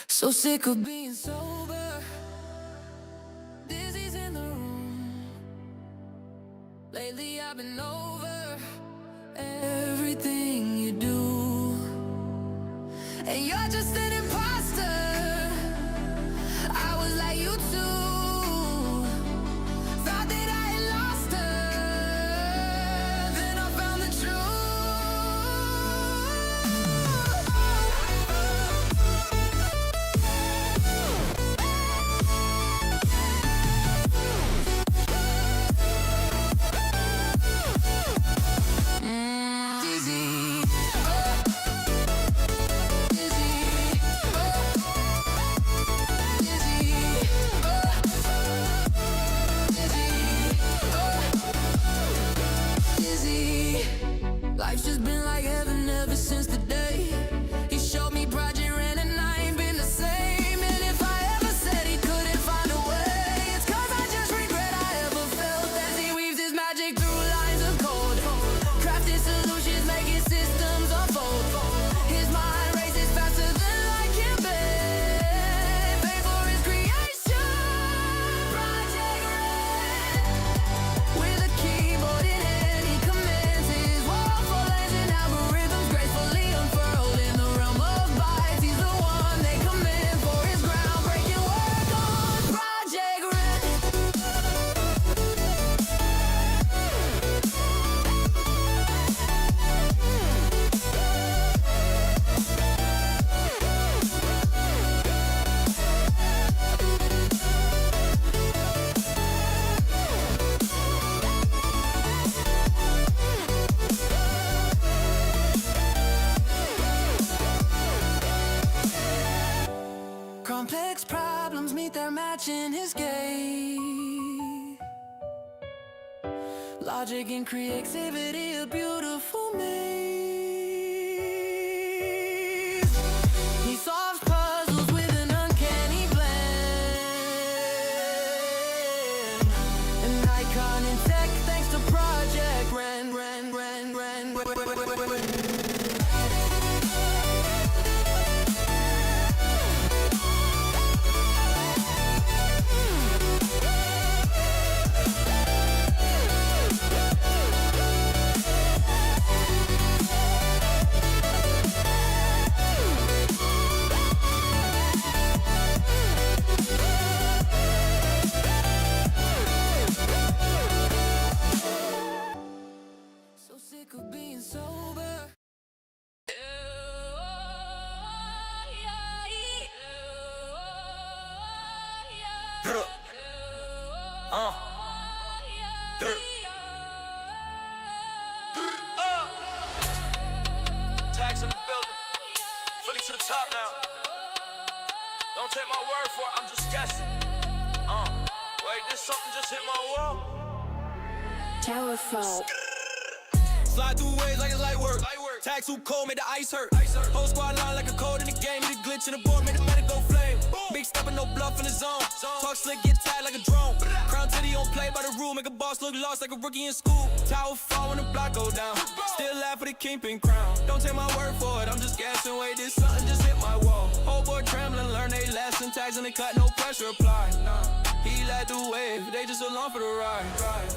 So sick of being sober, dizzy's in the room. Lately I've been over everything you do, and you're just an imposter. I was like you too, thought that I had lost her, then I found the Life's just been like heaven ever since the day he showed me Project Ren, and I ain't been the same. And if I ever said he couldn't find a way, it's cause I just regret I ever felt as he weaves his magic through lines of code, crafted solutions, making systems unfold. His mind races faster than light can bend, paid for his creation. Project Ren, with a keyboard in hand, he commands his waterfall lands and algorithms gracefully unfurled in the realm of bytes. He's the one they command for his groundbreaking work on Project Ren. Complex problems meet their match in his gaze. Logic and creativity, a beautiful maze. He solves puzzles with an uncanny blend. An icon in tech thanks to Project Ren. So sick of being sober. Tags in the building, fully to the top now. Don't take my word for it, I'm just guessing. Wait, this something just hit my wall. Tower Fall. Slide through waves like it's light work. Tag too cold, made the ice hurt. Whole squad line like a code in the game. Need a glitch in the board, made the medic go flame. Big step and no bluff in the zone. Talk slick, get tagged like a drone. Crown titty on play by the rule, make a boss look lost like a rookie in school. Tower fall when the block go down. Still laugh for the kingpin crown. Don't take my word for it, I'm just guessing. Wait, this something just hit my wall. Whole board trembling, learn they lesson. Tags in the cut, no pressure applied. He led the wave, they just along for the ride.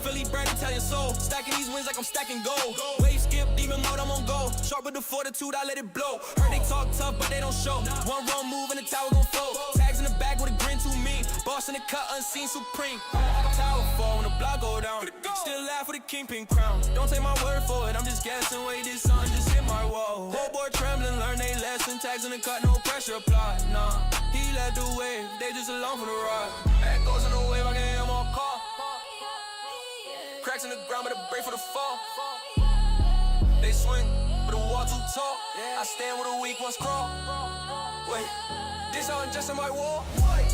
Philly bred Italian soul, stacking these wins like I'm stacking gold. Wave skip, demon mode, I'm on go. Sharp with the fortitude, I let it blow. Heard they talk tough, but they don't show. One wrong move and the tower gon' fold. Tags in the back with a grin too mean. Boss in the cut, unseen supreme. Tower fall when the block go down. Still laugh with a kingpin crown. Don't take my word for it, I'm just guessing. Wait, this something just hit my wall. Whole board trembling, learn they lesson. Tags in the cut, no pressure applied. Nah, he led the wave, they just along for the ride. That goes in the wave, I can hear him on call. Cracks in the ground, but a break for the fall. They swing, but the wall too tall. I stand with a weak one's crawl. Wait, this all just in my wall.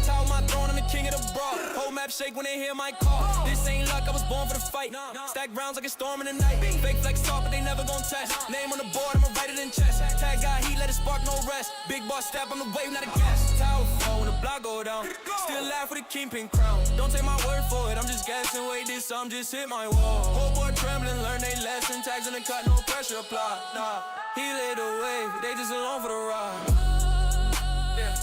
Tower my throne, I'm the king of the brawl. Whole map shake when they hear my call. This ain't luck, I was born for the fight. Stack rounds like a storm in the night. Fake flex talk, but they never gon' test. Name on the board, I'ma write it in chest. Tag got heat, let it spark, no rest. Big boss step, I'm the wave, not a guest. Tower fall when the block go down. Still laugh with a kingpin crown. Don't take my word for it, I'm just guessing. Wait, this some just hit my wall. Whole board trembling, learn they lesson. Tags in the cut, no pressure applied. Nah, he laid the wave, they just along for the ride. Yeah.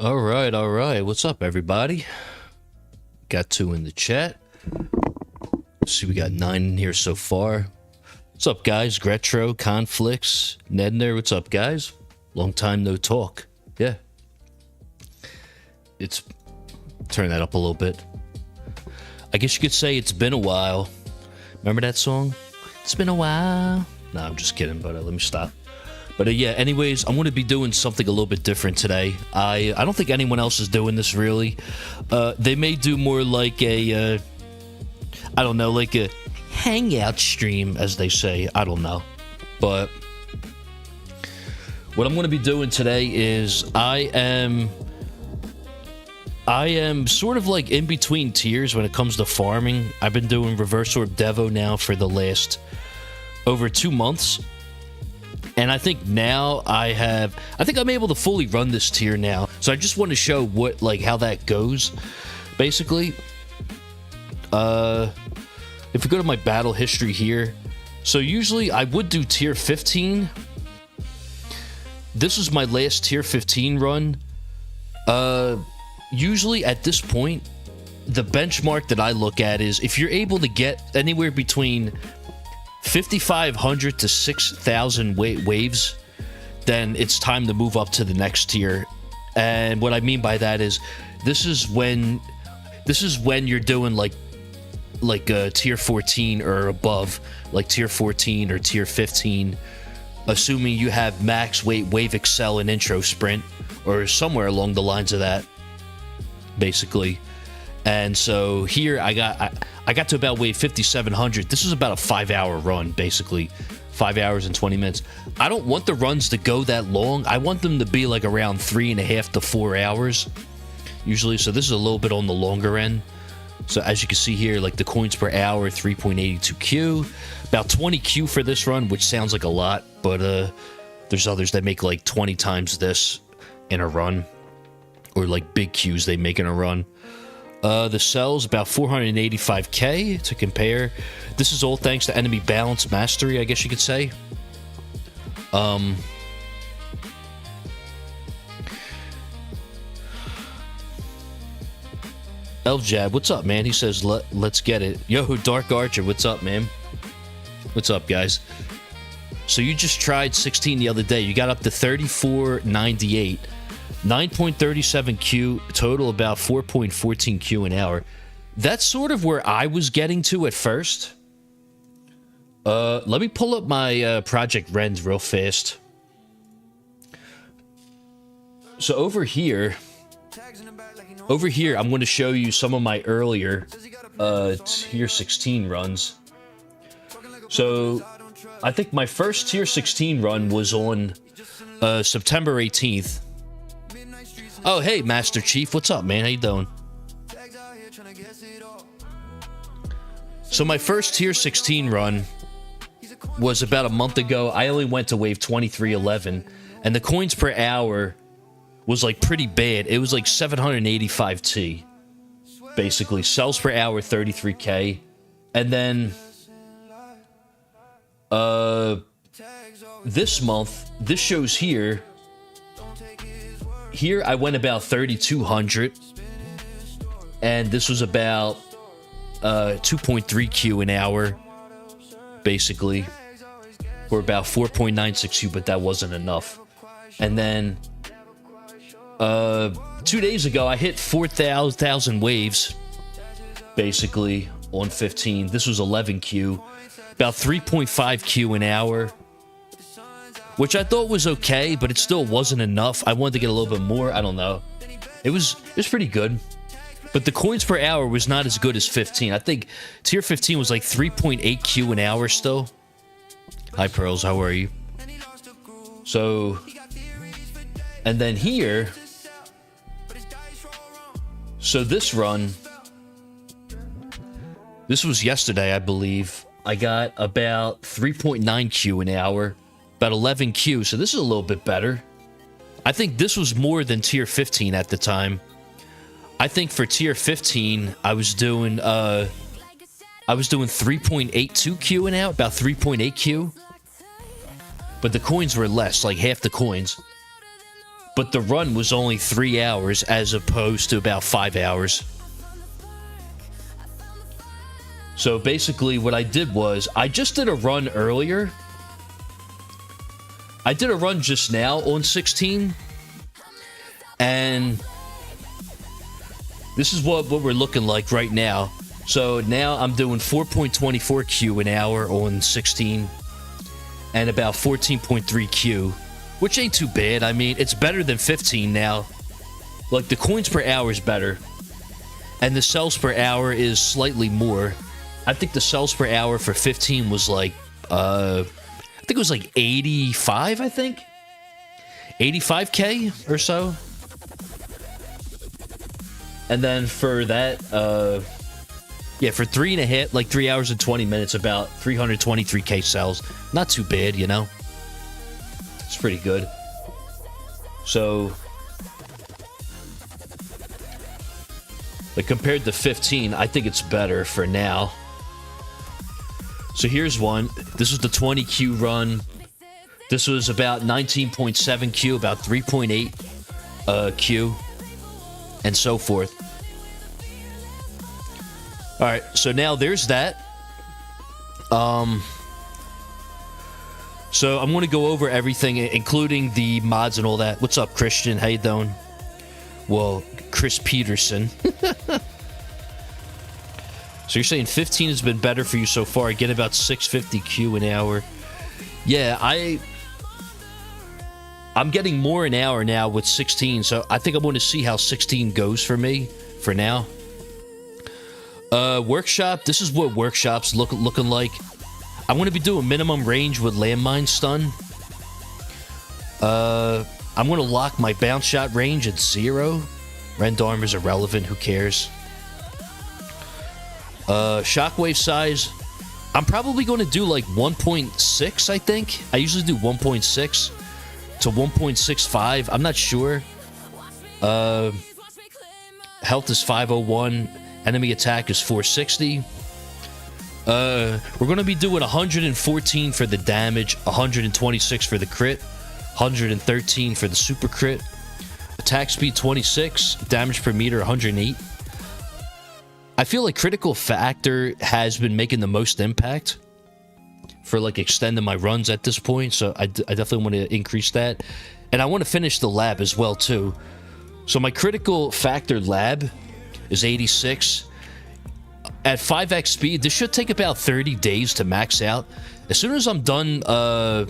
All right. What's up, everybody? Got 2 in the chat. Let's see, we got 9 in here so far. What's up, guys? Gretro, Conflicts, Nedner. What's up, guys? Long time no talk. Yeah. It's... Turn that up a little bit. I guess you could say it's been a while. Remember that song? It's been a while. No, I'm just kidding, but let me stop. But yeah, anyways, I'm going to be doing something a little bit different today. I don't think anyone else is doing this, really. They may do more like a... I don't know, like a hangout stream, as they say. I don't know. But what I'm going to be doing today is I am sort of like in between tiers when it comes to farming. I've been doing Reverse Orb Devo now for the last over 2 months. And I think now I think I'm able to fully run this tier now. So I just want to show how that goes, basically. If we go to my battle history here, so usually I would do tier 15. This was my last tier 15 run. Usually at this point, the benchmark that I look at is if you're able to get anywhere between 5,500 to 6,000 waves, then it's time to move up to the next tier. And what I mean by that is this is when you're doing like tier 14 or above, like tier 14 or tier 15, assuming you have max weight, wave excel, and intro sprint, or somewhere along the lines of that, basically. And so here I got to about wave 5,700. This is about a 5-hour run, basically. 5 hours and 20 minutes. I don't want the runs to go that long. I want them to be like around 3.5 to 4 hours, usually. So this is a little bit on the longer end. So as you can see here, like the coins per hour, 3.82 Q. About 20 Q for this run, which sounds like a lot, but there's others that make like 20 times this in a run. Or like big Qs they make in a run. The cells, about 485k to compare. This is all thanks to enemy balance mastery, I guess you could say. Eljab, what's up, man? He says, let's get it. Yo, Dark Archer, what's up, man? What's up, guys? So you just tried 16 the other day. You got up to 34.98. 9.37 Q, total about 4.14 Q an hour. That's sort of where I was getting to at first. Let me pull up my Project Rend real fast. So over here, I'm going to show you some of my earlier tier 16 runs. So I think my first tier 16 run was on September 18th. Oh, hey, Master Chief. What's up, man? How you doing? So my first tier 16 run was about a month ago. I only went to wave 2311, and the coins per hour was like pretty bad. It was like 785 T, basically. Cells per hour, 33k. And then this month, this shows here. Here I went about 3,200, and this was about 2.3 Q an hour, basically, or about 4.96 Q, but that wasn't enough. And then 2 days ago, I hit 4,000 waves, basically, on 15. This was 11 Q, about 3.5 Q an hour, which I thought was okay, but it still wasn't enough. I wanted to get a little bit more. I don't know. It was pretty good. But the coins per hour was not as good as 15. I think tier 15 was like 3.8 Q an hour still. Hi, Pearls. How are you? So, and then here, so this run, this was yesterday, I believe. I got about 3.9 Q an hour. About 11 Q, so this is a little bit better. I think this was more than tier 15 at the time. I think for tier 15, I was doing 3.82 Q an hour, about 3.8 Q. But the coins were less, like half the coins. but the run was only 3 hours as opposed to about 5 hours. So basically what I did was, I just did a run earlier. I did a run just now on 16. And this is what we're looking like right now. So now I'm doing 4.24 Q an hour on 16. And about 14.3 Q. Which ain't too bad. I mean, it's better than 15 now. Like, the coins per hour is better. And the cells per hour is slightly more. I think the cells per hour for 15 was like, I think it was like 85, I think? 85K or so. And then for that, yeah, for 3 hours and 20 minutes, about 323K cells. Not too bad, you know? It's pretty good. So, like, compared to 15, I think it's better for now. So here's one. This was the 20Q run. This was about 19.7 Q, about 3.8 Q, and so forth. All right, so now there's that. So I'm going to go over everything, including the mods and all that. What's up, Christian? How you doing? Well, Chris Peterson. So you're saying 15 has been better for you so far. I get about 650 Q an hour. Yeah, I'm getting more an hour now with 16, so I think I'm going to see how 16 goes for me for now. Workshop. This is what workshop's looking like. I'm going to be doing minimum range with landmine stun. I'm going to lock my bounce shot range at 0. Rend armor is irrelevant. Who cares? Shockwave size. I'm probably going to do like 1.6, I think. I usually do 1.6 to 1.65. I'm not sure. Health is 501. Enemy attack is 460. We're going to be doing 114 for the damage, 126 for the crit, 113 for the super crit. Attack speed 26, damage per meter 108. I feel like critical factor has been making the most impact for like extending my runs at this point, so I definitely want to increase that. And I want to finish the lab as well too. So my critical factor lab is 86. At 5x speed, this should take about 30 days to max out. As soon as I'm done, I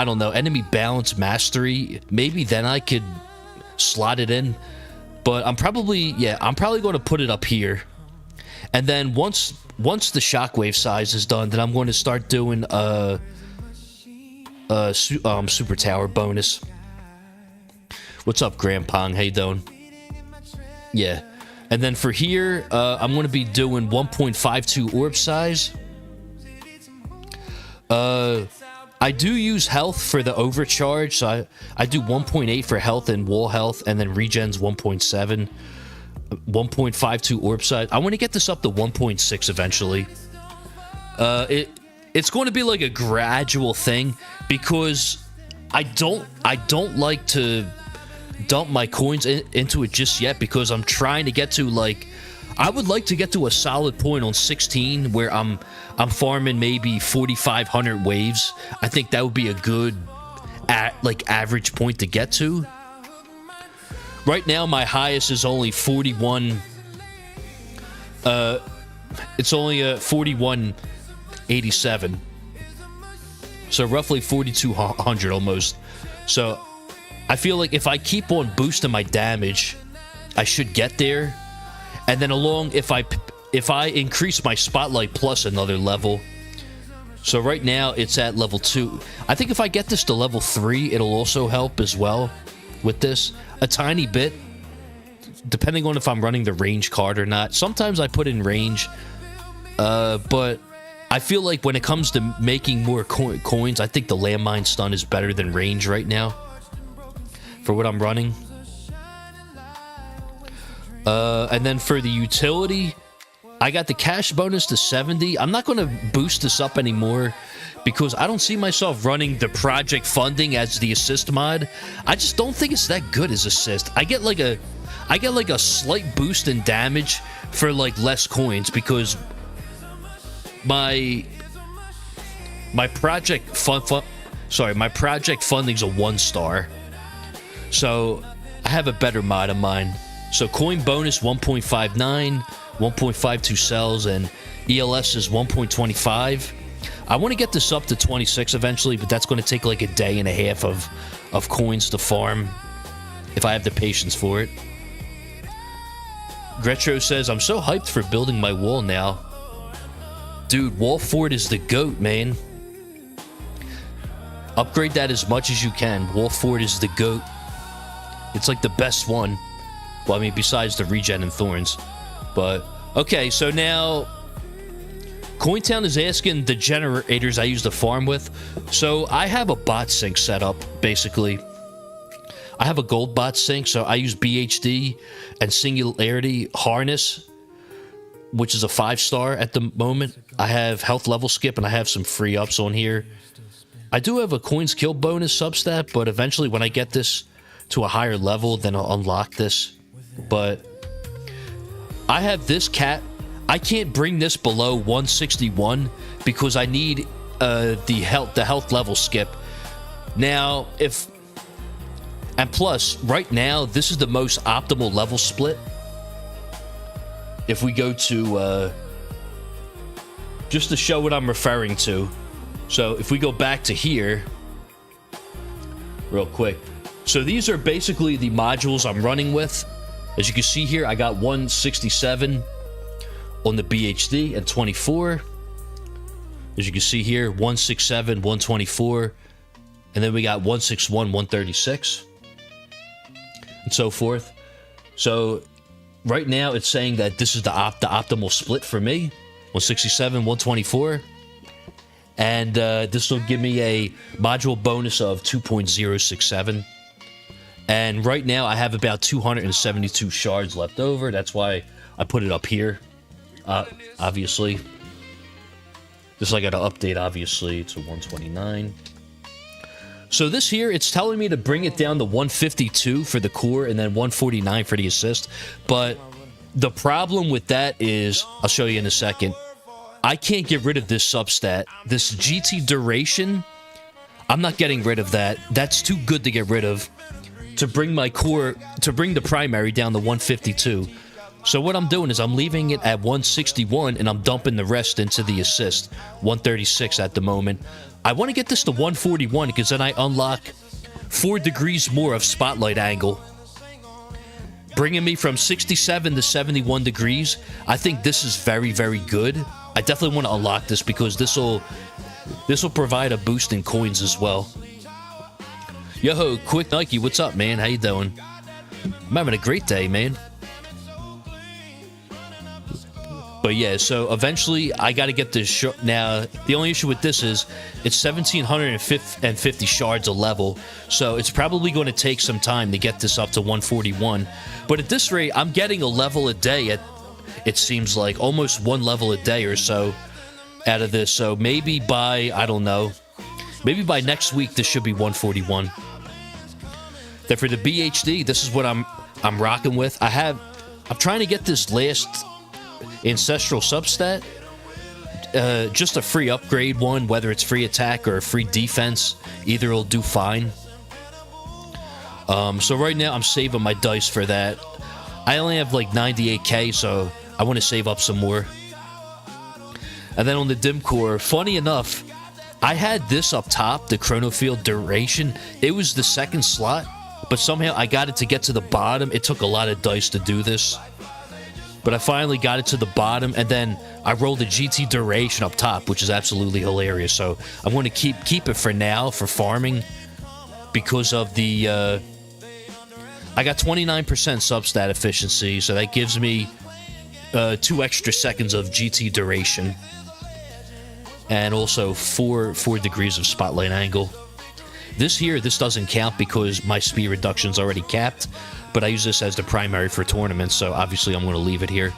don't know, enemy balance mastery, maybe then I could slot it in. But I'm probably going to put it up here. And then once the shockwave size is done, then I'm going to start doing super tower bonus. What's up, Grandpong? How you doing? Yeah. And then for here, I'm going to be doing 1.52 orb size. I do use health for the overcharge, so I do 1.8 for health and wall health, and then regen's 1.7. 1.52 orb size. I want to get this up to 1.6 eventually. It's going to be like a gradual thing, because I don't like to dump my coins into it just yet, because I'm trying to get to, like, I would like to get to a solid point on 16 where I'm farming maybe 4,500 waves. I think that would be a good average point to get to. Right now my highest is only 41. It's only a 4187. So roughly 4,200 almost. So I feel like if I keep on boosting my damage, I should get there. And then if I increase my spotlight plus another level. So right now it's at level 2. I think if I get this to level 3, it'll also help as well with this a tiny bit, depending on if I'm running the range card or not. Sometimes I put in range, but I feel like when it comes to making more coins, I think the landmine stun is better than range right now for what I'm running. And then for the utility, I got the cash bonus to 70. I'm not going to boost this up anymore because I don't see myself running the project funding as the assist mod. I just don't think it's that good as assist. I get like a slight boost in damage for like less coins because my project my project funding's a 1-star. So I have a better mod of mine. So coin bonus 1.59, 1.52 cells, and ELS is 1.25. I want to get this up to 26 eventually, but that's going to take like a day and a half of coins to farm if I have the patience for it. Gretro says, I'm so hyped for building my wall now. Dude, Wall Fort is the GOAT, man. Upgrade that as much as you can. Wall Fort is the GOAT. It's like the best one. Well, I mean, besides the regen and thorns. But, okay, so now CoinTown is asking the generators I use the farm with. So I have a bot sync set up, basically. I have a gold bot sync, so I use BHD and Singularity Harness, which is a 5-star at the moment. I have health level skip, and I have some free ups on here. I do have a coins kill bonus substat, but eventually when I get this to a higher level, then I'll unlock this. But I have this cat. I can't bring this below 161 because I need the health level skip. Now, and plus, right now, this is the most optimal level split. If we go to, just to show what I'm referring to. So if we go back to here, real quick. So these are basically the modules I'm running with. As you can see here, I got 167 on the BHD and 24. As you can see here, 167, 124. And then we got 161, 136. And so forth. So right now it's saying that this is the optimal split for me. 167, 124. And this will give me a module bonus of 2.067. And right now I have about 272 shards left over. That's why I put it up here. Obviously. Just I got to update, obviously, to 129. So this here, it's telling me to bring it down to 152 for the core and then 149 for the assist. But the problem with that is, I'll show you in a second, I can't get rid of this substat. This GT duration, I'm not getting rid of that. That's too good to get rid of. To bring my core, to bring the primary down to 152. So what I'm doing is I'm leaving it at 161 and I'm dumping the rest into the assist. 136 at the moment. I want to get this to 141 because then I unlock 4 degrees more of spotlight angle. Bringing me from 67 to 71 degrees. I think this is very, very good. I definitely want to unlock this because this will provide a boost in coins as well. Yo, Quick Nike, what's up, man? How you doing? I'm having a great day, man. But yeah, so eventually I got to get this. Now, the only issue with this is it's 1,750 shards a level. So it's probably going to take some time to get this up to 141. But at this rate, I'm getting a level a day. It seems like almost 1 level a day or so out of this. So maybe by, I don't know, maybe by next week, this should be 141. Then for the BHD, this is what I'm rocking with. I'm trying to get this last ancestral substat, just a free upgrade one, whether it's free attack or free defense, either will do fine. So right now I'm saving my dice for that. I only have like 98k, so I want to save up some more. And then on the dim core, funny enough, I had this up top, the chronofield duration. It was the second slot, but somehow I got it to get to the bottom. It took a lot of dice to do this. But I finally got it to the bottom, and then I rolled the GT duration up top, which is absolutely hilarious. So I'm going to keep it for now, for farming, because of the... I got 29% substat efficiency, so that gives me 2 extra seconds of GT duration. And also 4 degrees of spotlight angle. This doesn't count because my speed reduction's already capped, but I use this as the primary for tournaments, so obviously I'm going to leave it here.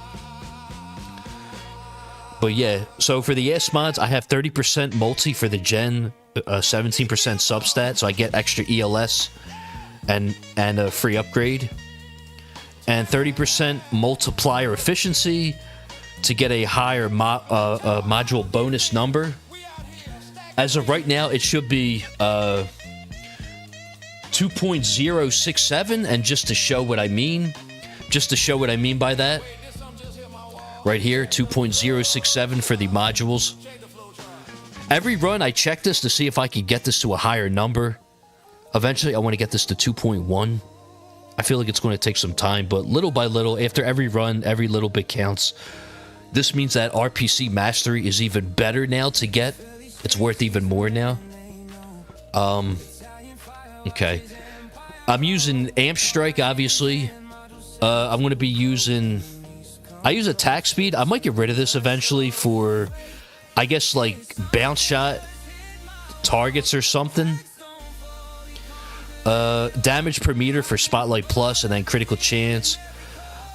But yeah, so for the ass mods, I have 30% multi for the gen, 17% substat, so I get extra ELS and a free upgrade, and 30% multiplier efficiency to get a higher module bonus number. As of right now, it should be 2.067, and just to show what I mean by that, right here, 2.067 for the modules. Every run, I check this to see if I could get this to a higher number. Eventually, I want to get this to 2.1. I feel like it's going to take some time, but little by little, after every run, every little bit counts. This means that RPC Mastery is even better now to get. It's worth even more now. Okay. I'm using Amp Strike, obviously. I'm going to be using... I use attack speed. I might get rid of this eventually for, I guess, like, bounce shot targets or something. Damage per meter for Spotlight Plus, and then critical chance.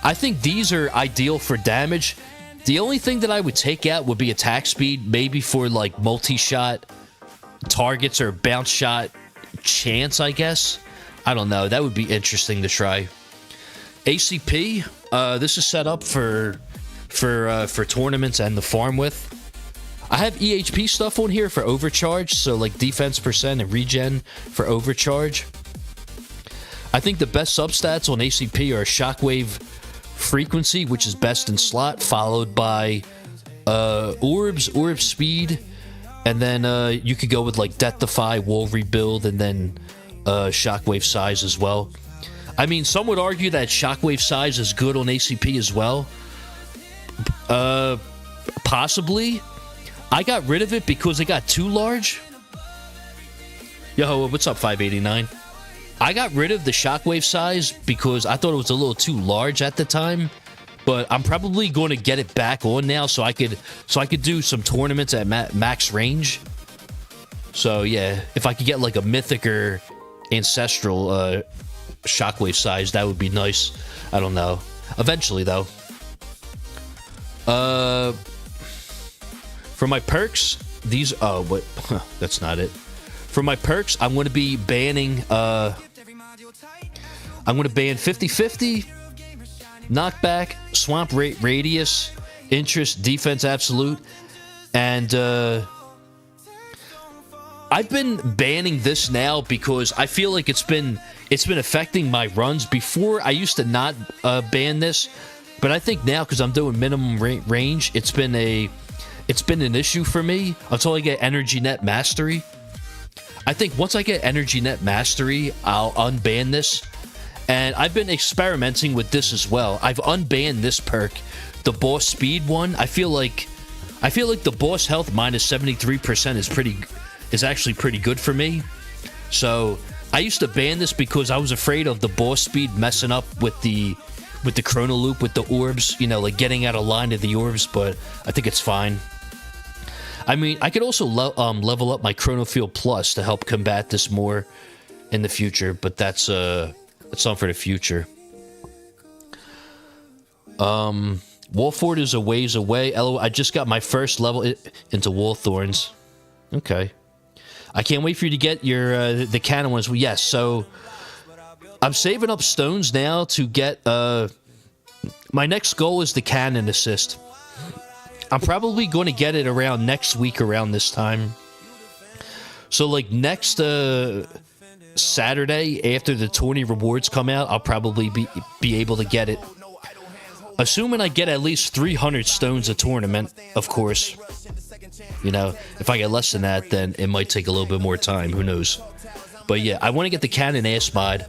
I think these are ideal for damage. The only thing that I would take out would be attack speed, maybe for, like, multi-shot targets or bounce shot chance, I guess. I don't know. That would be interesting to try. ACP, this is set up for tournaments and the farm with. I have EHP stuff on here for overcharge, so like defense percent and regen for overcharge. I think the best substats on ACP are Shockwave frequency, which is best in slot, followed by orb speed, and then you could go with like Death Defy, Wall Rebuild, and then Shockwave size as well. I mean, some would argue that Shockwave size is good on ACP as well. Possibly. I got rid of it because it got too large. Yo, what's up, 589? I got rid of the Shockwave size because I thought it was a little too large at the time. But I'm probably going to get it back on now so I could do some tournaments at max range. So yeah, if I could get like a mythic or ancestral Shockwave size, that would be nice. I don't know. Eventually, though. For my perks, these... Oh, but that's not it. For my perks, I'm going to be banning... I'm going to ban 50-50, knockback, swamp rate radius, interest, defense absolute, and... I've been banning this now because I feel like it's been affecting my runs. Before, I used to not ban this, but I think now, because I'm doing minimum range, it's been an issue for me until I get Energy Net Mastery. I think once I get Energy Net Mastery, I'll unban this. And I've been experimenting with this as well. I've unbanned this perk, the Boss Speed one. I feel like the Boss Health minus 73% is actually pretty good for me. So I used to ban this because I was afraid of the Boss Speed messing up with the Chrono Loop, with the orbs, you know, like getting out of line of the orbs, but I think it's fine. I mean, I could also level up my Chrono Field Plus to help combat this more in the future, but that's something for the future. Wolford is a ways away. I just got my first level into Wallthorns. Okay. I can't wait for you to get your the cannon ones. Yes, so I'm saving up stones now to get... my next goal is the cannon assist. I'm probably going to get it around next week around this time. So, like, next Saturday, after the 20 rewards come out, I'll probably be able to get it. Assuming I get at least 300 stones a tournament, of course. You know, if I get less than that, then it might take a little bit more time. Who knows? But yeah, I want to get the Cannon Ass mod.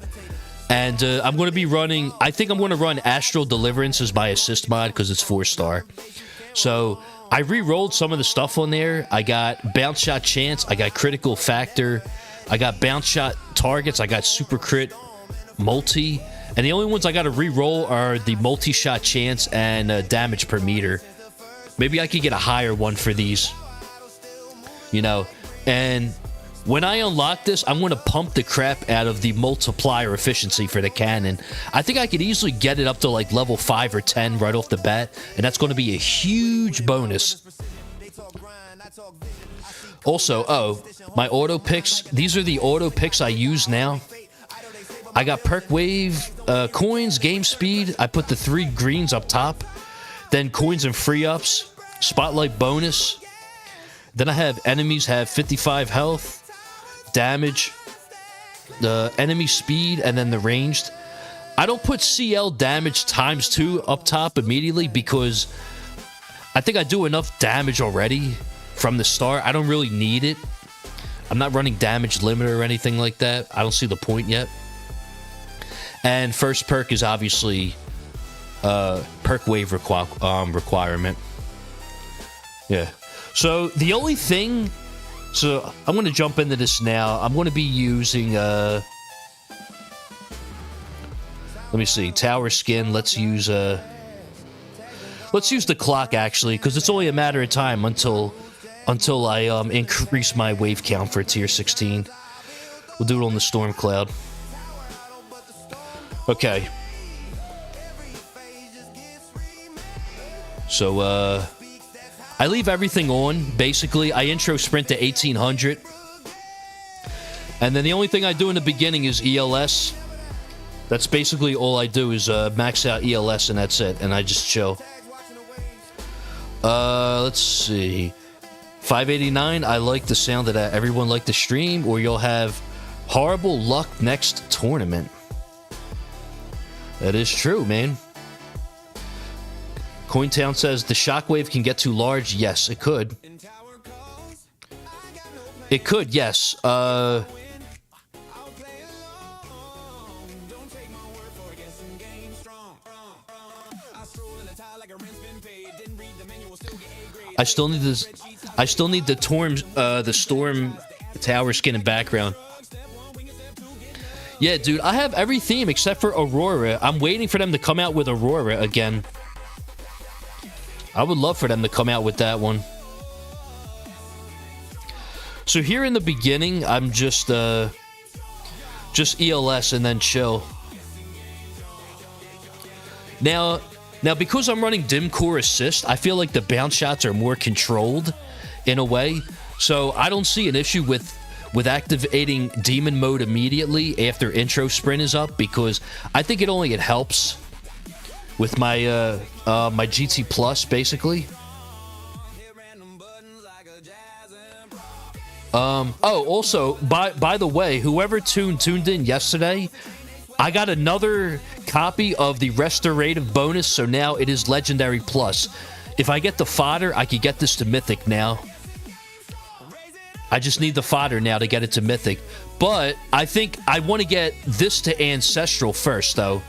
And I'm going to be running... I think I'm going to run Astral Deliverance as my assist mod because it's 4-star. So I re-rolled some of the stuff on there. I got Bounce Shot Chance. I got Critical Factor. I got Bounce Shot Targets. I got Super Crit Multi. And the only ones I got to re-roll are the Multi-Shot Chance and Damage per meter. Maybe I could get a higher one for these. You know, and when I unlock this, I'm going to pump the crap out of the multiplier efficiency for the cannon. I think I could easily get it up to like level 5 or 10 right off the bat, and that's going to be a huge bonus. Also, oh, my auto picks. These are the auto picks I use now. I got perk wave, coins, game speed. I put the 3 greens up top. Then coins and free ups, spotlight bonus. Then I have enemies have 55 health, damage, the enemy speed, and then the ranged. I don't put CL damage ×2 up top immediately because I think I do enough damage already from the start. I don't really need it. I'm not running damage limiter or anything like that. I don't see the point yet. And first perk is obviously perk wave requirement. Yeah. So the only thing... So I'm going to jump into this now. I'm going to be using... let me see. Tower skin. Let's use the clock, actually, because it's only a matter of time until I increase my wave count for tier 16. We'll do it on the storm cloud. Okay. So, I leave everything on, basically. I intro sprint to 1800. And then the only thing I do in the beginning is ELS. That's basically all I do is max out ELS and that's it. And I just chill. Let's see. 589, I like the sound of that. Everyone like the stream, or you'll have horrible luck next tournament. That is true, man. Cointown says the shockwave can get too large. Yes, it could. It could, yes. I still need this. I still need the storm tower skin and background. Yeah, dude, I have every theme except for Aurora. I'm waiting for them to come out with Aurora again. I would love for them to come out with that one. So here in the beginning, I'm just ELS and then chill. Now because I'm running dim core assist, I feel like the bounce shots are more controlled in a way. So I don't see an issue with activating demon mode immediately after intro sprint is up, because I think it helps with my my GT Plus, basically. Oh, also, by the way, whoever tuned in yesterday, I got another copy of the restorative bonus, so now it is Legendary Plus. If I get the fodder, I could get this to Mythic now. I just need the fodder now to get it to Mythic. But I think I want to get this to Ancestral first, though.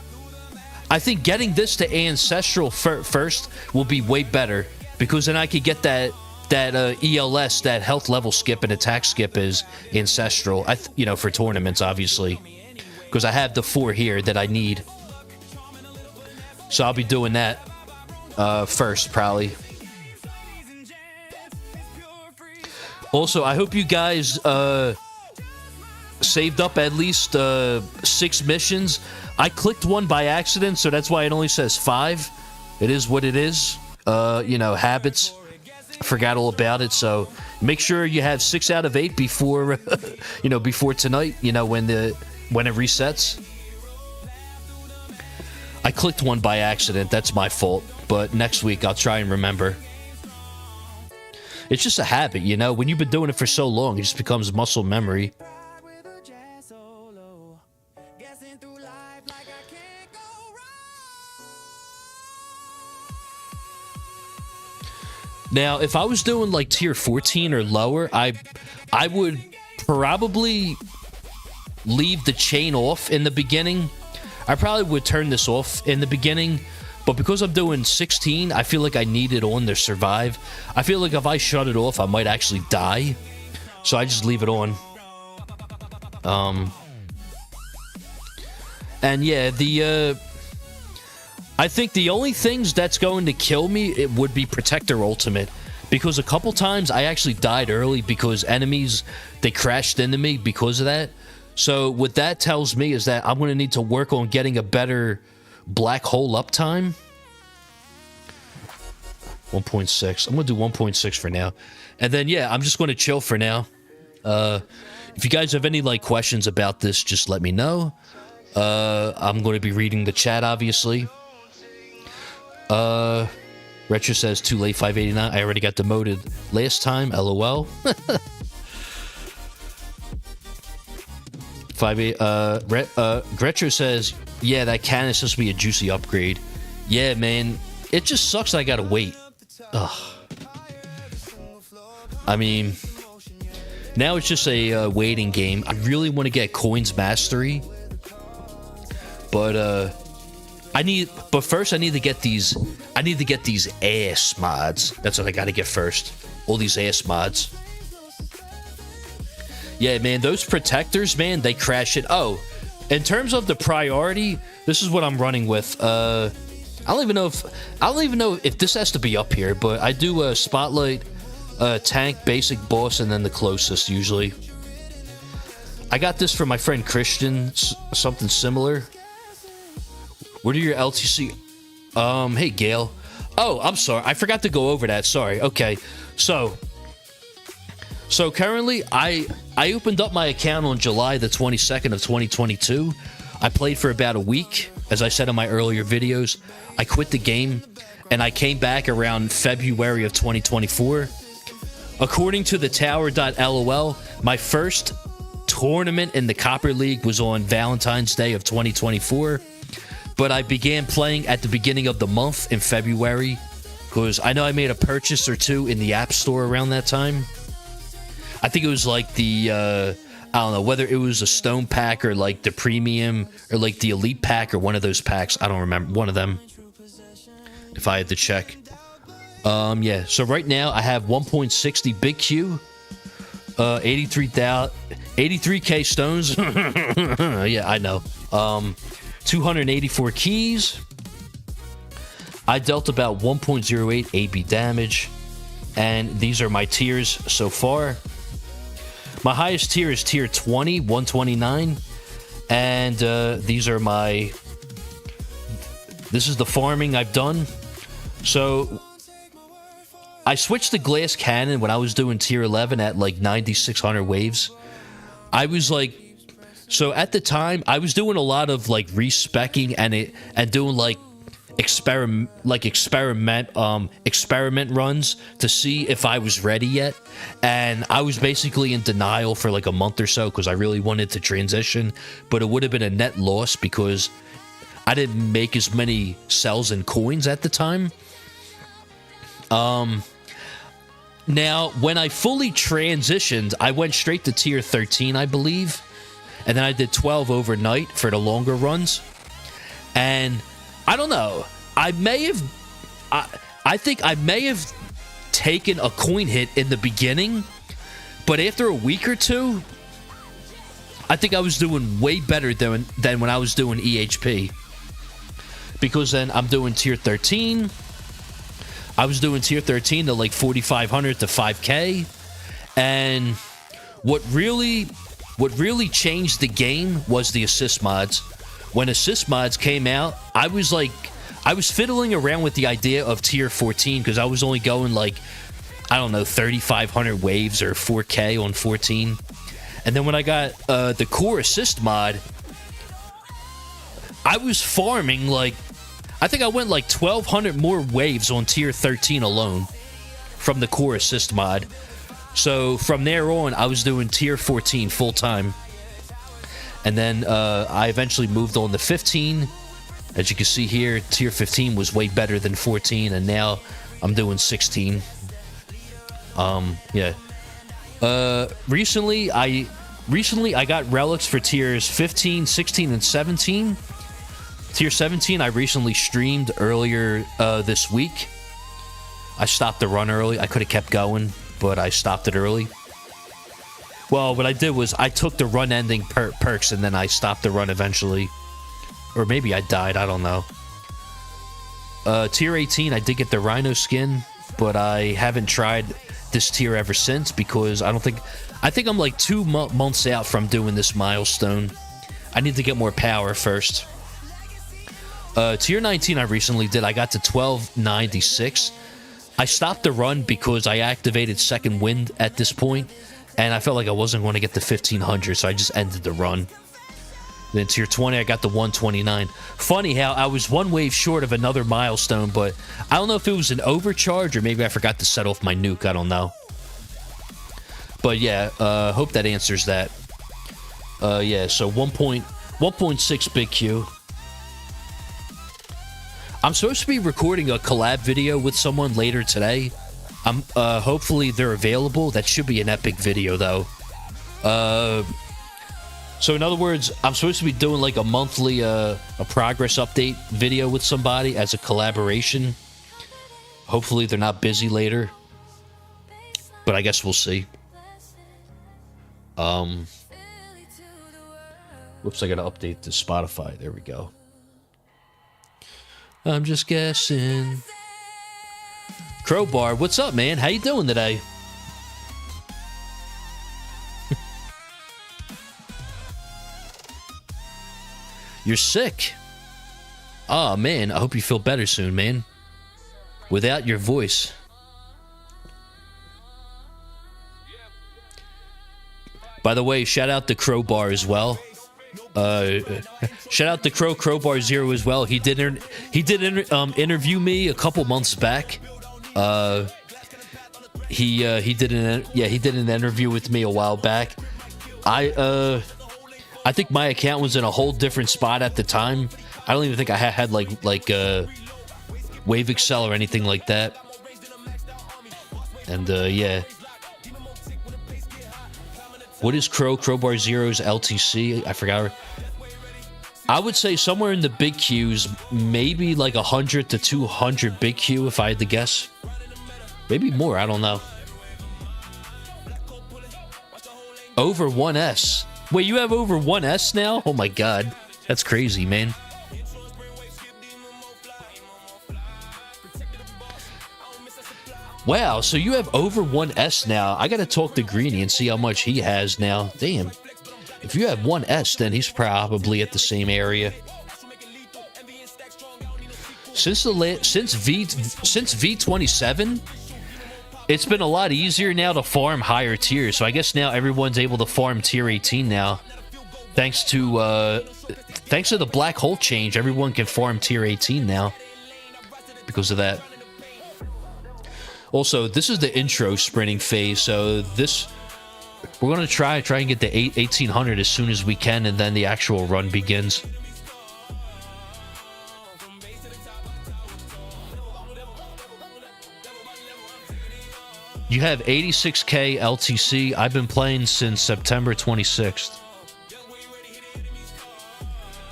I think getting this to Ancestral first will be way better, because then I could get that ELS, that health level skip and attack skip is Ancestral. For tournaments, obviously, because I have the 4 here that I need. So I'll be doing that first, probably. Also, I hope you guys saved up at least 6 missions. I clicked one by accident, so that's why it only says 5. It is what it is. Habits. I forgot all about it, so make sure you have 6 out of 8 before, before tonight, when it resets. I clicked one by accident. That's my fault. But next week, I'll try and remember. It's just a habit, When you've been doing it for so long, it just becomes muscle memory. Now, if I was doing like tier 14 or lower, I would probably leave the chain off in the beginning. I probably would turn this off in the beginning. But because I'm doing 16, I feel like I need it on to survive. I feel like if I shut it off, I might actually die. So I just leave it on. And yeah, I think the only things that's going to kill me, it would be Protector Ultimate. Because a couple times I actually died early because enemies, they crashed into me because of that. So what that tells me is that I'm going to need to work on getting a better black hole uptime. 1.6. I'm gonna do 1.6 for now, and then yeah, I'm just gonna chill for now. If you guys have any like questions about this, just let me know. I'm going to be reading the chat, obviously. Retro says too late 589. I already got demoted last time. LOL. Retro says, yeah, that cannon is supposed to be a juicy upgrade. Yeah, man. It just sucks that I gotta wait. Ugh. I mean, now it's just a waiting game. I really want to get Coins Mastery. But first I need to get these ass mods. That's what I gotta get first. All these ass mods. Yeah, man, those protectors, man, they crash it. Oh, in terms of the priority, this is what I'm running with. I don't even know if this has to be up here, but I do a spotlight, tank, basic, boss, and then the closest usually. I got this from my friend Christian, something similar. What are your LTC? Hey, Gail. Oh, I'm sorry. I forgot to go over that. Sorry. Okay. So currently, I opened up my account on July the 22nd of 2022. I played for about a week. As I said in my earlier videos, I quit the game, and I came back around February of 2024. According to the Tower.lol, my first tournament in the Copper League was on Valentine's Day of 2024. But I began playing at the beginning of the month in February, because I know I made a purchase or two in the App Store around that time. I think it was like the, I don't know, whether it was a Stone Pack or like the Premium or like the Elite Pack or one of those packs. I don't remember. One of them, if I had to check. Yeah, so right now I have 1.60 Big Q, 83K stones. Yeah, I know. 284 keys. I dealt about 1.08 AB damage, and these are my tiers so far. My highest tier is tier 20, 129, and these are my... This is the farming I've done. So I switched to glass cannon when I was doing tier 11 at like 9,600 waves. I was like... So at the time, I was doing a lot of like respecking and doing like experiment runs to see if I was ready yet. And I was basically in denial for like a month or so because I really wanted to transition, but it would have been a net loss because I didn't make as many cells and coins at the time. Now when I fully transitioned, I went straight to tier 13, I believe. And then I did 12 overnight for the longer runs. And I don't know. I think I may have taken a coin hit in the beginning. But after a week or two, I think I was doing way better than when I was doing EHP. Because then I'm doing tier 13. I was doing tier 13 to like 4,500 to 5K. And what really changed the game was the assist mods. When assist mods came out, I was fiddling around with the idea of tier 14 because I was only going like, I don't know, 3,500 waves or 4K on 14. And then when I got the core assist mod, I was farming like, I think I went like 1,200 more waves on tier 13 alone from the core assist mod. So from there on, I was doing tier 14 full time. And then I eventually moved on to 15. As you can see here, tier 15 was way better than 14, and now I'm doing 16. Yeah. Recently I got relics for tiers 15, 16, and 17. Tier 17 I recently streamed earlier this week. I stopped the run early. I could have kept going, but I stopped it early. Well, what I did was I took the run ending perks and then I stopped the run eventually. Or maybe I died, I don't know. Tier 18, I did get the Rhino skin, but I haven't tried this tier ever since because I think I'm like 2 months out from doing this milestone. I need to get more power first. Tier 19 I recently did. I got to 1296. I stopped the run because I activated second wind at this point, and I felt like I wasn't going to get the 1500, so I just ended the run. Then tier 20, I got the 129. Funny how I was one wave short of another milestone, but I don't know if it was an overcharge or maybe I forgot to set off my nuke. I don't know. But yeah, hope that answers that. Yeah, so 1.6 big Q. I'm supposed to be recording a collab video with someone later today. Hopefully they're available. That should be an epic video though. So in other words, I'm supposed to be doing like a monthly a progress update video with somebody as a collaboration. Hopefully they're not busy later. But I guess we'll see. Whoops, I gotta update to Spotify. There we go. I'm just guessing. Crowbar, what's up, man? How you doing today? You're sick. Oh, man. I hope you feel better soon, man. Without your voice. By the way, shout out to Crowbar as well. Shout out to Crowbar Zero as well. He did interview me a couple months back. He did an interview with me a while back. I think my account was in a whole different spot at the time. I don't even think I had like Wave Excel or anything like that. And yeah. What is Crowbar Zero's LTC? I forgot. I would say somewhere in the big Qs, maybe like 100 to 200 big Q if I had to guess. Maybe more, I don't know. Over 1S. Wait, you have over 1S now? Oh my god. That's crazy, man. Wow, so you have over 1S now. I gotta talk to Greeny and see how much he has now. Damn. If you have 1S, then he's probably at the same area. Since V27, it's been a lot easier now to farm higher tiers. So I guess now everyone's able to farm tier 18 now. Thanks to the black hole change, everyone can farm tier 18 now because of that. Also, this is the intro sprinting phase, so we're gonna try and get the 1800 as soon as we can, and then the actual run begins. You have 86k LTC. I've been playing since September 26th.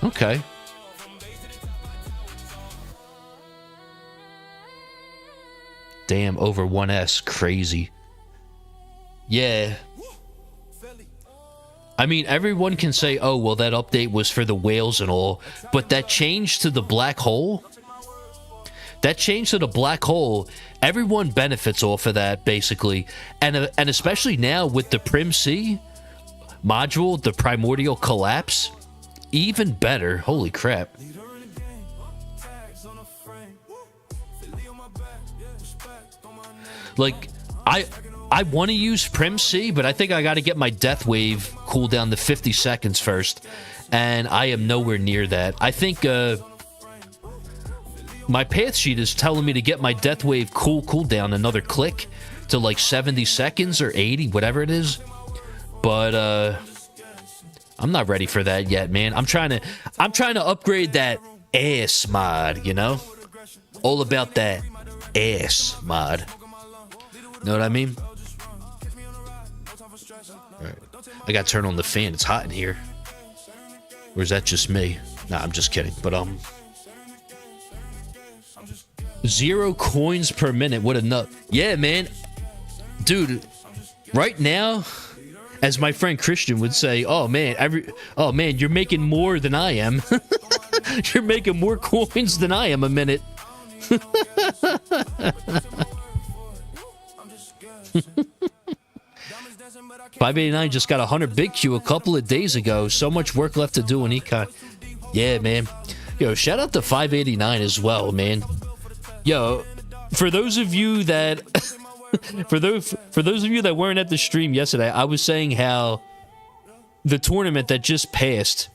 Okay. Damn, over 1S. Crazy. Yeah. I mean, everyone can say, oh, well, that update was for the whales and all, but that change to the black hole... everyone benefits off of that, basically. And especially now with the Prim C module, the Primordial Collapse, even better. Holy crap. Like, I want to use Prim C, but I think I got to get my Death Wave cooldown to 50 seconds first. And I am nowhere near that. I think, my path sheet is telling me to get my Death Wave cooldown another click to like 70 seconds or 80, whatever it is. But I'm not ready for that yet, man. I'm trying to upgrade that ass mod, you know? All about that ass mod. Know what I mean? All right. I gotta turn on the fan. It's hot in here. Or is that just me? Nah, I'm just kidding. But 0 coins per minute. What a nut. Yeah, man. Dude, right now, as my friend Christian would say, oh man, you're making more than I am. You're making more coins than I am a minute. 589 just got 100 big Q a couple of days ago. So much work left to do in Econ. Yeah, man. Yo, shout out to 589 as well, man. Yo, for those of you that for those of you that weren't at the stream yesterday, I was saying how the tournament that just passed.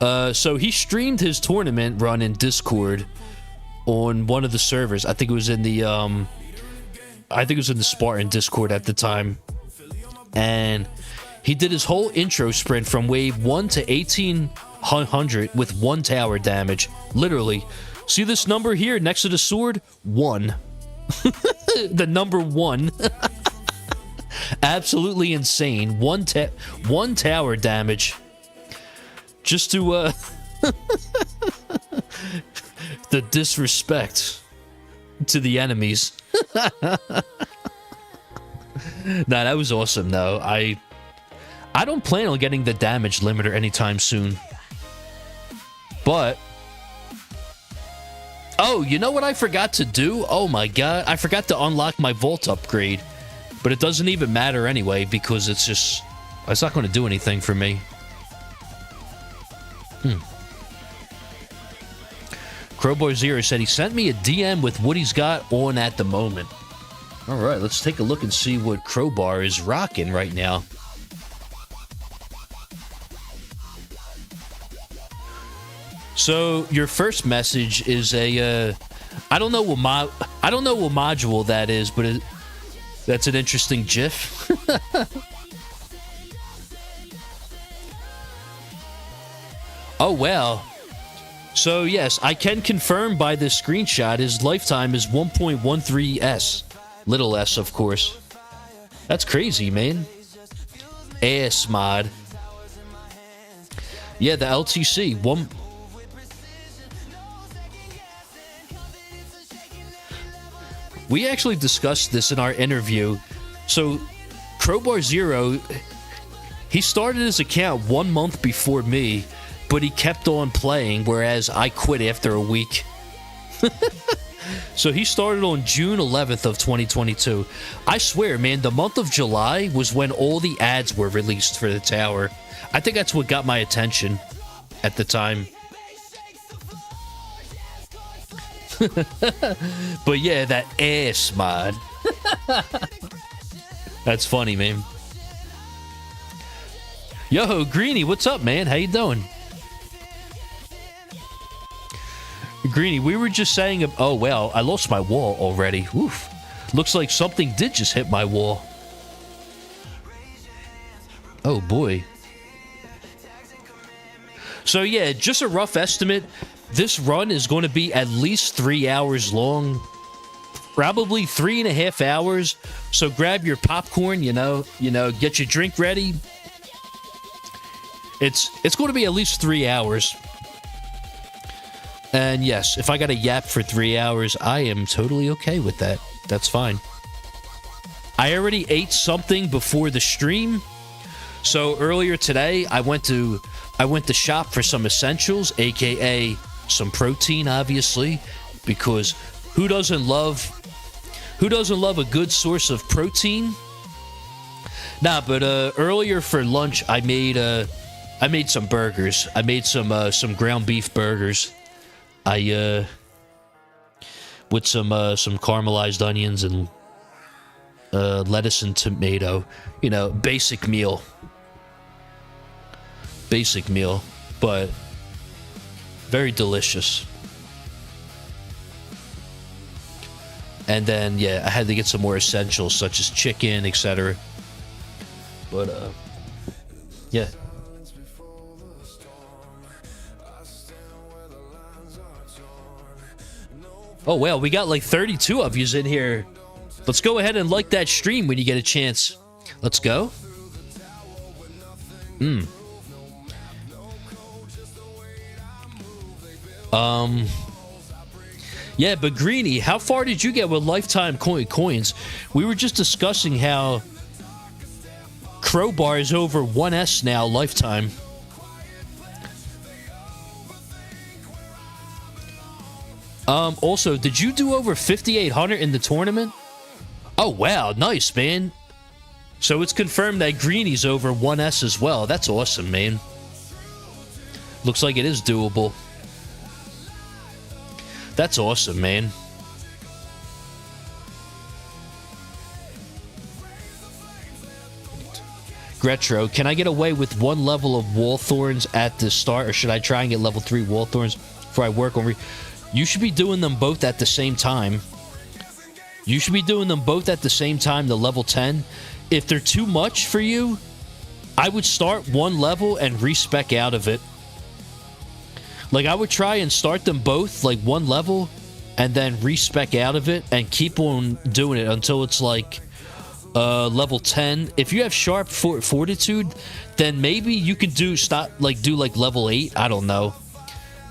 So he streamed his tournament run in Discord on one of the servers. I think it was in the Spartan Discord at the time, and he did his whole intro sprint from wave 1 to 1800 with 1 tower damage. Literally. See this number here next to the sword? 1. The number 1. Absolutely insane. 1 tower damage. Just to, the disrespect to the enemies. Nah, that was awesome, though. I don't plan on getting the damage limiter anytime soon. But... oh, you know what I forgot to do? Oh my god, I forgot to unlock my vault upgrade. But it doesn't even matter anyway, because it's not going to do anything for me. Crowbar Zero said he sent me a DM with what he's got on at the moment. Alright, let's take a look and see what Crowbar is rocking right now. So your first message is a I don't know what module that is, but that's an interesting GIF. Oh well. So yes, I can confirm by this screenshot his lifetime is 1.13s. Little s, of course. That's crazy, man. Ass mod. Yeah, the LTC. We actually discussed this in our interview. So, Crowbar Zero, he started his account 1 month before me, but he kept on playing, whereas I quit after a week. So he started on June 11th of 2022. I swear, man, the month of July was when all the ads were released for the tower. I think that's what got my attention at the time. But yeah, that ass mod. That's funny, man. Yo, Greeny, what's up, man? How you doing? Greeny, we were just saying... oh, well, I lost my wall already. Oof. Looks like something did just hit my wall. Oh, boy. So, yeah, just a rough estimate. This run is going to be at least 3 hours long. Probably 3.5 hours. So grab your popcorn, you know, get your drink ready. It's going to be at least 3 hours. And yes, if I got to yap for 3 hours, I am totally okay with that. That's fine. I already ate something before the stream. So earlier today, I went to shop for some essentials, aka some protein, obviously, because who doesn't love a good source of protein? Nah, but earlier for lunch, I made some burgers. I made some ground beef burgers. With some caramelized onions and lettuce and tomato. You know, basic meal. Basic meal, but very delicious. And then, yeah, I had to get some more essentials such as chicken, etc. But, yeah. Oh, well, we got like 32 of yous in here. Let's go ahead and like that stream when you get a chance. Let's go. Yeah, but Greeny, how far did you get with lifetime coins? We were just discussing how Crowbar is over 1S now, lifetime. Also, did you do over 5,800 in the tournament? Oh, wow, nice, man. So it's confirmed that Greeny's over 1S as well. That's awesome, man. Looks like it is doable. That's awesome, man. Retro, can I get away with one level of Wall Thorns at the start, or should I try and get level 3 Wall Thorns before I work on You should be doing them both at the same time. You should be doing them both at the same time, the level 10. If they're too much for you, I would start one level and respec out of it. Like, I would try and start them both, like, one level, and then respec out of it, and keep on doing it until it's, like, level 10. If you have sharp fortitude, then maybe you can do level 8. I don't know.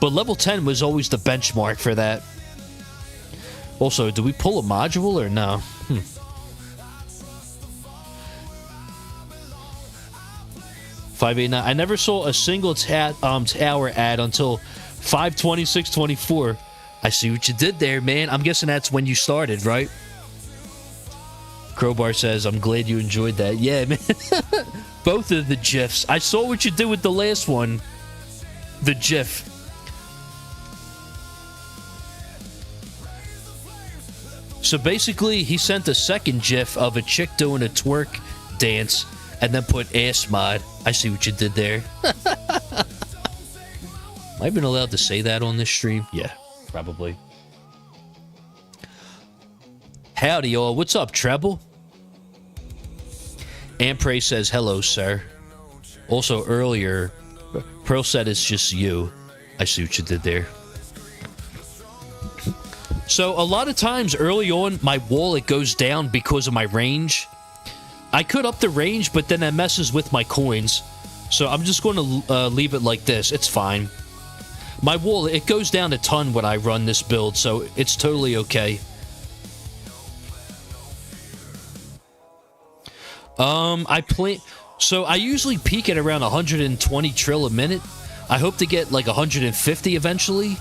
But level 10 was always the benchmark for that. Also, do we pull a module or no? 589. I never saw a single tower ad until 52624. I see what you did there, man. I'm guessing that's when you started, right? Crowbar says, I'm glad you enjoyed that. Yeah, man. Both of the GIFs. I saw what you did with the last one. The GIF. So basically, he sent a second GIF of a chick doing a twerk dance and then put ass mod. I see what you did there. Have I been allowed to say that on this stream? Yeah, probably. Howdy, y'all. What's up, Treble? Ampray says, hello, sir. Also, earlier, Pearl said it's just you. I see what you did there. So, a lot of times early on, my wall, it goes down because of my range. I could up the range, but then that messes with my coins. So, I'm just going to leave it like this. It's fine. My wall, it goes down a ton when I run this build, so it's totally okay. So I usually peak at around 120 trill a minute. I hope to get like 150 eventually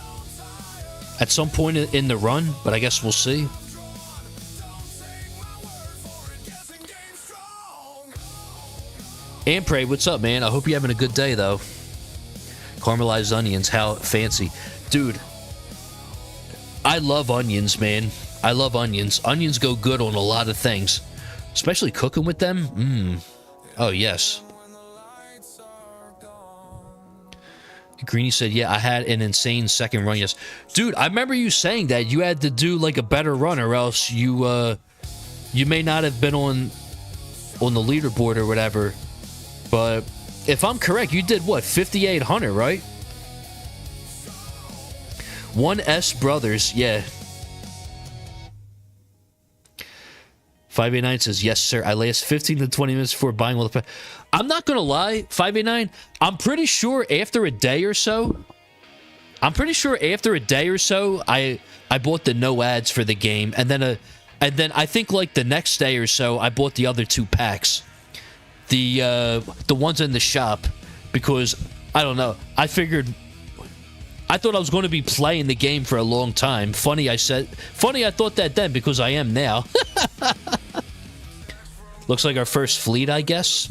at some point in the run, but I guess we'll see. Ampray, what's up, man? I hope you're having a good day, though. Caramelized onions, how fancy. Dude, I love onions, man. I love onions. Onions go good on a lot of things. Especially cooking with them. Oh, yes. Greeny said, yeah, I had an insane second run, yes. Dude, I remember you saying that you had to do, like, a better run, or else you may not have been on the leaderboard or whatever. But if I'm correct, you did, what, 5,800, right? 1S Brothers, yeah. 589 says, yes, sir. I last 15 to 20 minutes before buying all the... I'm not going to lie, 589, I'm pretty sure after a day or so, I bought the no ads for the game, and then I think like the next day or so, I bought the other 2 packs. The ones in the shop, because, I don't know, I thought I was going to be playing the game for a long time. Funny I thought that then, because I am now. Looks like our first fleet, I guess.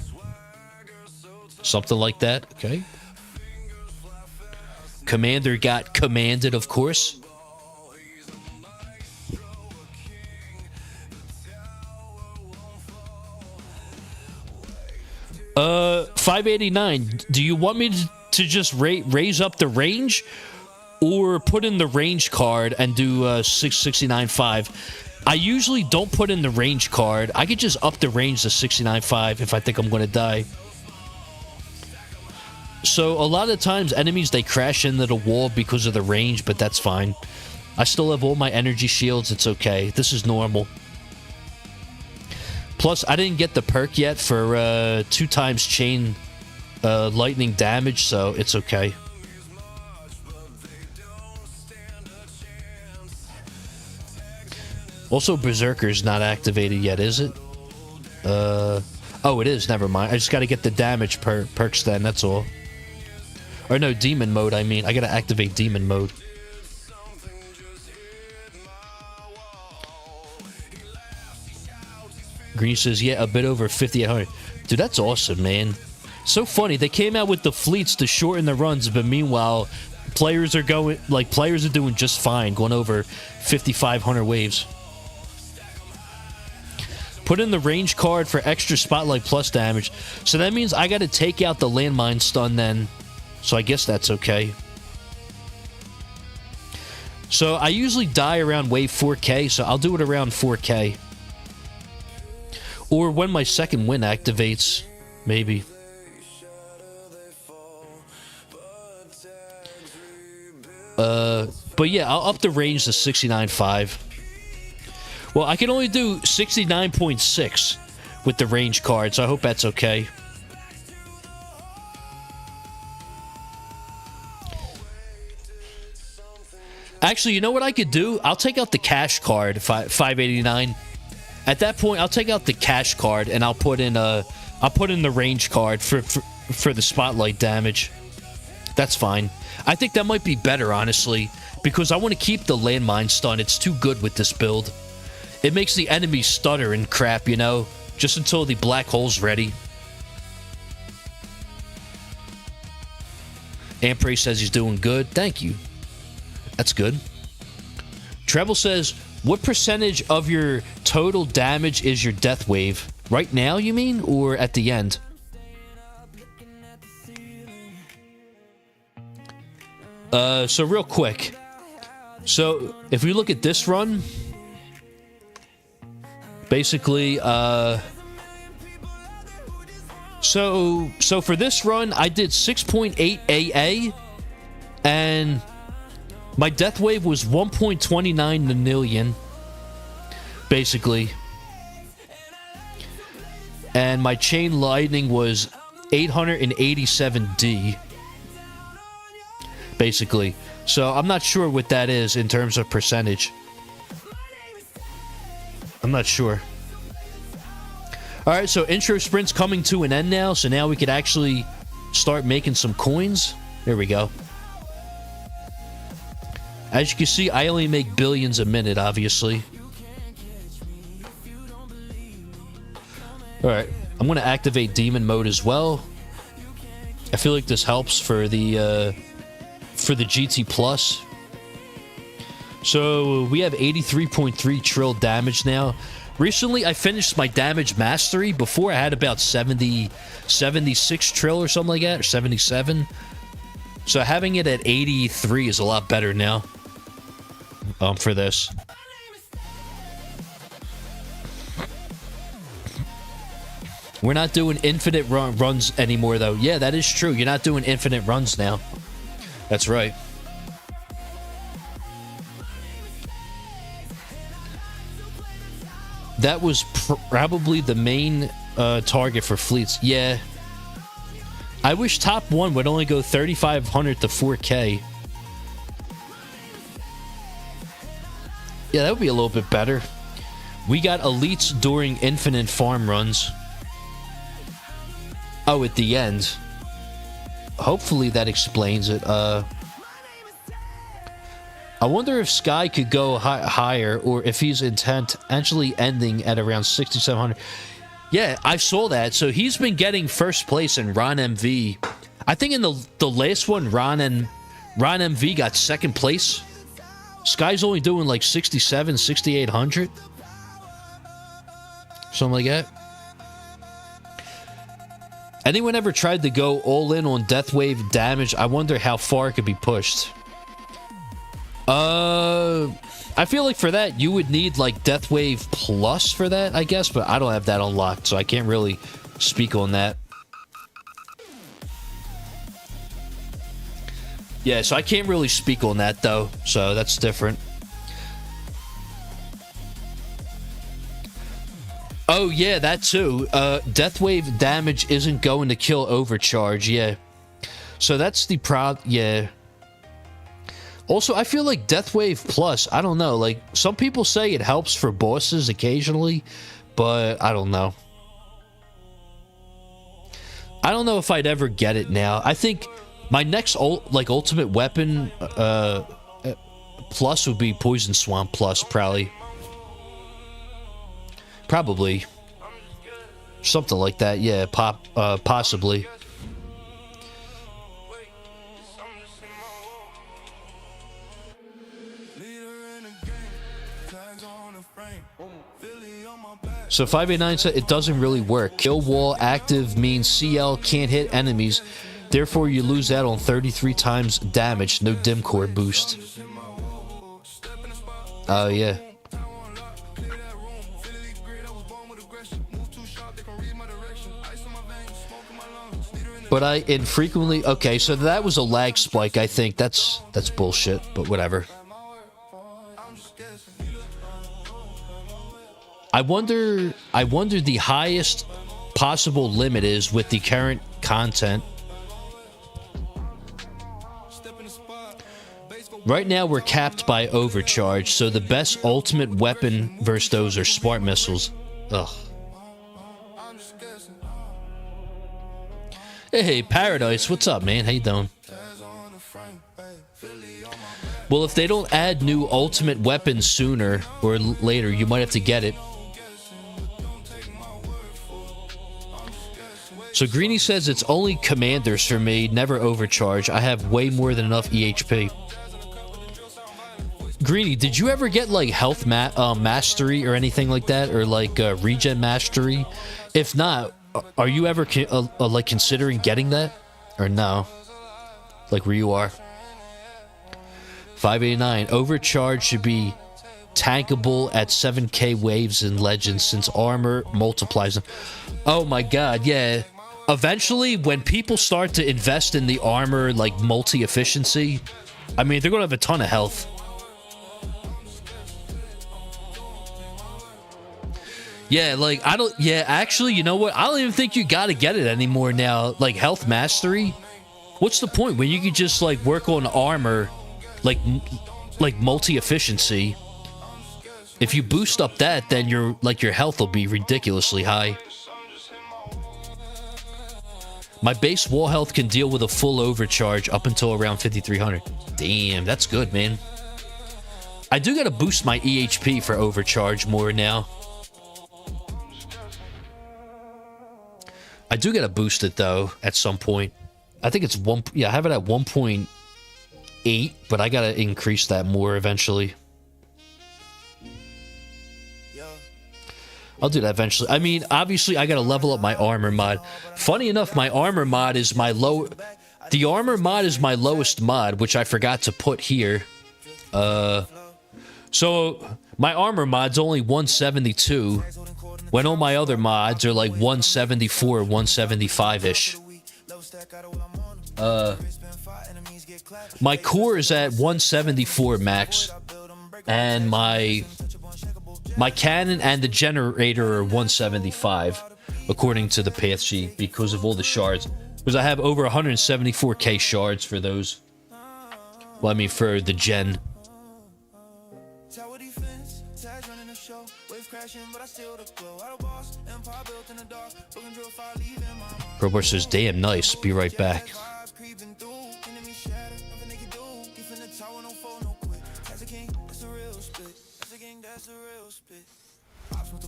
Something like that. Okay. Commander got commanded, of course. $589. Do you want me to just raise up the range, or put in the range card and do 669.5? I usually don't put in the range card. I could just up the range to 69.5 if I think I'm going to die. So a lot of times enemies, they crash into the wall because of the range, but that's fine. I still have all my energy shields. It's okay. This is normal. Plus, I didn't get the perk yet for 2 times chain lightning damage, so it's okay. Also, Berserker's not activated yet, is it? Oh, it is. Never mind. I just got to get the damage perks then, that's all. Or no, demon mode, I mean. I got to activate demon mode. Green says, yeah, a bit over 5,800. Dude, that's awesome, man. So funny. They came out with the fleets to shorten the runs, but meanwhile, players are doing just fine, going over 5,500 waves. Put in the range card for extra Spotlight Plus damage. So that means I got to take out the landmine stun then. So I guess that's okay. So I usually die around wave 4K, so I'll do it around 4K. Or when my second win activates, maybe. But yeah, I'll up the range to 69.5. Well, I can only do 69.6 with the range card, so I hope that's okay. Actually, you know what I could do? I'll take out the cash card, 589. At that point, I'll take out the cash card and I'll put in the range card for the spotlight damage. That's fine. I think that might be better, honestly, because I want to keep the landmine stun. It's too good with this build. It makes the enemy stutter and crap, you know, just until the black hole's ready. Ampray says he's doing good. Thank you. That's good. Treble says, what percentage of your total damage is your death wave? Right now, you mean? Or at the end? So real quick. So, if we look at this run, basically, so for this run, I did 6.8 AA, and my death wave was 1.29 million, basically. And my chain lightning was 887D, basically. So I'm not sure what that is in terms of percentage. I'm not sure. Alright, so intro sprint's coming to an end now, so now we could actually start making some coins. There we go. As you can see, I only make billions a minute, obviously. Alright, I'm going to activate demon mode as well. I feel like this helps for the GT Plus. So, we have 83.3 trill damage now. Recently, I finished my damage mastery. Before, I had about 76 trill or something like that, or 77. So, having it at 83 is a lot better now. For this. We're not doing infinite runs anymore, though. Yeah, that is true. You're not doing infinite runs now. That's right. That was probably the main target for fleets. Yeah. I wish top 1 would only go 3,500 to 4K. Yeah, that would be a little bit better. We got elites during infinite farm runs. Oh, at the end. Hopefully that explains it. I wonder if Sky could go higher, or if he's intent actually ending at around 6,700. Yeah, I saw that. So he's been getting first place in Ron MV. I think in the last one, Ron MV got second place. Sky's only doing like 67, 6,800. Something like that. Anyone ever tried to go all in on death wave damage? I wonder how far it could be pushed. I feel like for that, you would need like death wave plus for that, I guess. But I don't have that unlocked, so I can't really speak on that. Yeah, so I can't really speak on that, though. So that's different. Oh, yeah, that too. Death wave damage isn't going to kill overcharge, yeah. So that's the yeah. Also, I feel like Death Wave Plus, I don't know. Like, some people say it helps for bosses occasionally, but I don't know. I don't know if I'd ever get it now. I think my next ultimate weapon plus would be Poison Swamp Plus, probably. Probably. Something like that, yeah, possibly. So 589 said it doesn't really work. Kill wall active means CL can't hit enemies. Therefore, you lose out on 33 times damage. No dim core boost. Oh, yeah. But I infrequently... Okay, so that was a lag spike, I think. That's bullshit, but whatever. I wonder the highest possible limit is with the current content. Right now we're capped by overcharge, so the best ultimate weapon versus those are smart missiles. Ugh. Hey, Paradise, what's up, man? How you doing? Well, if they don't add new ultimate weapons sooner or later, you might have to get it. So Greeny says it's only commanders for me, never overcharge. I have way more than enough EHP. Greeny, did you ever get like health mastery or anything like that, or like regen mastery? If not, are you ever like considering getting that, or no? Like where you are. 589 overcharge should be tankable at 7k waves in Legends since armor multiplies them. Oh my god, yeah. Eventually, when people start to invest in the armor, like multi-efficiency, I mean, they're gonna have a ton of health. Yeah, like, I don't... Yeah, actually, you know what? I don't even think you gotta get it anymore now. Like, health mastery? What's the point when you could just, like, work on armor, like multi-efficiency? If you boost up that, then your health will be ridiculously high. My base wall health can deal with a full overcharge up until around 5,300. Damn, that's good, man. I do gotta boost my EHP for overcharge more now. I do gotta boost it, though, at some point. I think it's one... Yeah, I have it at 1.8, but I gotta increase that more eventually. I'll do that eventually. I mean, obviously, I gotta level up my armor mod. Funny enough, my armor mod is my low... The armor mod is my lowest mod, which I forgot to put here. So, my armor mod's only 172, when all my other mods are like 174, 175-ish. My core is at 174 max, and my cannon and the generator are 175, according to the path sheet, because of all the shards. Because I have over 174k shards for those. Well, I mean, for the gen. Robert says, damn nice, be right back.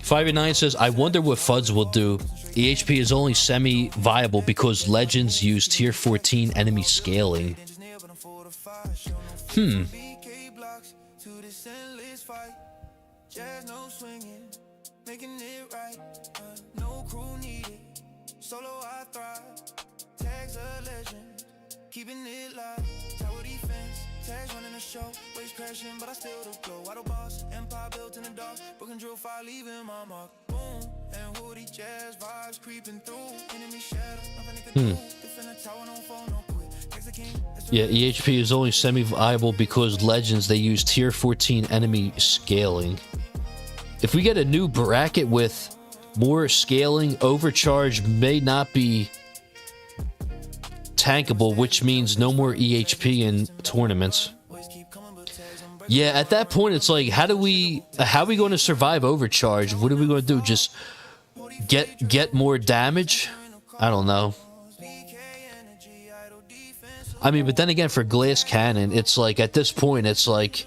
589 says, I wonder what FUDs will do. EHP is only semi-viable because Legends use tier 14 enemy scaling. Keeping it live, tower defense, tags running the show, waves crashing, but I still the glow. Auto boss, empire built in the dark, book and drill fire, leaving my mark. Boom, and hoodie jazz vibes creeping through, enemy shadow, nothing they can do. Defend the tower, no phone, no quit. Text the king. Yeah, EHP is only semi-viable because Legends, they use tier 14 enemy scaling. If we get a new bracket with more scaling, overcharge may not be tankable, which means no more EHP in tournaments. Yeah, at that point, it's like, how are we going to survive overcharge? What are we going to do? Just get more damage? I don't know. I mean, but then again, for glass cannon, it's like, at this point, it's like,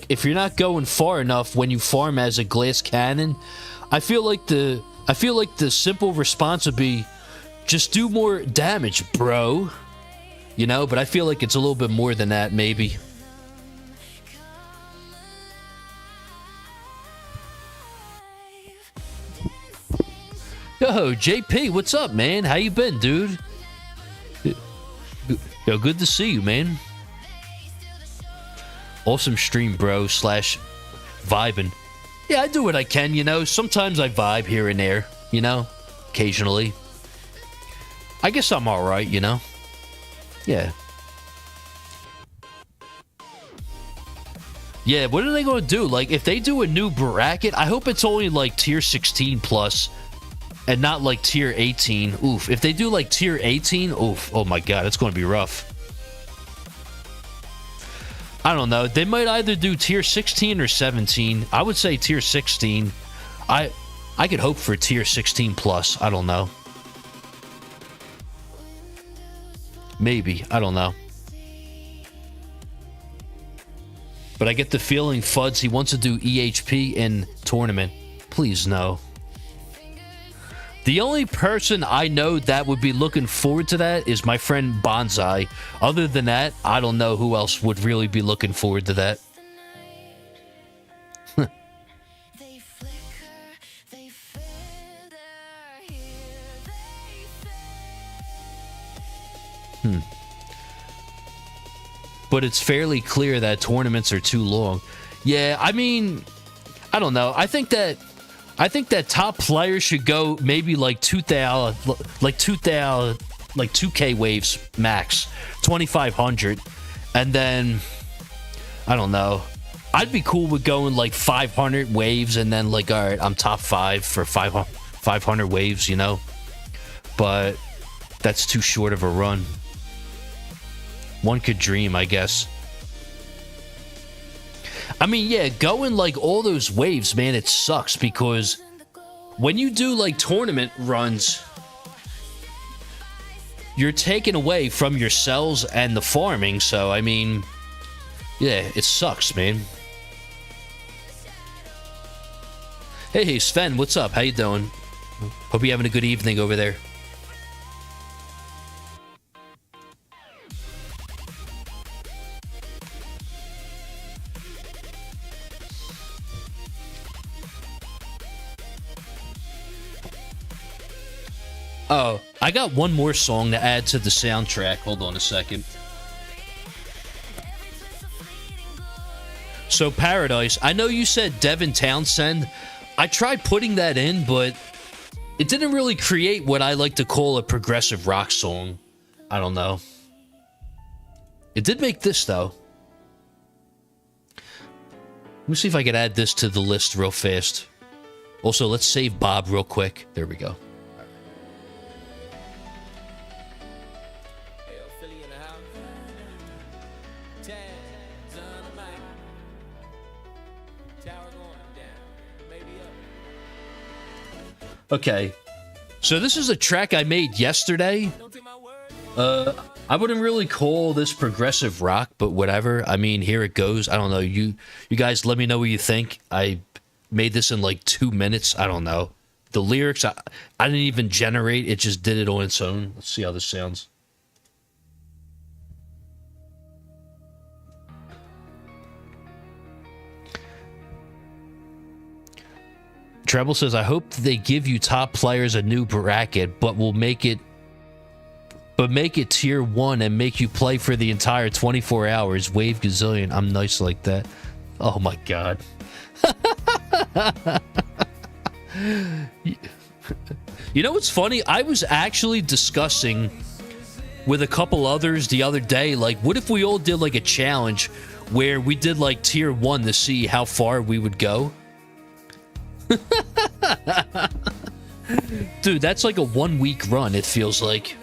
if you're not going far enough when you farm as a glass cannon, I feel like the simple response would be, just do more damage, bro. You know, but I feel like it's a little bit more than that, maybe. Yo, JP, what's up, man? How you been, dude? Yo, good to see you, man. Awesome stream, bro. / vibing. Yeah, I do what I can, you know. Sometimes I vibe here and there, you know. Occasionally. I guess I'm alright, you know. Yeah. Yeah, what are they going to do? Like, if they do a new bracket, I hope it's only like tier 16 plus and not like tier 18. Oof. If they do like tier 18, oof. Oh my god, it's going to be rough. I don't know. They might either do tier 16 or 17. I would say tier 16. I could hope for tier 16 plus. I don't know. Maybe. I don't know. But I get the feeling Fuds, he wants to do EHP in tournament. Please no. The only person I know that would be looking forward to that is my friend Bonsai. Other than that, I don't know who else would really be looking forward to that. But it's fairly clear that tournaments are too long. Yeah, I mean, I don't know. I think that top players should go maybe like 2K waves max, 2,500, and then I don't know. I'd be cool with going like 500 waves and then like, all right, I'm top 5 for 500 waves, you know. But that's too short of a run. One could dream, I guess. I mean, yeah, going like all those waves, man, it sucks because when you do like tournament runs, you're taken away from your cells and the farming. So, I mean, yeah, it sucks, man. Hey, Sven, what's up? How you doing? Hope you're having a good evening over there. Oh, I got one more song to add to the soundtrack. Hold on a second. So, Paradise, I know you said Devin Townsend. I tried putting that in, but it didn't really create what I like to call a progressive rock song. I don't know. It did make this, though. Let me see if I can add this to the list real fast. Also, let's save Bob real quick. There we go. Okay, so this is a track I made yesterday. I wouldn't really call this progressive rock, but whatever. I mean, here it goes. I don't know. You guys let me know what you think. I made this in like 2 minutes. I don't know. The lyrics, I didn't even generate. It just did it on its own. Let's see how this sounds. Treble says, I hope they give you top players a new bracket, but make it tier 1 and make you play for the entire 24 hours. Wave gazillion. I'm nice like that. Oh my god. You know what's funny? I was actually discussing with a couple others the other day, like, what if we all did like a challenge where we did like tier 1 to see how far we would go? Dude, that's like a 1 week run, it feels like.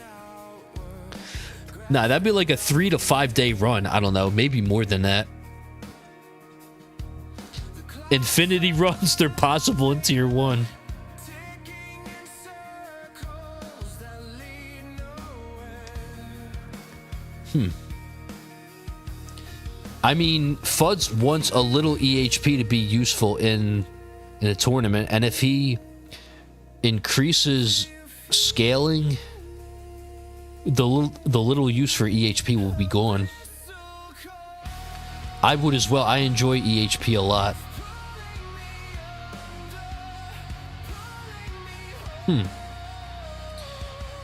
Nah, that'd be like a 3 to 5 day run. I don't know, maybe more than that. Infinity runs, they're possible in tier 1. I mean, Fuds wants a little EHP to be useful in a tournament, and if he increases scaling, the little use for EHP will be gone. I would as well. I enjoy EHP a lot.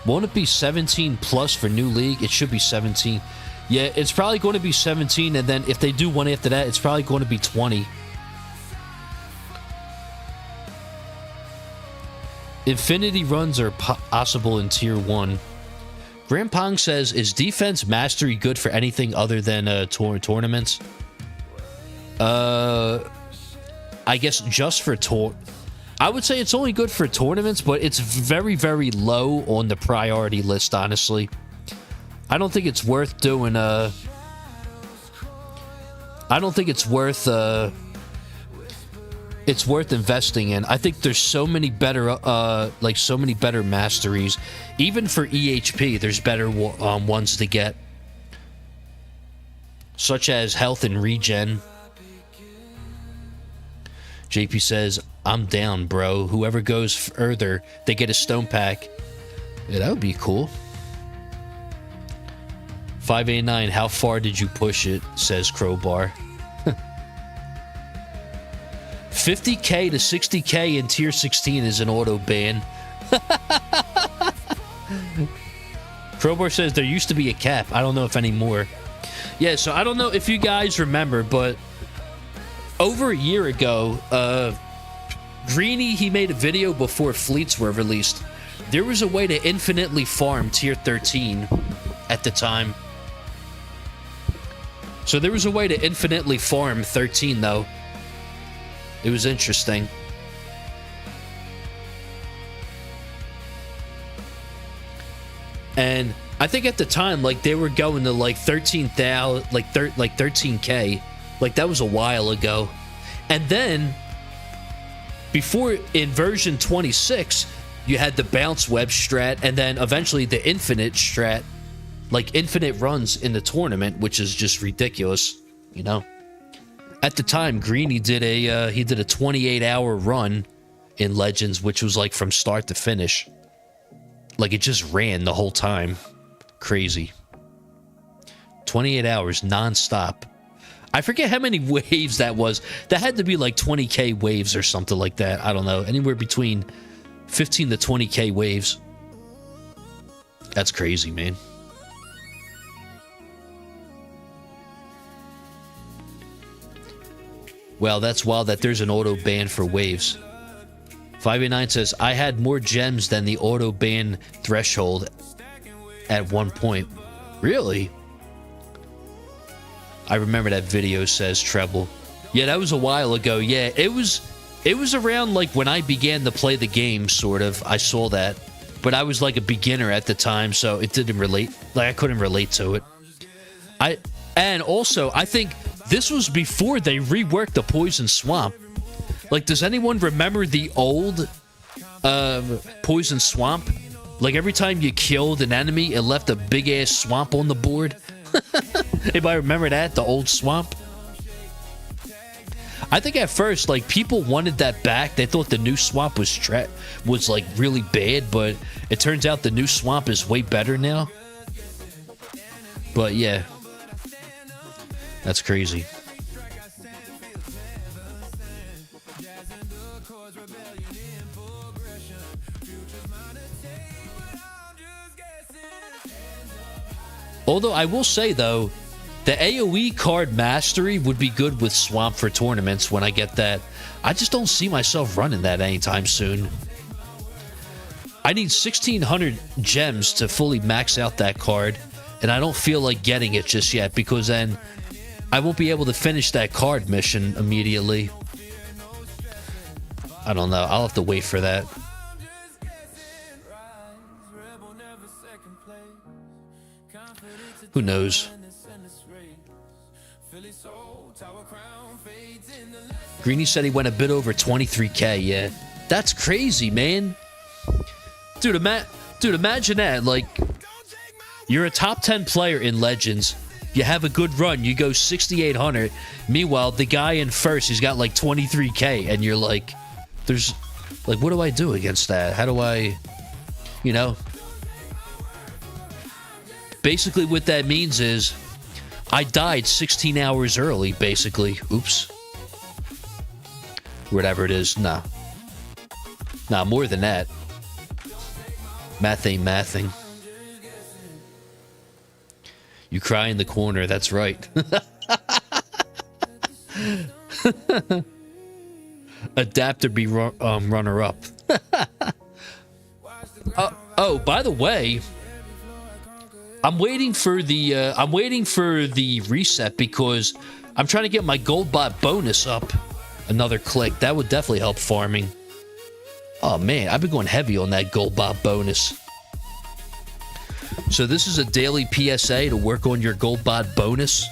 Won't it be 17 plus for new league? It should be 17. Yeah, it's probably going to be 17, and then if they do one after that, it's probably going to be 20. Infinity runs are possible in Tier 1. Grand Pong says, is defense mastery good for anything other than tournaments? I guess just for I would say it's only good for tournaments, but it's very, very low on the priority list, honestly. I don't think it's worth doing I don't think it's worth investing in. I think there's so many better so many better masteries. Even for EHP, there's better ones to get, such as health and regen. JP says, I'm down, bro. Whoever goes further, they get a stone pack. Yeah, that would be cool. 589, how far did you push it? Says Crowbar. 50k to 60k in tier 16 is an auto ban. Crowbar says there used to be a cap. I don't know if anymore. Yeah, so I don't know if you guys remember, but over a year ago, Greeny, he made a video before fleets were released. There was a way to infinitely farm tier 13 at the time. So there was a way to infinitely farm 13, though. It was interesting. And I think at the time, like, they were going to like 13,000, like 13k. Like, that was a while ago. And then before, in version 26, you had the bounce web strat, and then eventually the infinite strat, like infinite runs in the tournament, which is just ridiculous, you know. At the time, Greeny did a 28-hour run in Legends, which was like from start to finish. Like, it just ran the whole time. Crazy. 28 hours non-stop. I forget how many waves that was. That had to be like 20k waves or something like that. I don't know. Anywhere between 15 to 20k waves. That's crazy, man. Well, that's wild that there's an auto ban for waves. 589 says, I had more gems than the auto ban threshold at one point. Really? I remember that video, says Treble. Yeah, that was a while ago. Yeah, it was around like when I began to play the game, sort of. I saw that. But I was like a beginner at the time, so it didn't relate. Like, I couldn't relate to it. And also, I think this was before they reworked the Poison Swamp. Like, does anyone remember the old Poison Swamp? Like, every time you killed an enemy, it left a big-ass swamp on the board. Anybody remember that? The old swamp? I think at first, like, people wanted that back. They thought the new swamp was like, really bad, but it turns out the new swamp is way better now. But, yeah. That's crazy. Although I will say, though, the AoE card mastery would be good with Swamp for tournaments when I get that. I just don't see myself running that anytime soon. I need 1,600 gems to fully max out that card, and I don't feel like getting it just yet, because then I won't be able to finish that card mission immediately. I don't know. I'll have to wait for that. Who knows? Greeny said he went a bit over 23k. Yeah, that's crazy, man. Dude, imagine that. Like, you're a top 10 player in Legends. You have a good run. You go 6,800. Meanwhile, the guy in first, he's got like 23k, and you're like, there's, like, what do I do against that? How do I, you know? Basically, what that means is I died 16 hours early, basically. Oops. Whatever it is. Nah, more than that. Math ain't mathing. You cry in the corner, that's right. Adapter be runner up. Oh, by the way, I'm waiting for the reset because I'm trying to get my gold bot bonus up another click. That would definitely help farming. Oh man, I've been going heavy on that gold bot bonus. So this is a daily PSA to work on your gold bot bonus.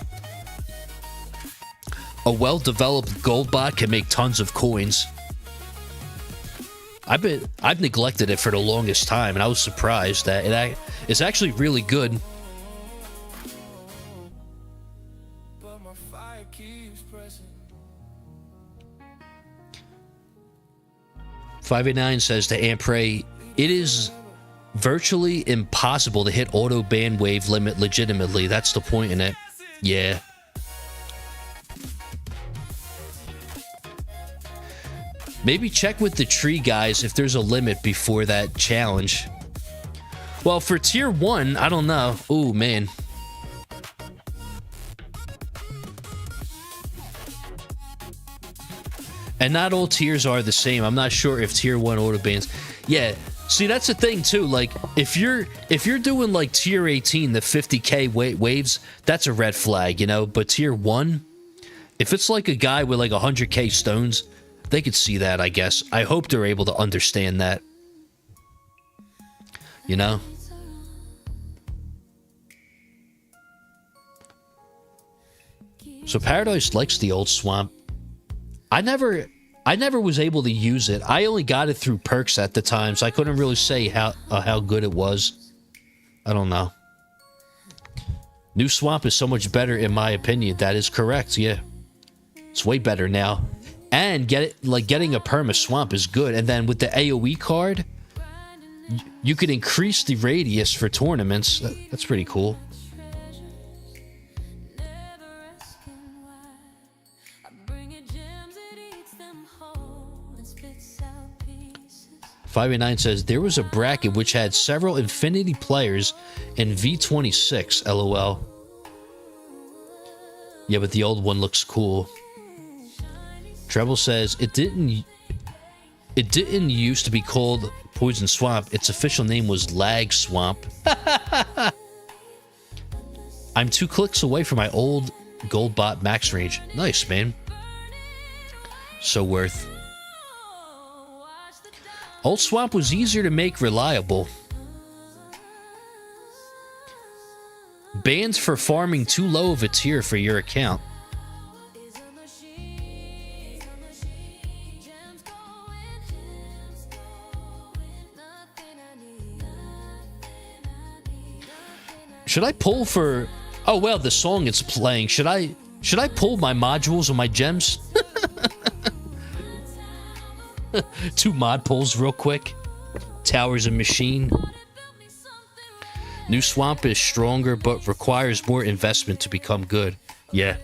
A well-developed gold bot can make tons of coins. I've neglected it for the longest time, and I was surprised that it's actually really good. But my fire keeps pressing. 589 says to Ampray, it is virtually impossible to hit auto ban wave limit legitimately. That's the point in it. Yeah. Maybe check with the tree guys if there's a limit before that challenge. Well, for tier 1, I don't know. Ooh, man. And not all tiers are the same. I'm not sure if tier 1 auto bans. Yeah. See, that's the thing too. Like, if you're doing like tier 18, the 50k waves, that's a red flag, you know. But tier 1, if it's like a guy with like 100k stones, they could see that, I guess. I hope they're able to understand that. You know? So Paradise likes the old swamp. I never was able to use it. I only got it through perks at the time, so I couldn't really say how good it was. I don't know. New swamp is so much better in my opinion. That is correct, yeah. It's way better now. And getting a perma swamp is good. And then with the AoE card, you can increase the radius for tournaments. That's pretty cool. 589 says, there was a bracket which had several Infinity players in V26, LOL. Yeah, but the old one looks cool. Treble says, it didn't used to be called Poison Swamp. Its official name was Lag Swamp. I'm 2 clicks away from my old gold bot max range. Nice, man. So worth. Old Swamp was easier to make reliable. Banned for farming too low of a tier for your account. Should I pull for... Oh, well, the song it's playing. Should I pull my modules or my gems? 2 mod pulls real quick. Towers and machine. New swamp is stronger but requires more investment to become good. Yeah.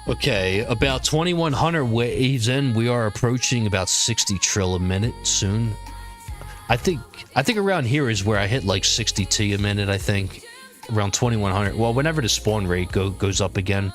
Okay, about 2100 waves in, we are approaching about 60 trill a minute soon. I think around here is where I hit like 60 T a minute, I think. Around 2100. Well, whenever the spawn rate goes up again.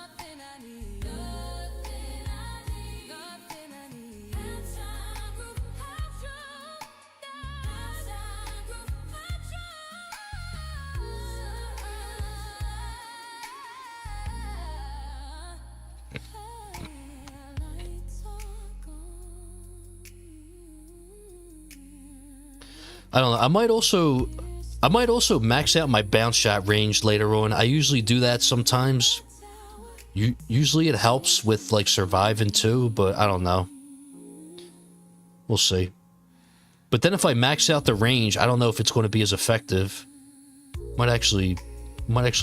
I don't know. I might also max out my bounce shot range later on. I usually do that sometimes. Usually it helps with like surviving too, but I don't know. We'll see. But then if I max out the range, I don't know if it's going to be as effective. Might actually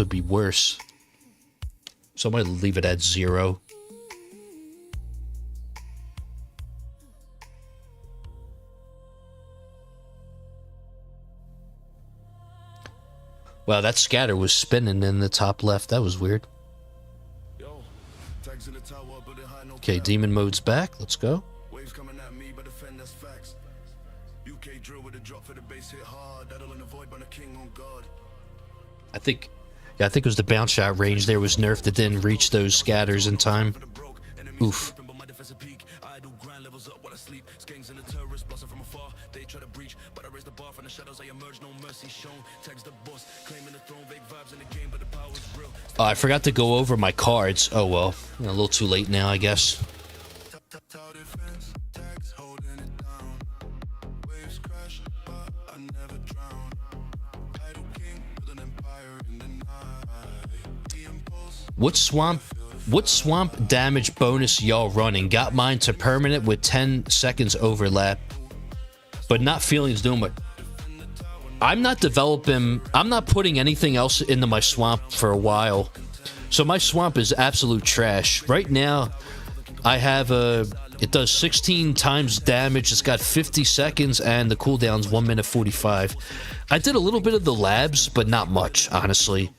be worse. So I might leave it at 0. Wow, that scatter was spinning in the top left. That was weird. Okay, demon mode's back. Let's go. Waves coming at me, but defend that's facts. UK drill with a drop for the base hit hard. That'll avoid by the king on guard. I think it was the bounce shot range there was nerfed. It didn't reach those scatters in time. Oof. Oh, I forgot to go over my cards. Oh well, a little too late now, I guess. What swamp damage bonus y'all running? Got mine to permanent with 10 seconds overlap, but not feelings doing it. I'm not putting anything else into my swamp for a while. So my swamp is absolute trash. Right now, I have it does 16 times damage. It's got 50 seconds and the cooldown's 1 minute 45. I did a little bit of the labs, but not much, honestly.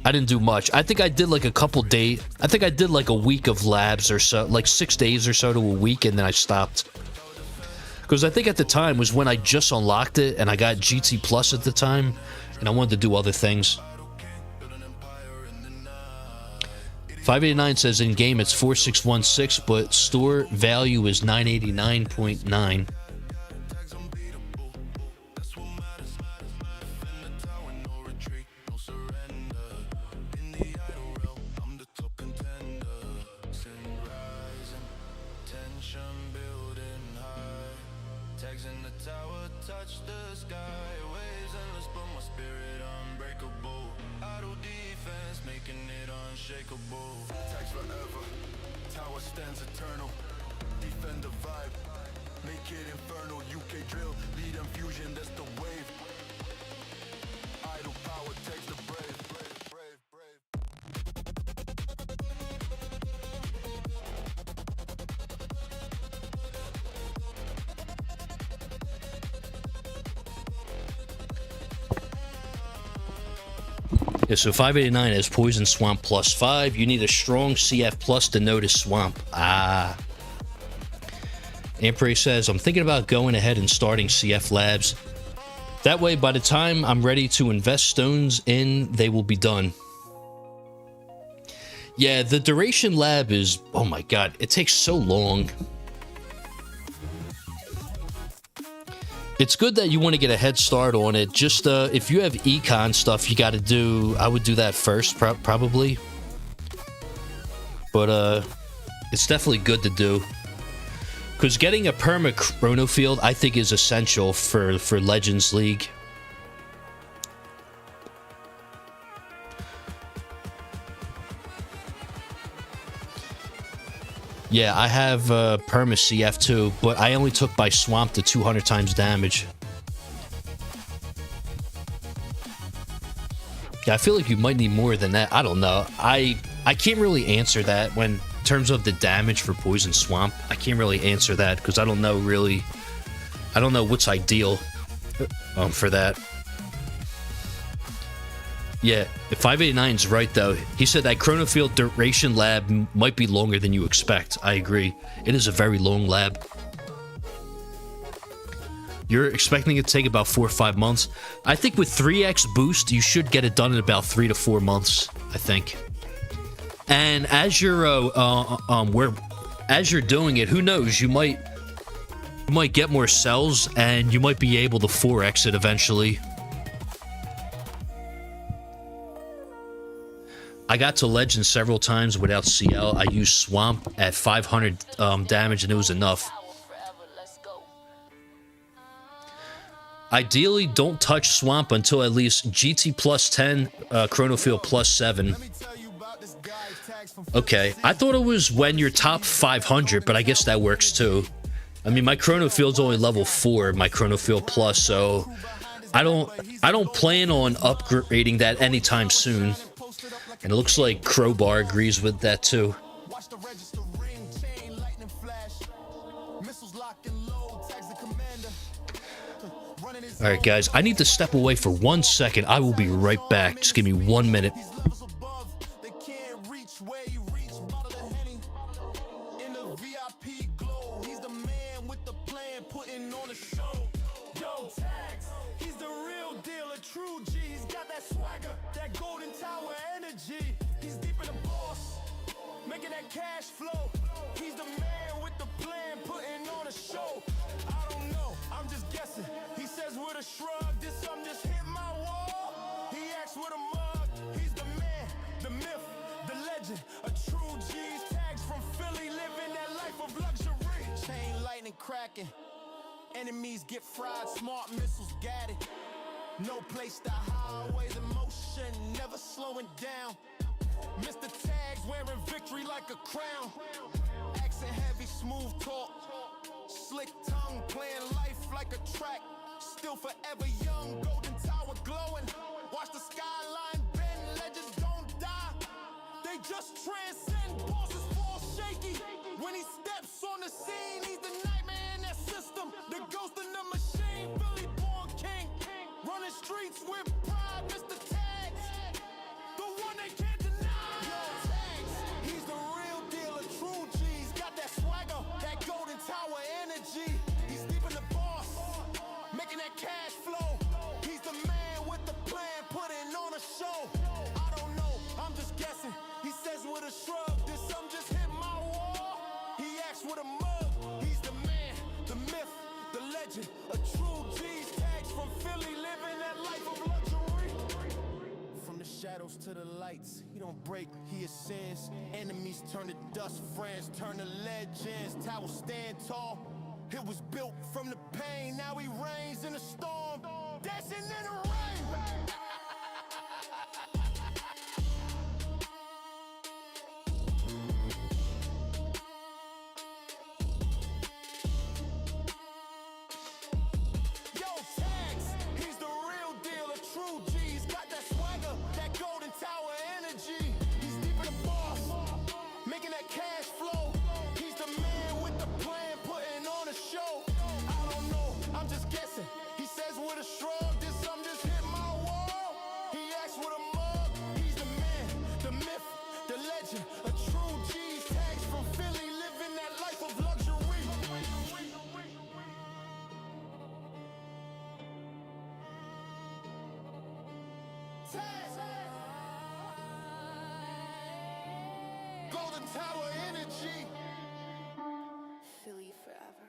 I didn't do much. I think I did like a couple days. I think I did like a week of labs or so, like 6 days or so to a week, and then I stopped. Because I think at the time was when I just unlocked it, and I got GT Plus at the time, and I wanted to do other things. 589 says in game it's 4616, but store value is 989.9. Yeah, so 589 has Poison Swamp +5. You need a strong CF plus to notice Swamp. Ah. Ampere says, I'm thinking about going ahead and starting CF labs. That way, by the time I'm ready to invest stones in, they will be done. Yeah, the duration lab is, oh my god, it takes so long. It's good that you want to get a head start on it. Just if you have econ stuff you got to do, I would do that first, probably. But it's definitely good to do. Because getting a perma chrono field, I think, is essential for Legends League. Yeah, I have perma CF too, but I only took my swamp to 200 times damage. Yeah, I feel like you might need more than that. I don't know. I can't really answer that when in terms of the damage for poison swamp. I can't really answer that because I don't know really. I don't know what's ideal for that. Yeah, if 589's right, though. He said that Chronofield duration lab might be longer than you expect. I agree. It is a very long lab. You're expecting it to take about 4 or 5 months. I think with 3x boost, you should get it done in about 3 to 4 months, I think. And as you're as you're doing it, who knows? You might get more cells, and you might be able to 4x it eventually. I got to Legend several times without CL. I used Swamp at 500 damage, and it was enough. Ideally, don't touch Swamp until at least GT +10, Chronofield +7. Okay, I thought it was when you're top 500, but I guess that works too. I mean, my Chronofield's only level 4, my Chronofield Plus, so I don't plan on upgrading that anytime soon. And it looks like Crowbar agrees with that too. Watch the register ring, chain, lightning flash. Missiles lock and load, tags the commander. Running his All right, guys, I need to step away for 1 second. I will be right back. Just give me 1 minute. These levels above, they can't reach where you reach. Bottle of Henny in the VIP glow. He's the man with the plan, putting on a show. Yo, Tags, he's the real deal, a true G. He's got that swagger, that golden tower energy. He's deep in the boss, making that cash flow. He's the man with the plan, putting on a show. I don't know, I'm just guessing. He says with a shrug, this some just hit my wall. He acts with a mug. He's the man, the myth, the legend, a true G's. Tags from Philly, living that life of luxury. Chain lightning cracking, enemies get fried. Smart missiles got it. No place to hide, always in motion, never slowing down. Mr. Tags wearing victory like a crown. Accent heavy, smooth talk. Slick tongue, playing life like a track. Still forever young, golden tower glowing. Watch the skyline bend, legends don't die. They just transcend, bosses fall shaky. When he steps on the scene, he's the nightmare in that system. The ghost in the machine, Philly born king. Running streets with pride, Mr. Tags. The one they can't deny. Yo, Tags, he's the real deal, a true G. He's got that swagger, that golden tower energy. He's deep in the boss, making that cash flow. He's the man with the plan, putting on a show. I don't know, I'm just guessing. He says with a shrug, this some just hit my wall. He acts with a mug. He's the man, the myth, the legend, a true G's. Tags from Philly, living that life of luxury. From the shadows to the lights, he don't break, he ascends. Enemies turn to dust, friends turn to legends. Tower stand tall, it was built from the pain. Now he reigns in the storm, dancing in the rain. Yo, Tags, he's the real deal, a true G. He's got that swagger, that golden tower energy. He's deep in the boss, making that cash flow. He's the man with the plan, putting on a show. I don't know, I'm just guessing. He says with a shrug, this some just hit my wall. He acts with a mug. He's the man, the myth, the legend, a true G's. Tags from Philly, living that life of luxury. Tags. Golden Tower energy. Philly forever.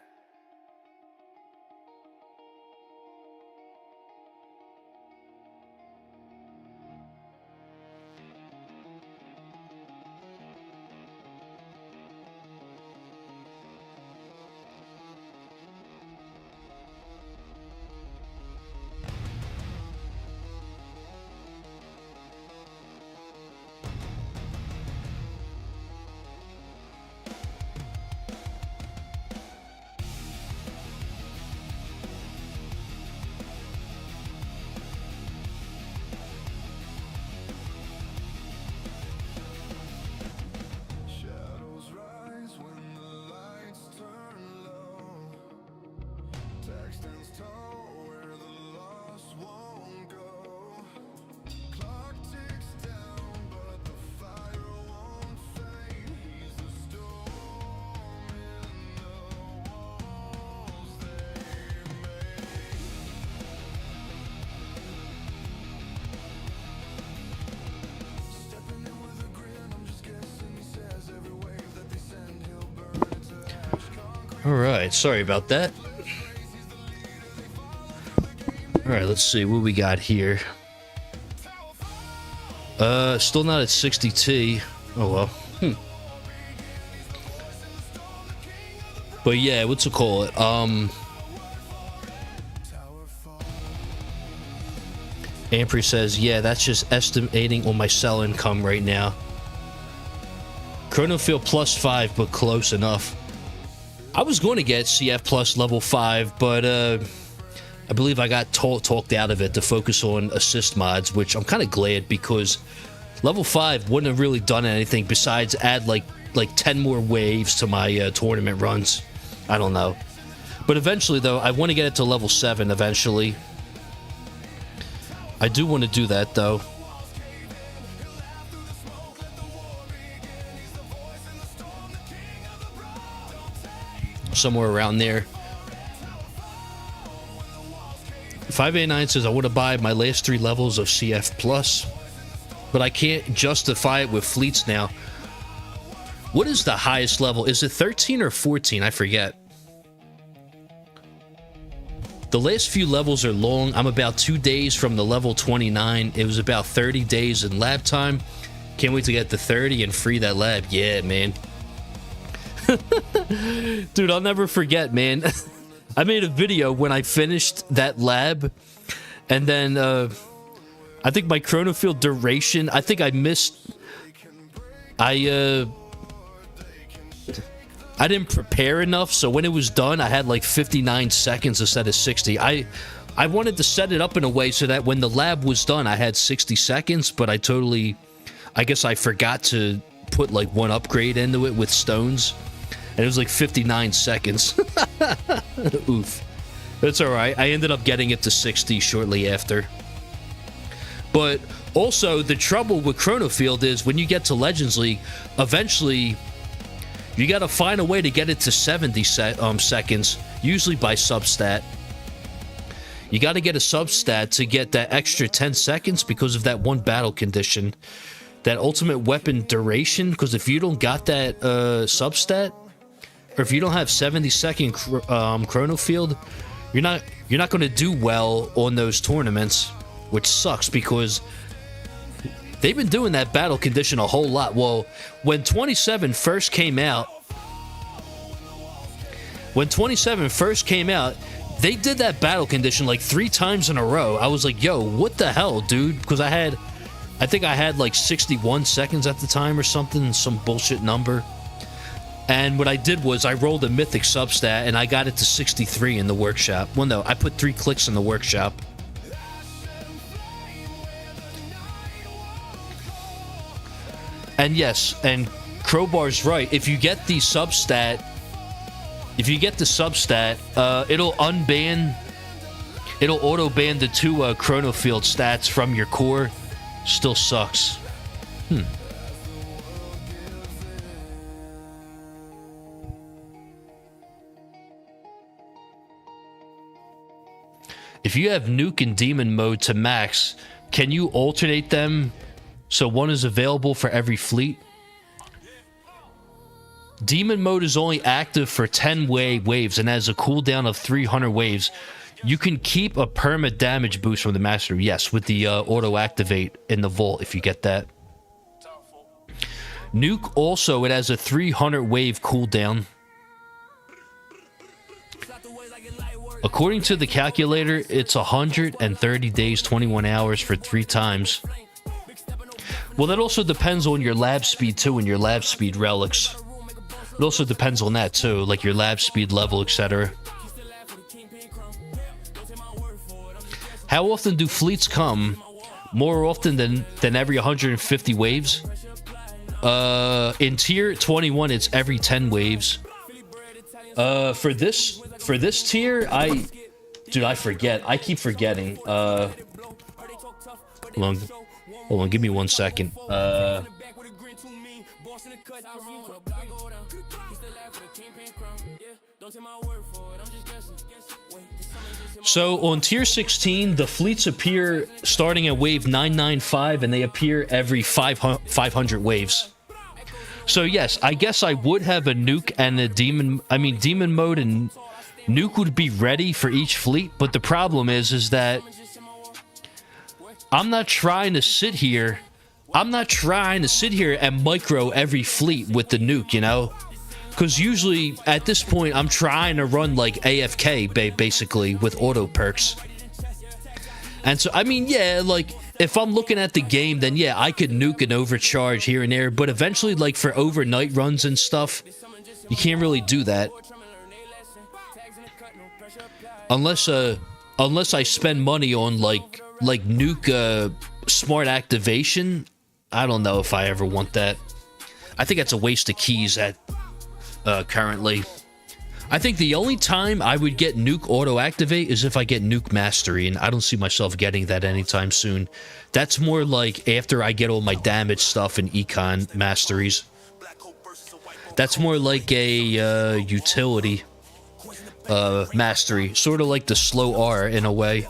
Shadows rise when the lights turn low. Tag stands tall where the lost won't go. Clock ticks down, but the fire won't fade. He's the storm in the walls they made. Stepping in with a grin, I'm just guessing. He says every wave that they send, he'll burn it to ash. All right, sorry about that. All right, let's see what we got here. Still not at 60T. Oh well. But yeah, what's it call it? Ampri says, yeah, that's just estimating on my sell income right now. Chronofield plus 5, but close enough. I was going to get CF Plus level 5, but I believe I got talked out of it to focus on assist mods, which I'm kind of glad, because level 5 wouldn't have really done anything besides add like 10 more waves to my tournament runs. I don't know. But eventually, though, I want to get it to level 7 eventually. I do want to do that, though. Somewhere around there. 589 says I want to buy my last 3 levels of CF Plus, but I can't justify it with fleets now. What is the highest level? Is it 13 or 14? I forget. The last few levels are long. I'm about 2 days from the level 29. It was about 30 days in lab time. Can't wait to get to 30 and free that lab. Yeah, man. Dude, I'll never forget, man. I made a video when I finished that lab, and then I think my chronofield duration, I think I missed. I didn't prepare enough, so when it was done, I had like 59 seconds instead of 60. I wanted to set it up in a way so that when the lab was done, I had 60 seconds, but I guess I forgot to put like one upgrade into it with stones, and it was like 59 seconds. Oof. That's alright. I ended up getting it to 60 shortly after. But also, the trouble with Chronofield is when you get to Legends League, eventually you gotta find a way to get it to 70 seconds, usually by substat. You gotta get a substat to get that extra 10 seconds because of that one battle condition. That ultimate weapon duration, because if you don't got that substat, or if you don't have 70-second Chronofield, you're not going to do well on those tournaments, which sucks because they've been doing that battle condition a whole lot. Well, when 27 first came out, they did that battle condition like 3 times in a row. I was like, yo, what the hell, dude? Because I think I had like 61 seconds at the time or something, some bullshit number. And what I did was I rolled a mythic substat and I got it to 63 in the workshop. Well, no, I put 3 clicks in the workshop. And yes, and Crowbar's right. If you get the substat, it'll auto ban the 2 Chronofield stats from your core. Still sucks. If you have Nuke and Demon mode to max, can you alternate them so one is available for every fleet? Demon mode is only active for 10 waves and has a cooldown of 300 waves. You can keep a perma damage boost from the master. Yes, with the auto activate in the vault if you get that. Nuke also, it has a 300 wave cooldown. According to the calculator, it's 130 days, 21 hours for 3 times. Well, that also depends on your lab speed too, and your lab speed relics. It also depends on that too, like your lab speed level, etc. How often do fleets come? More often than every 150 waves. In tier 21, it's every 10 waves. For this tier, I forget. I keep forgetting. Hold on, give me 1 second. So on tier 16, the fleets appear starting at wave 995, and they appear every 500 waves. So yes, I guess I would have a nuke and a demon. I mean, demon mode and nuke would be ready for each fleet. But the problem is that I'm not trying to sit here. I'm not trying to sit here and micro every fleet with the nuke, you know? Because usually at this point, I'm trying to run like AFK basically with auto perks. And so, I mean, yeah, like if I'm looking at the game, then yeah, I could nuke and overcharge here and there. But eventually, like for overnight runs and stuff, you can't really do that. Unless I spend money on like nuke smart activation, I don't know if I ever want that. I think that's a waste of keys at currently. I think the only time I would get nuke auto activate is if I get nuke mastery, and I don't see myself getting that anytime soon. That's more like after I get all my damage stuff and econ masteries. That's more like a utility mastery, sort of like the slow R in a way.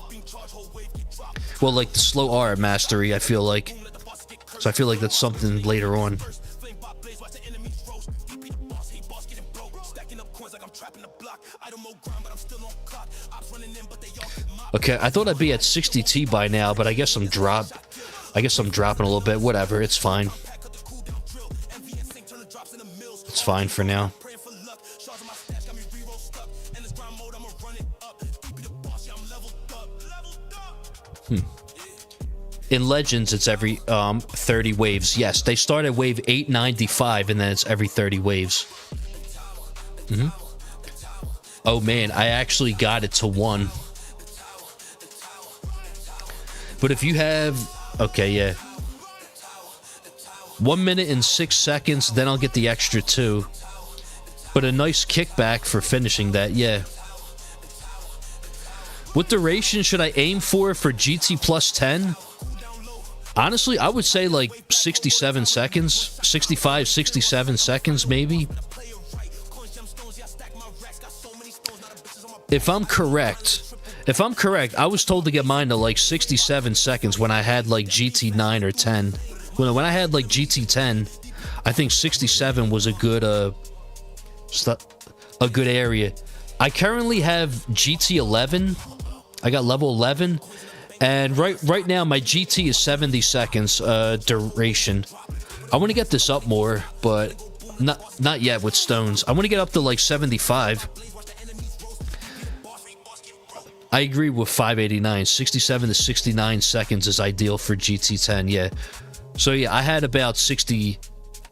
Well, like the slow R mastery, I feel like. So I feel like that's something later on. Okay, I thought I'd be at 60T by now, but I guess I'm dropping a little bit. Whatever, it's fine. It's fine for now. In Legends, it's every 30 waves. Yes, they start at wave 895, and then it's every 30 waves. Oh man, I actually got it to 1. But if you have... Okay, yeah. 1 minute and 6 seconds, then I'll get the extra 2. But a nice kickback for finishing that, yeah. What duration should I aim for GT plus 10? Honestly, I would say like 67 seconds. 65, 67 seconds, maybe. If I'm correct, I was told to get mine to like 67 seconds when I had like GT9 or 10. When I had like GT10, I think 67 was a good area. I currently have GT11. I got level 11, and right now my GT is 70 seconds duration. I want to get this up more, but not yet with stones. I want to get up to like 75. I agree with 589. 67 to 69 seconds is ideal for GT10, yeah. So yeah, I had about 60...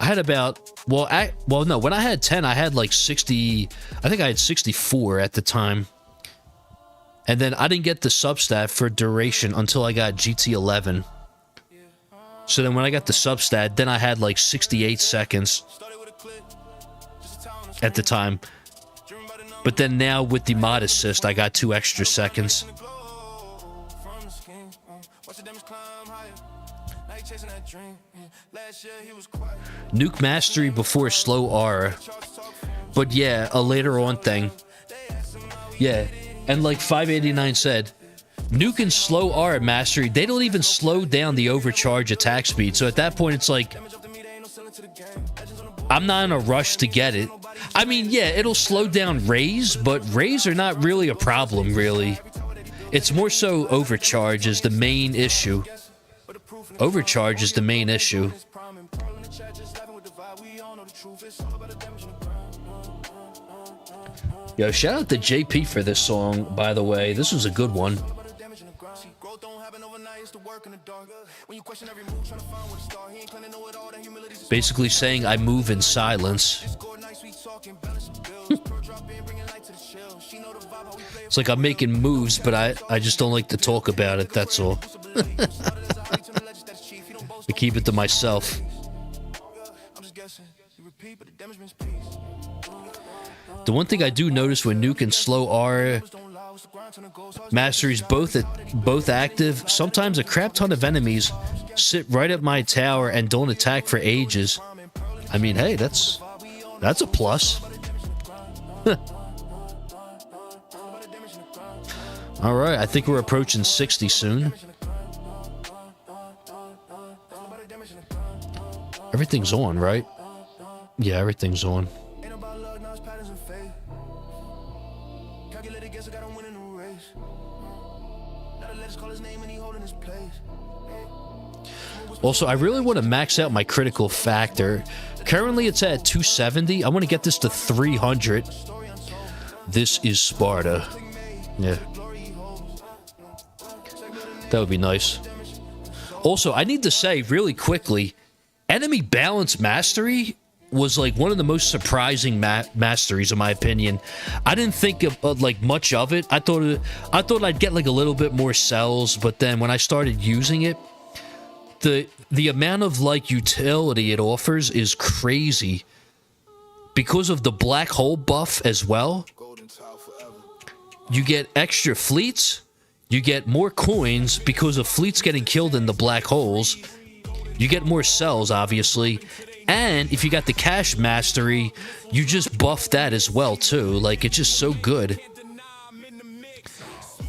no, when I had 10, I had like 60... I think I had 64 at the time. And then I didn't get the substat for duration until I got GT11. So then when I got the substat, then I had like 68 seconds at the time. But then now with the mod assist, I got 2 extra seconds. Nuke mastery before slow R. But yeah, a later on thing. Yeah, and like 589 said, nuke and slow R mastery, they don't even slow down the overcharge attack speed. So at that point, it's like, I'm not in a rush to get it. I mean, yeah, it'll slow down rays, but rays are not really a problem, really. It's more so overcharge is the main issue. Overcharge is the main issue. Yo, shout out to JP for this song, by the way. This was a good one. Basically saying I move in silence. It's like I'm making moves, but I just don't like to talk about it, that's all. I keep it to myself. The one thing I do notice when nuke and slow R masteries both active, sometimes a crap ton of enemies sit right at my tower and don't attack for ages. I mean, hey, that's a plus. All right, I think we're approaching 60 soon. Everything's on, right? Yeah, everything's on. Also, I really want to max out my critical factor. Currently, it's at 270. I want to get this to 300. This is Sparta. Yeah. That would be nice. Also, I need to say really quickly, enemy balance mastery was like one of the most surprising masteries in my opinion. I didn't think of like much of it. I thought I'd get like a little bit more cells, but then when I started using it, the amount of like utility it offers is crazy because of the black hole buff as well. You get extra fleets, you get more coins because of fleets getting killed in the black holes. You get more cells, obviously. And if you got the cash mastery, you just buff that as well, too. Like, it's just so good.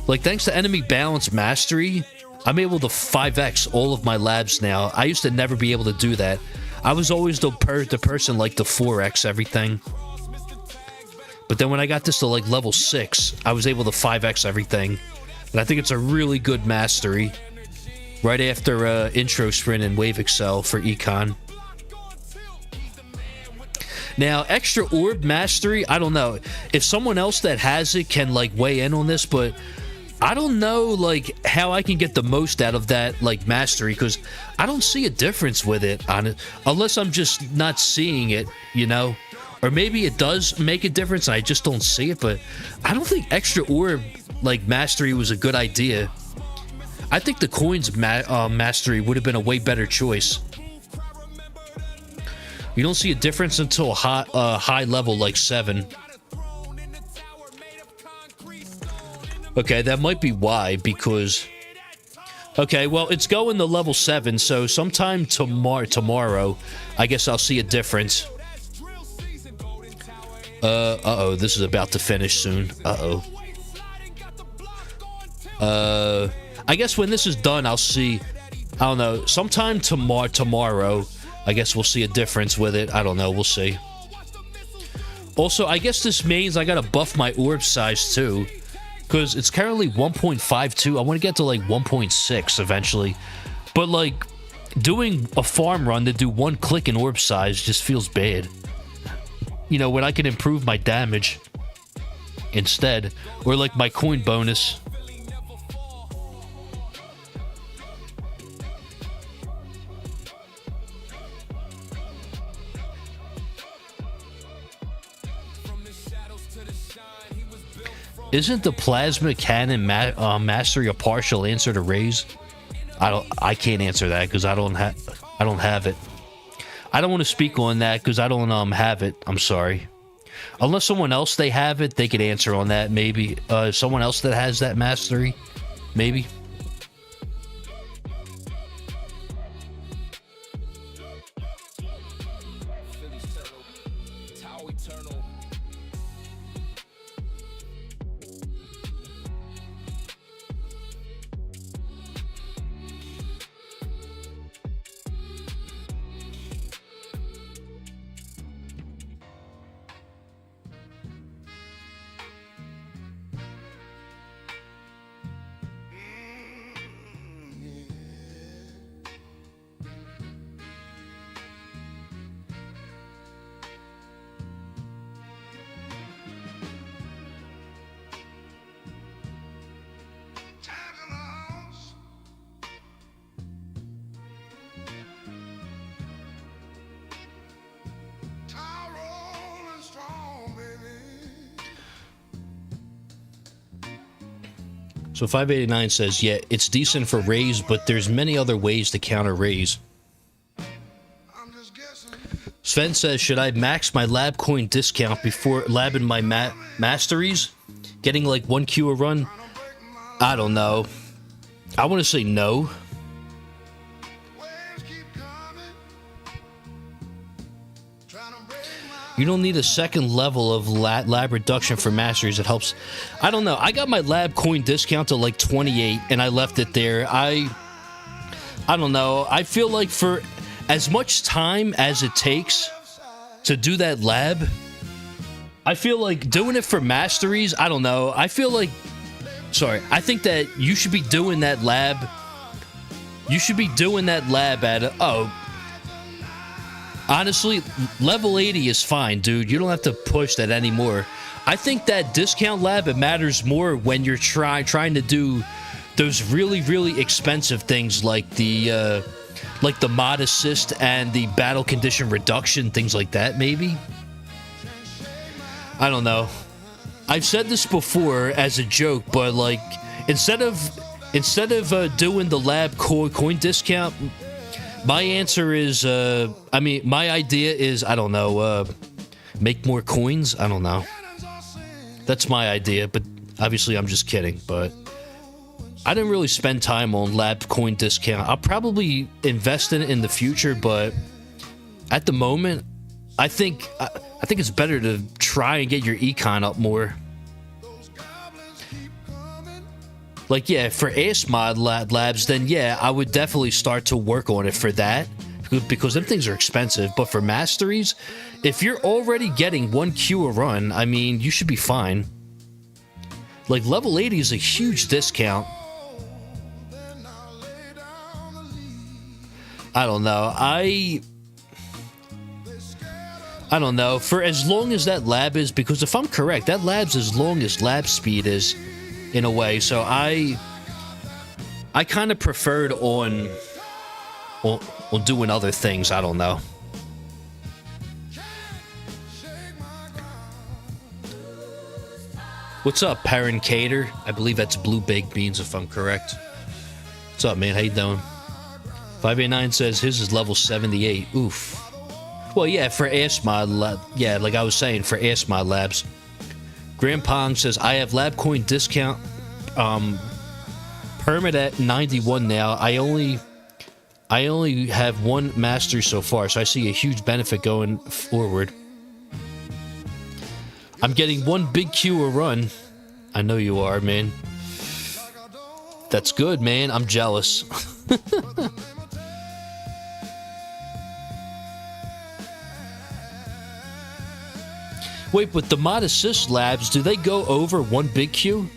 Like, thanks to enemy balance mastery, I'm able to 5x all of my labs now. I used to never be able to do that. I was always the person, like, to 4x everything. But then when I got this to, like, level 6, I was able to 5x everything. And I think it's a really good mastery. Right after Intro Sprint and Wave Excel for Econ. Now, Extra Orb Mastery, I don't know. If someone else that has it can, like, weigh in on this, but I don't know, like, how I can get the most out of that, like, mastery, because I don't see a difference with it, on it, unless I'm just not seeing it, you know? Or maybe it does make a difference and I just don't see it, but I don't think Extra Orb, like, mastery was a good idea. I think the coins mastery would have been a way better choice. You don't see a difference until high level like 7. Okay, that might be why, because... Okay, well, it's going to level 7, so sometime tomorrow, I guess I'll see a difference. Uh-oh, this is about to finish soon. I guess when this is done, I'll see, I don't know, sometime tomorrow, I guess we'll see a difference with it. I don't know, we'll see. Also, I guess this means I gotta buff my orb size too, because it's currently 1.52. I want to get to like 1.6 eventually. But like, doing a farm run to do 1 click in orb size just feels bad. You know, when I can improve my damage instead, or like my coin bonus. Isn't the plasma cannon mastery a partial answer to Raze? I can't answer that because I don't have it. I don't want to speak on that because I don't have it. I'm sorry. Unless someone else they have it, they could answer on that. Maybe someone else that has that mastery. Maybe. So 589 says, yeah, it's decent for Raze, but there's many other ways to counter Raze. Sven says, should I max my lab coin discount before labbing my masteries? Getting like 1 Q a run? I don't know. I want to say no. You don't need a second level of lab reduction for masteries. It helps. I don't know. I got my lab coin discount to like 28 and I left it there. I don't know. I feel like for as much time as it takes to do that lab, I feel like doing it for masteries, I don't know. I feel like, sorry, I think that you should be doing that lab. You should be doing that lab at, honestly, level 80 is fine, dude. You don't have to push that anymore. I think that discount lab, it matters more when you're trying to do those really, really expensive things like the like the mod assist and the battle condition reduction, things like that, maybe. I don't know. I've said this before as a joke, but like instead of doing the lab coin discount, my answer is my idea is, I don't know, make more coins. I don't know. That's my idea, but obviously I'm just kidding. But I didn't really spend time on lab coin discount. I'll probably invest in it in the future, but at the moment, I think it's better to try and get your econ up more. Like, yeah, for ASMod labs, then yeah, I would definitely start to work on it for that, because them things are expensive. But for masteries, if you're already getting 1 Q a run, I mean, you should be fine. Like, level 80 is a huge discount. I don't know. I don't know. For as long as that lab is, because if I'm correct, that lab's as long as lab speed is, in a way. So I kind of preferred on doing other things. I don't know. What's up, Perrin Cater? I believe that's Blue Baked Beans, if I'm correct. What's up, man? How you doing? 589 says his is level 78. Oof. Well, yeah, for ASMod, yeah, like I was saying, for ASMod labs. Grand Pong says, I have lab coin discount permit at 91 now. I only have 1 master so far, so I see a huge benefit going forward. I'm getting 1 big Q a run. I know you are, man. That's good, man. I'm jealous. Wait, but the mod assist labs, do they go over 1 big Q?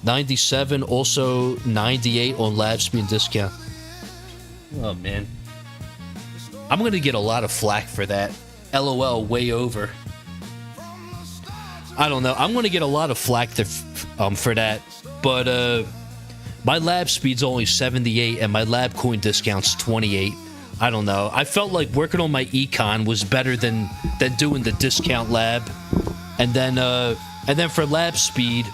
97, also 98 on lab speed discount. Oh, man. I'm going to get a lot of flack for that. LOL, way over. I don't know. I'm going to get a lot of flack for that. But my lab speed's only 78 and my lab coin discount's 28. I don't know. I felt like working on my econ was better than doing the discount lab. And then for lab speed,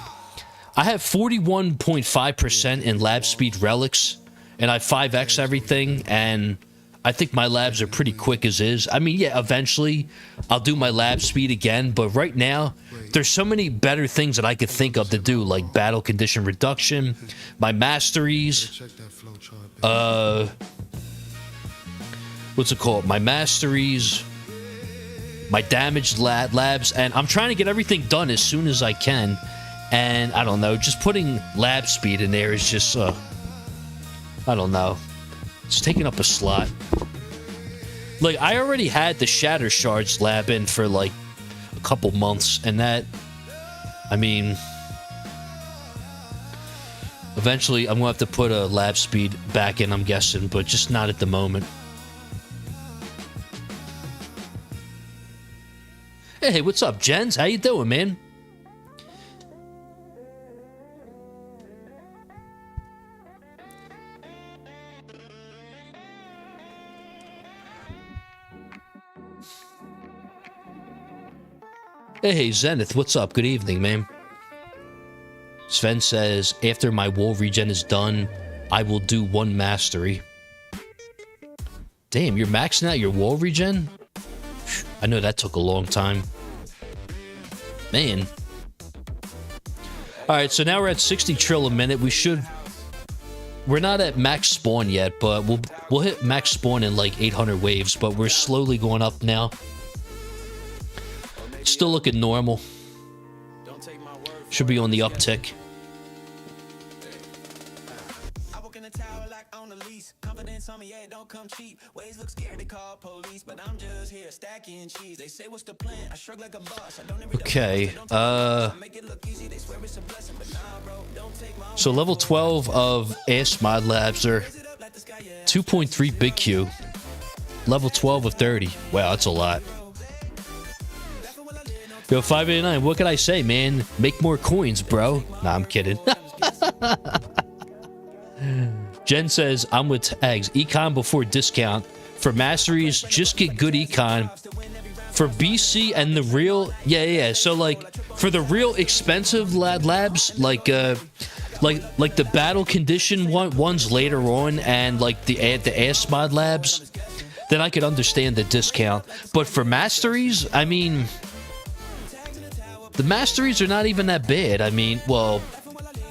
I have 41.5% in lab speed relics, and I 5x everything, and I think my labs are pretty quick as is. I mean, yeah, eventually I'll do my lab speed again, but right now there's so many better things that I could think of to do, like battle condition reduction, my masteries, what's it called? My masteries, my damaged labs, and I'm trying to get everything done as soon as I can. And I don't know, just putting lab speed in there is just, I don't know. It's taking up a slot. Like, I already had the Shatter Shards lab in for like a couple months, and that, I mean, eventually I'm going to have to put a lab speed back in, I'm guessing, but just not at the moment. Hey, what's up, Jens? How you doing, man? Hey, Zenith, what's up? Good evening, man. Sven says, after my wall regen is done, I will do 1 mastery. Damn, you're maxing out your wall regen? I know that took a long time. Man. Alright, so now we're at 60 trill a minute. We're not at max spawn yet, but we'll hit max spawn in like 800 waves, but we're slowly going up now. Still looking normal. Should be on the uptick. Okay, so level 12 of ASMod labs are 2.3 big Q. Level 12 of 30. Wow, that's a lot. Yo, 589, what can I say, man? Make more coins, bro. Nah, I'm kidding. Jen says, I'm with Tags. Econ before discount. For masteries, just get good econ. For BC and the real, yeah. So like for the real expensive labs, like the battle condition ones later on, and like the ass mod labs, then I could understand the discount. But for masteries, I mean, the masteries are not even that bad. I mean,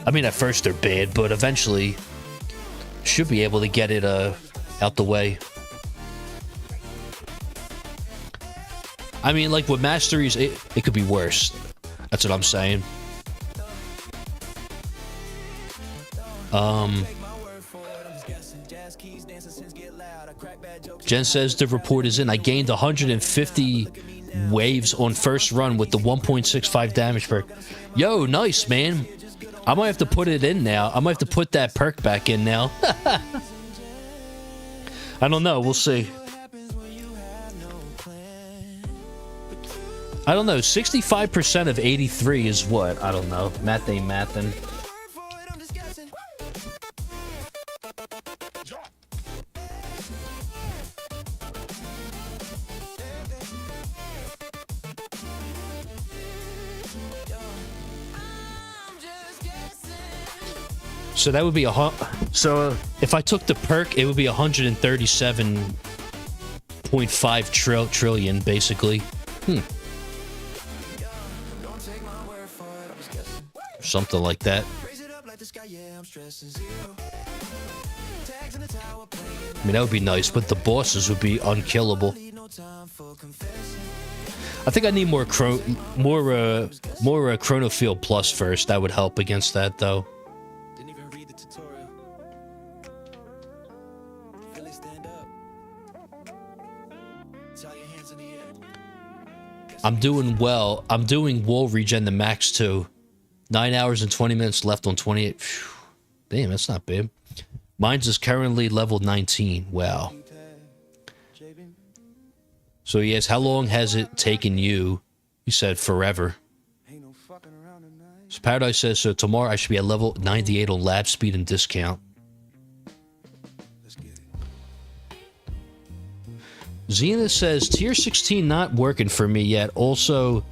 at first they're bad, but eventually should be able to get it out the way. I mean, like with masteries, it could be worse. That's what I'm saying. Jen says the report is in. I gained 150 waves on first run with the 1.65 damage perk. Yo, nice, man. I might have to put it in now. I might have to put that perk back in now. I don't know. We'll see. I don't know. 65% of 83 is what? I don't know. Math ain't mathin'. So that would be so if I took the perk, it would be 137.5 trillion, basically. Something like that. I mean, that would be nice, but the bosses would be unkillable. I think I need more Chronofield Plus first. That would help against that, though. I'm doing well. I'm doing wall regen the max too. 9 hours and 20 minutes left on 28. Phew. Damn, that's not bad. Mine's is currently level 19. Wow. So yes, how long has it taken you? You said forever. So Paradise says, so tomorrow I should be at level 98 on lab speed and discount. Xena says, tier 16 not working for me yet. Also,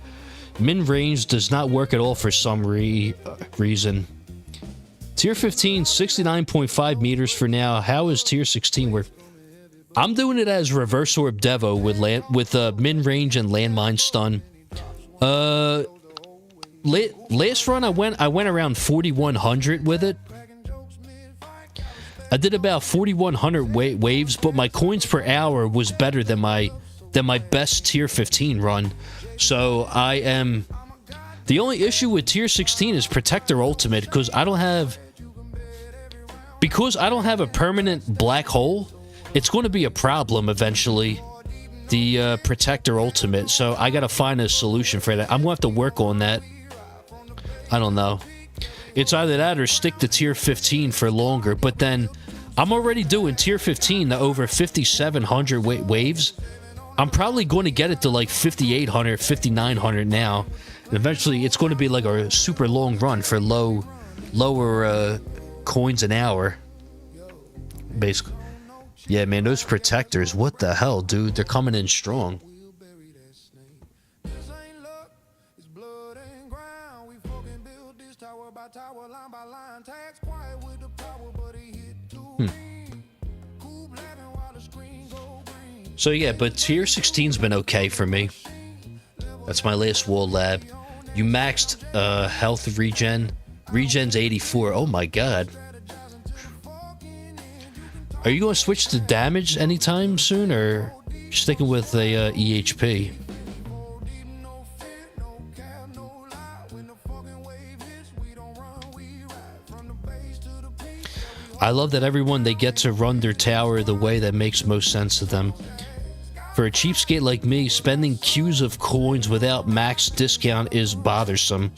min range does not work at all for some reason. Tier 15, 69.5 meters for now. How is tier 16 work? I'm doing it as reverse orb Devo with min range and landmine stun. Last run I went around 4100 with it. I did about 4,100 waves, but my coins per hour was better than my best tier 15 run. So I am... The only issue with tier 16 is Protector Ultimate, because I don't have a permanent black hole. It's going to be a problem eventually, the Protector Ultimate. So I got to find a solution for that. I'm going to have to work on that. I don't know. It's either that or stick to tier 15 for longer, but then I'm already doing tier 15 to over 5,700 waves. I'm probably going to get it to like 5,800, 5,900 now. And eventually it's going to be like a super long run for lower coins an hour. Basically. Yeah, man, those protectors, what the hell, dude? They're coming in strong. So yeah, but tier 16's been okay for me. That's my last wall lab. You maxed health regen. Regen's 84. Oh my god. Are you going to switch to damage anytime soon, or sticking with a EHP? I love that everyone, they get to run their tower the way that makes most sense to them. For a cheapskate like me, spending queues of coins without max discount is bothersome.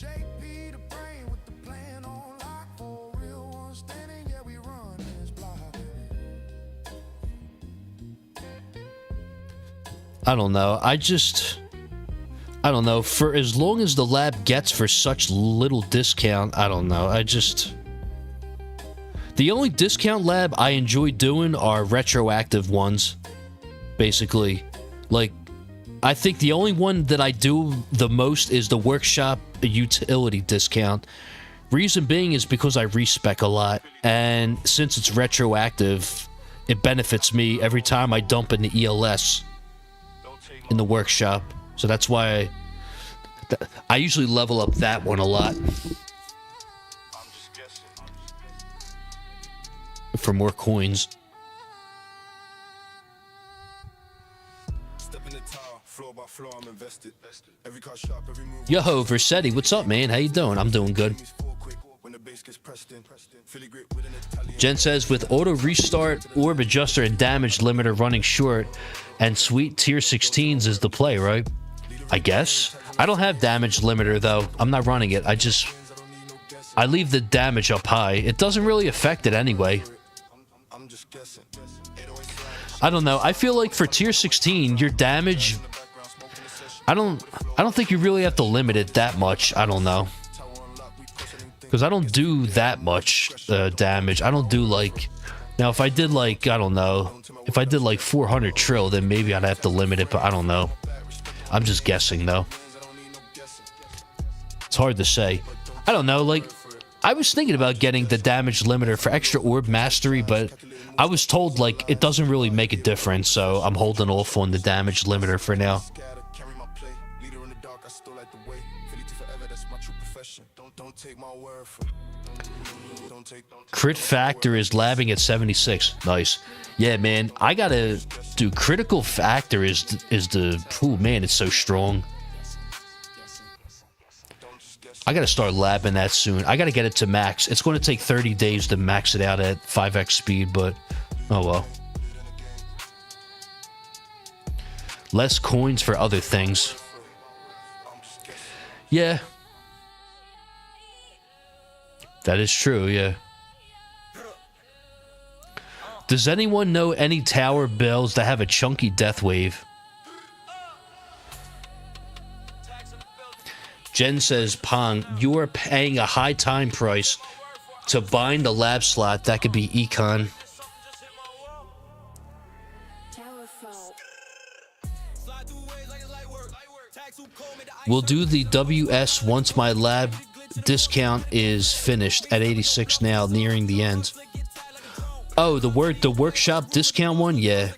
I don't know. I don't know. For as long as the lab gets for such little discount, I don't know. The only discount lab I enjoy doing are retroactive ones. Basically, like, I think the only one that I do the most is the workshop utility discount. Reason being is because I respec a lot, and since it's retroactive, it benefits me every time I dump in the ELS in the workshop. So that's why I usually level up that one a lot for more coins. Yo, Versetti, what's up, man? How you doing? I'm doing good. Jen says, with auto restart, orb adjuster, and damage limiter running short, and sweet tier 16s is the play, right? I guess. I don't have damage limiter, though. I'm not running it. I leave the damage up high. It doesn't really affect it anyway. I don't know. I feel like for tier 16, your damage, I don't think you really have to limit it that much. I don't know. Because I don't do that much damage. I don't do like... Now, if I did like, I don't know. If I did like 400 trill, then maybe I'd have to limit it, but I don't know. I'm just guessing, though. It's hard to say. I don't know, like... I was thinking about getting the damage limiter for extra orb mastery, but I was told, like, it doesn't really make a difference, so I'm holding off on the damage limiter for now. Crit factor is labbing at 76. Nice. Yeah, man, I gotta do critical factor is the... Oh, man, it's so strong. I gotta start labbing that soon. I gotta get it to max. It's going to take 30 days to max it out at 5x speed, but oh well. Less coins for other things. Yeah. That is true, yeah. Does anyone know any tower builds that have a chunky death wave? Jen says, Pong, you are paying a high time price to bind a lab slot that could be econ. Tower fault. We'll do the WS once my lab discount is finished at 86 now, nearing the end. Oh, the workshop discount one? Yeah.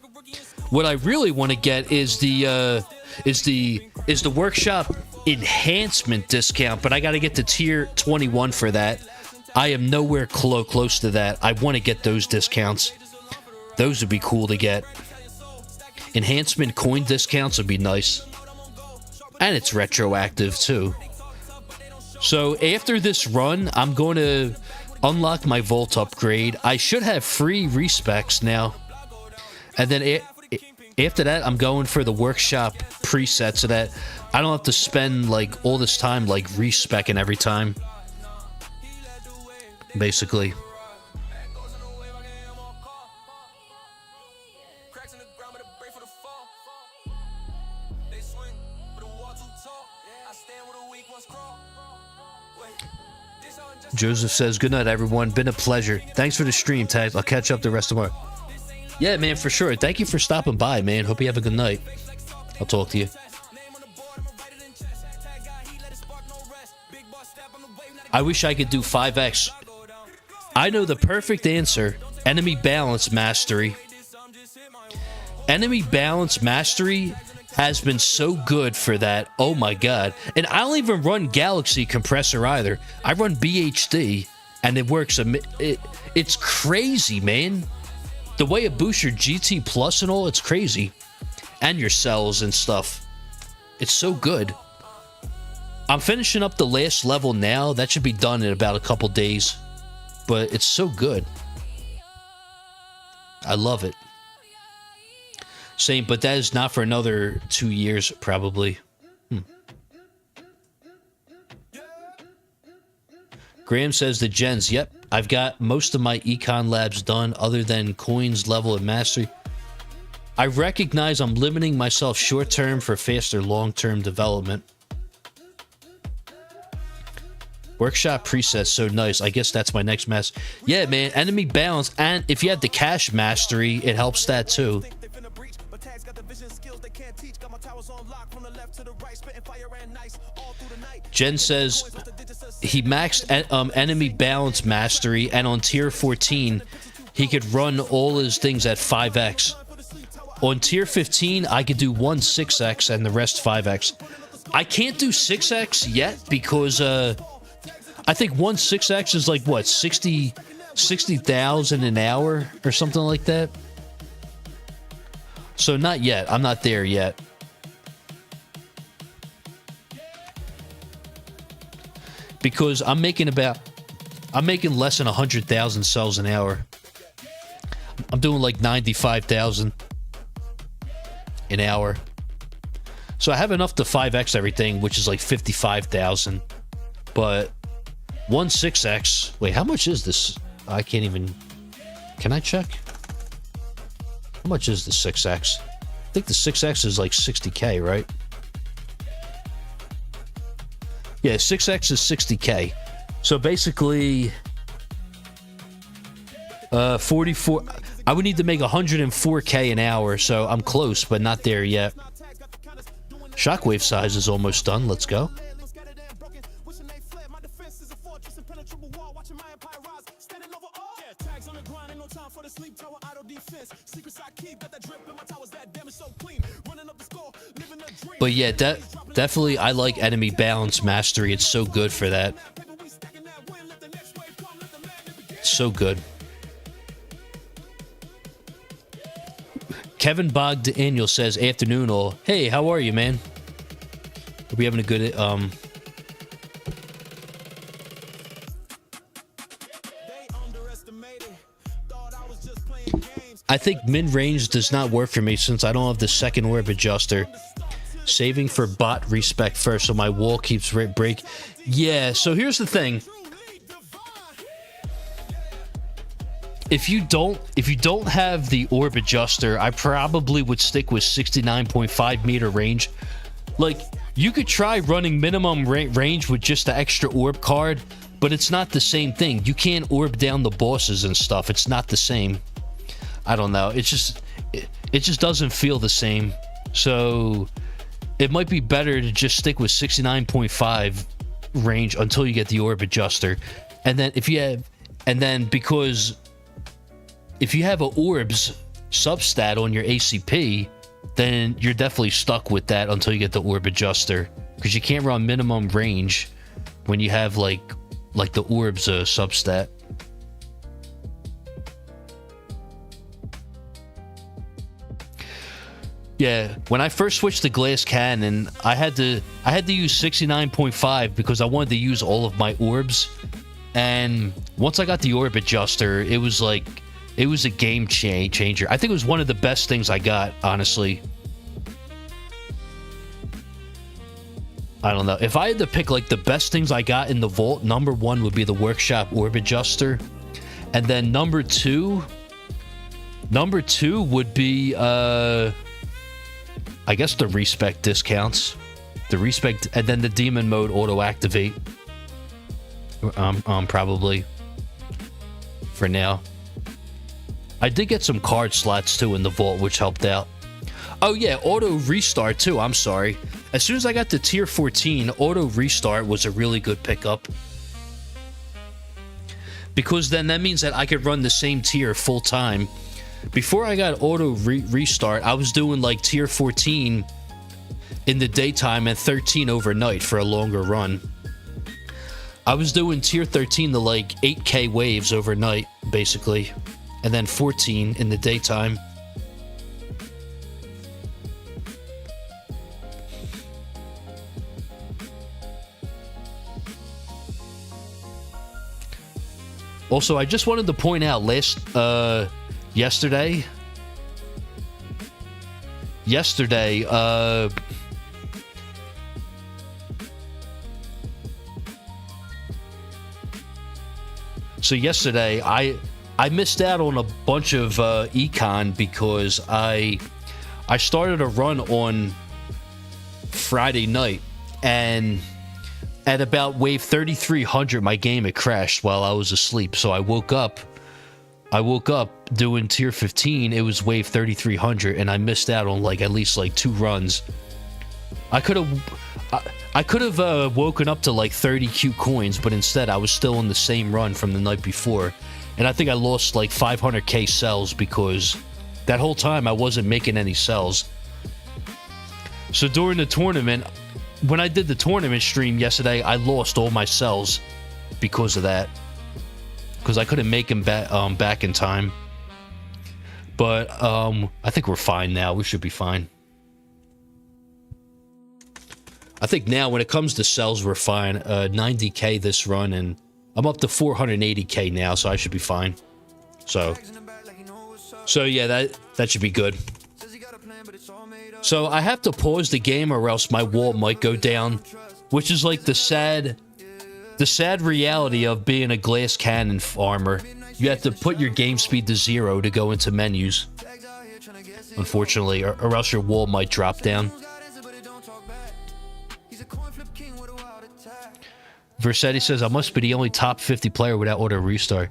What I really want to get is the workshop enhancement discount, but I got to get to tier 21 for that. I am nowhere close to that. I want to get those discounts. Those would be cool to get. Enhancement coin discounts would be nice. And it's retroactive too. So after this run, I'm going to unlock my Vault upgrade. I should have free respecs now. And then after that, I'm going for the workshop preset so that I don't have to spend like all this time like respecing every time. Basically. Joseph says, good night, everyone. Been a pleasure. Thanks for the stream, Tag. I'll catch up the rest of tomorrow. Yeah, man, for sure. Thank you for stopping by, man. Hope you have a good night. I'll talk to you. I wish I could do 5x. I know the perfect answer. Enemy balance mastery. Enemy balance mastery has been so good for that. Oh my god. And I don't even run Galaxy compressor either. I run BHD and it works. It's crazy, man. The way it boosts your GT Plus and all, it's crazy. And your cells and stuff. It's so good. I'm finishing up the last level now. That should be done in about a couple days. But it's so good. I love it. Same, but that is not for another 2 years, probably. Graham says the gens. Yep, I've got most of my econ labs done other than coins, level, and mastery. I recognize I'm limiting myself short-term for faster long-term development. Workshop presets so nice. I guess that's my next mess. Yeah, man. Enemy balance, and if you have the cash mastery, it helps that too. Jen says he maxed enemy balance mastery, and on tier 14, he could run all his things at 5x. On tier 15, I could do one 6x and the rest 5x. I can't do 6x yet because I think one 6x is like what, 60,000 an hour or something like that. So not yet. I'm not there yet. Because I'm making less than 100,000 cells an hour. I'm doing like 95,000 an hour. So I have enough to 5x everything, which is like 55,000. But one 6x. Wait, how much is this? I can't even. Can I check? How much is the 6x? I think the 6x is like 60k, right? Yeah, 6x is 60k. So basically, 44. I would need to make 104k an hour, so I'm close, but not there yet. Shockwave size is almost done. Let's go. But yeah, definitely I like enemy balance mastery. It's so good for that. So good. Kevin Bogdaniel says, afternoon all. Hey, how are you, man? Are we having a good I think mid-range does not work for me since I don't have the second orb adjuster. Saving for bot respec first, so my wall keeps break. Yeah, so here's the thing. If you don't have the orb adjuster, I probably would stick with 69.5 meter range. Like, you could try running minimum range with just the extra orb card, but it's not the same thing. You can't orb down the bosses and stuff. It's not the same. I don't know. It just doesn't feel the same. So it might be better to just stick with 69.5 range until you get the orb adjuster. And then because if you have a orbs substat on your ACP, then you're definitely stuck with that until you get the orb adjuster, because you can't run minimum range when you have like the orbs substat. Yeah, when I first switched to glass cannon, I had to use 69.5 because I wanted to use all of my orbs. And once I got the orb adjuster, it was a game changer. I think it was one of the best things I got, honestly. I don't know. If I had to pick like the best things I got in the vault, number one would be the workshop orb adjuster. And then number two would be I guess the respec discounts. The respec, and then the demon mode auto activate. Probably for now. I did get some card slots too in the vault, which helped out. Oh yeah, auto restart too. I'm sorry. As soon as I got to tier 14, auto restart was a really good pickup. Because then that means that I could run the same tier full time. Before I got auto restart, I was doing like tier 14 in the daytime and 13 overnight for a longer run. I was doing tier 13 to like 8k waves overnight, basically. And then 14 in the daytime. Also, I just wanted to point out yesterday, so yesterday I missed out on a bunch of econ because I started a run on Friday night, and at about wave 3300, my game had crashed while I was asleep. So I woke up doing tier 15. It was wave 3300, and I missed out on like at least like 2 runs. I could have woken up to like 30 Q coins, but instead I was still on the same run from the night before. And I think I lost like 500k cells because that whole time I wasn't making any cells. So during the tournament, when I did the tournament stream yesterday, I lost all my cells because of that. Because I couldn't make them back in time. But I think we're fine now. We should be fine. I think now when it comes to cells, we're fine. 90k this run, and I'm up to 480k now, so I should be fine. So yeah, that should be good. So I have to pause the game or else my wall might go down, which is like the sad reality of being a glass cannon farmer. You have to put your game speed to 0 to go into menus, unfortunately, or else your wall might drop down. Versetti says, I must be the only top 50 player without auto restart.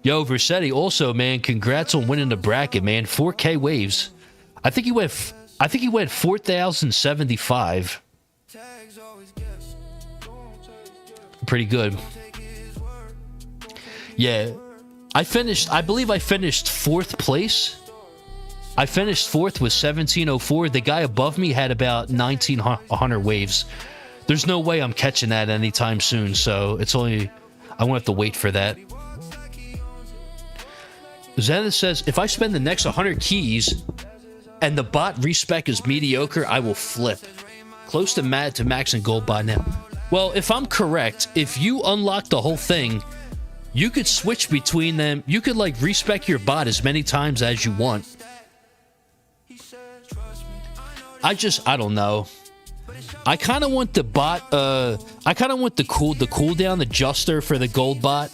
Yo, Versetti, also, man, congrats on winning the bracket, man. 4K waves. I think he went 4,075. Pretty good. Yeah. I believe I finished 4th place. I finished 4th with 1704. The guy above me had about 1,900 waves. There's no way I'm catching that anytime soon, so it's only... I won't have to wait for that. Xander says, if I spend the next 100 keys and the bot respec is mediocre, I will flip. Close to max and gold bot now. Well, if I'm correct, if you unlock the whole thing, you could switch between them. You could, like, respec your bot as many times as you want. I don't know. I kind of want the bot, I kind of want the cooldown adjuster for the gold bot,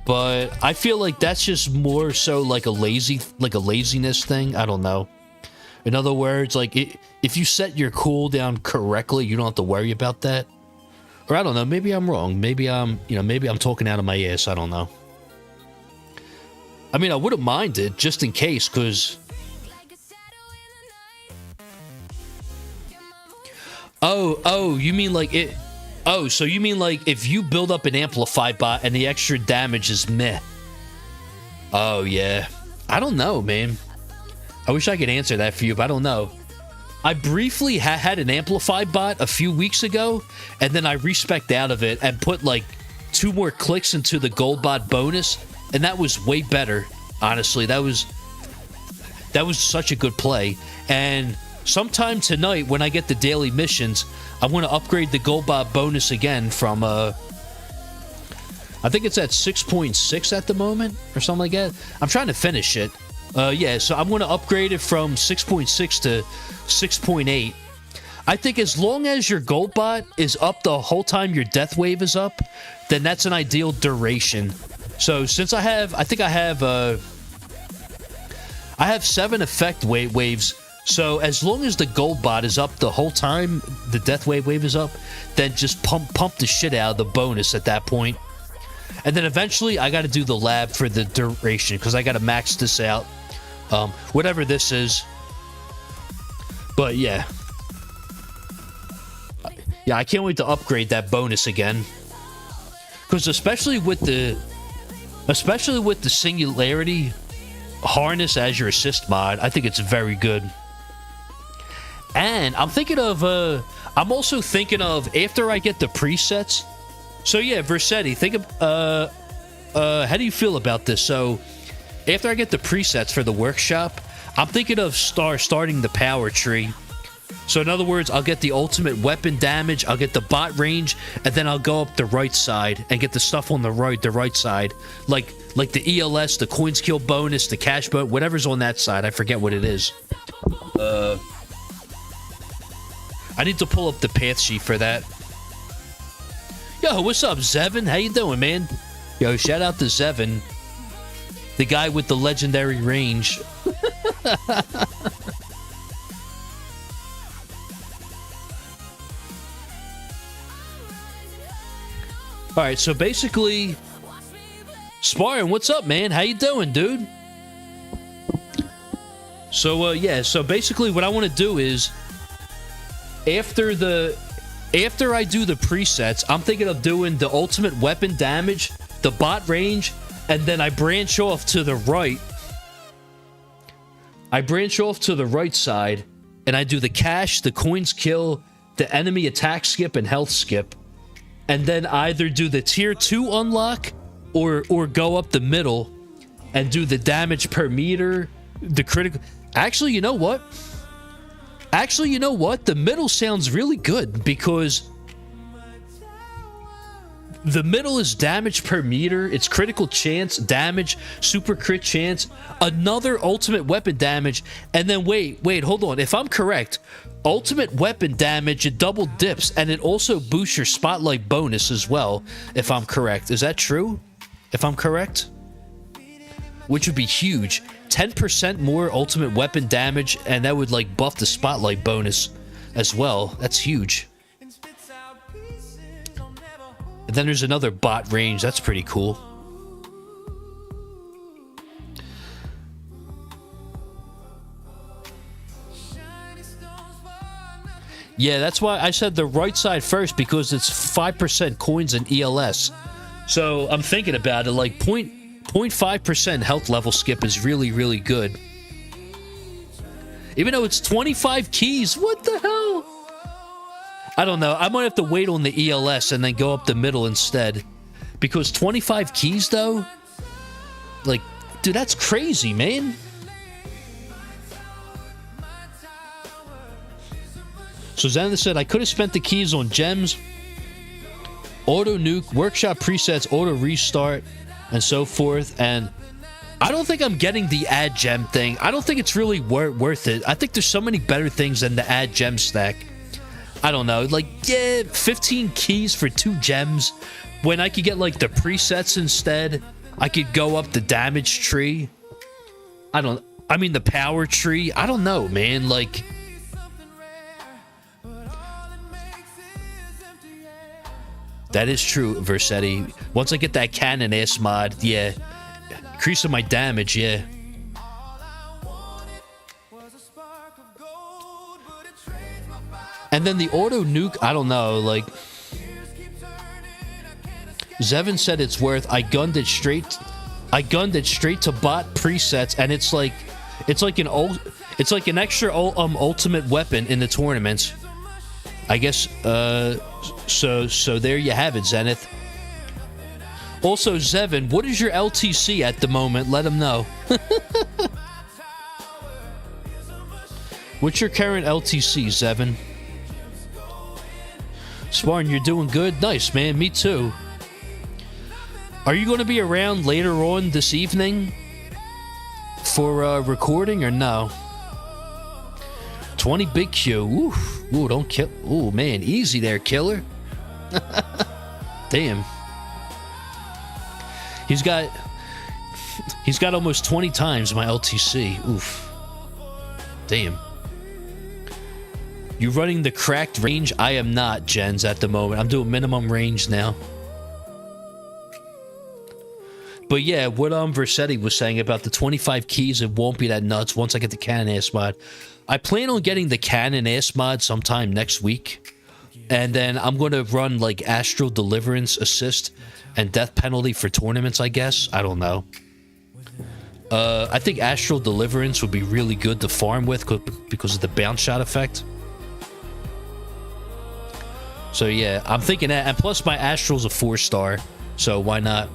but I feel like that's just more so like a laziness thing. I don't know. In other words, like if you set your cooldown correctly, you don't have to worry about that. Or I don't know, maybe I'm wrong. Maybe I'm talking out of my ass. I don't know. I mean, I wouldn't mind it just in case, because... Oh, you mean like it... Oh, so you mean like if you build up an Amplify bot and the extra damage is meh. Oh, yeah. I don't know, man. I wish I could answer that for you, but I don't know. I briefly had an Amplify bot a few weeks ago, and then I respec'd out of it and put like 2 more clicks into the gold bot bonus, and that was way better, honestly. That was such a good play. And sometime tonight, when I get the daily missions, I want to upgrade the gold bot bonus again from, I think it's at 6.6 at the moment, or something like that. I'm trying to finish it. Yeah, so I'm going to upgrade it from 6.6 to 6.8. I think as long as your gold bot is up the whole time your death wave is up, then that's an ideal duration. So since I have 7 effect waves. So as long as the gold bot is up the whole time the death wave is up, then just pump the shit out of the bonus at that point. And then eventually I got to do the lab for the duration, because I got to max this out. Whatever this is. But yeah. Yeah, I can't wait to upgrade that bonus again. Because especially with the Singularity harness as your assist mod, I think it's very good. And I'm also thinking of after I get the presets. So yeah, Versetti, think of how do you feel about this? So after I get the presets for the workshop, I'm thinking of starting the power tree. So in other words, I'll get the ultimate weapon damage, I'll get the bot range, and then I'll go up the right side and get the stuff on the right side, like the ELS, the coins kill bonus, the cash bonus, whatever's on that side. I forget what it is. I need to pull up the path sheet for that. Yo, what's up, Zevin? How you doing, man? Yo, shout out to Zevin, the guy with the legendary range. All right, so basically, Spartan, what's up, man? How you doing, dude? So yeah, so basically what I want to do is after I do the presets, I'm thinking of doing the ultimate weapon damage, the bot range, and then I branch off to the right. I branch off to the right side and I do the cash, the coins kill, the enemy attack skip, and health skip. And then either do the tier 2 unlock or go up the middle and do the damage per meter, the critical. Actually, you know what? The middle sounds really good because the middle is damage per meter, it's critical chance, damage, super crit chance, another ultimate weapon damage, and then wait, hold on. If I'm correct, ultimate weapon damage, it double dips, and it also boosts your spotlight bonus as well, if I'm correct. Is that true? If I'm correct? Which would be huge. 10% more ultimate weapon damage, and that would like buff the spotlight bonus as well. That's huge. And then there's another bot range. That's pretty cool. Yeah, that's why I said the right side first, because it's 5% coins and ELS. So I'm thinking about it, like 0.5% health level skip is really, really good. Even though it's 25 keys, what the hell? I don't know. I might have to wait on the ELS and then go up the middle instead. Because 25 keys, though? Like, dude, that's crazy, man. So Xander said, I could have spent the keys on gems, auto nuke, workshop presets, auto restart, and so forth. And I don't think I'm getting the add gem thing. I don't think it's really worth it. I think there's so many better things than the add gem stack. I don't know, like, yeah, 15 keys for 2 gems, when I could get, like, the presets instead. I could go up the damage tree. I mean, the power tree. I don't know, man, like... That is true, Versetti. Once I get that cannon ass mod, yeah. Increasing my damage, yeah. And then the auto nuke, I don't know, like... Zevin said it's worth. I gunned it straight to bot presets, and it's like an extra ultimate weapon in the tournaments. I guess, so there you have it, Zenith. Also, Zevin, what is your LTC at the moment? Let him know. What's your current LTC, Zevin? Spartan, you're doing good? Nice, man. Me too. Are you going to be around later on this evening for recording or no? 20 big Q. Ooh, don't kill. Ooh, man. Easy there, killer. Damn. He's got almost 20 times my LTC. Oof. Damn. You running the cracked range? I am not, Jens, at the moment. I'm doing minimum range now. But yeah, what Versetti was saying about the 25 keys, it won't be that nuts once I get the cannon ass mod. I plan on getting the cannon ass mod sometime next week. And then I'm going to run like Astral Deliverance Assist and Death Penalty for tournaments, I guess. I don't know. I think Astral Deliverance would be really good to farm with because of the bounce shot effect. So yeah, I'm thinking that. And plus my Astral's a 4-star, so why not?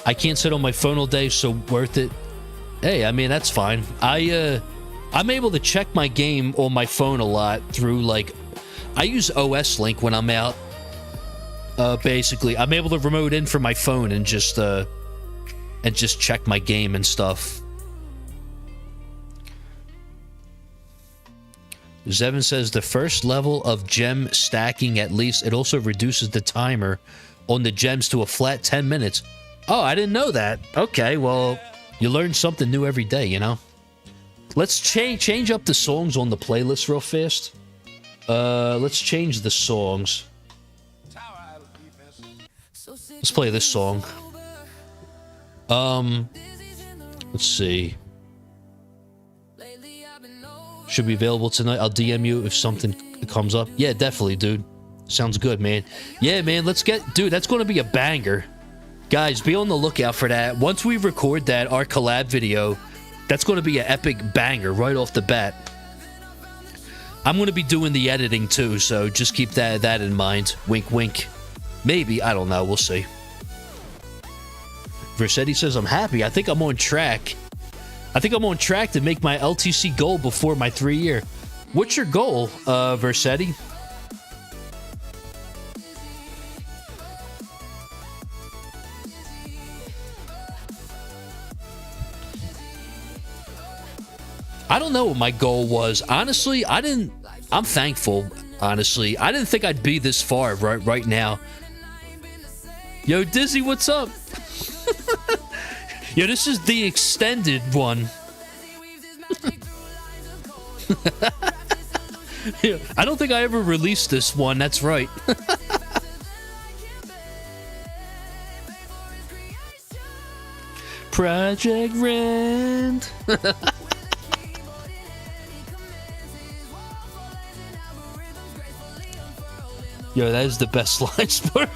I can't sit on my phone all day, so worth it. Hey, I mean, that's fine. I'm able to check my game on my phone a lot through, like, I use OS Link when I'm out. Basically, I'm able to remote in from my phone and just check my game and stuff. Zevin says the first level of gem stacking, at least, it also reduces the timer on the gems to a flat 10 minutes. Oh, I didn't know that. Okay, well, you learn something new every day, you know? Let's change up the songs on the playlist real fast. Let's change the songs. Let's play this song. Let's see. Should be available tonight. I'll DM you if something comes up. Yeah, definitely, dude. Sounds good, man. Yeah, man, let's get... Dude, that's going to be a banger. Guys, be on the lookout for that. Once we record that, our collab video, that's going to be an epic banger right off the bat. I'm going to be doing the editing, too, so just keep that in mind. Wink, wink. Maybe. I don't know. We'll see. Versetti says, I'm happy. I think I'm on track. I think I'm on track to make my LTC goal before my 3-year. What's your goal, Versetti? I don't know what my goal was. Honestly, I'm thankful, honestly. I didn't think I'd be this far right now. Yo, Dizzy, what's up? Yo, this is the extended one. Yeah, I don't think I ever released this one. That's right. Project Rand. Yo, that is the best line sport.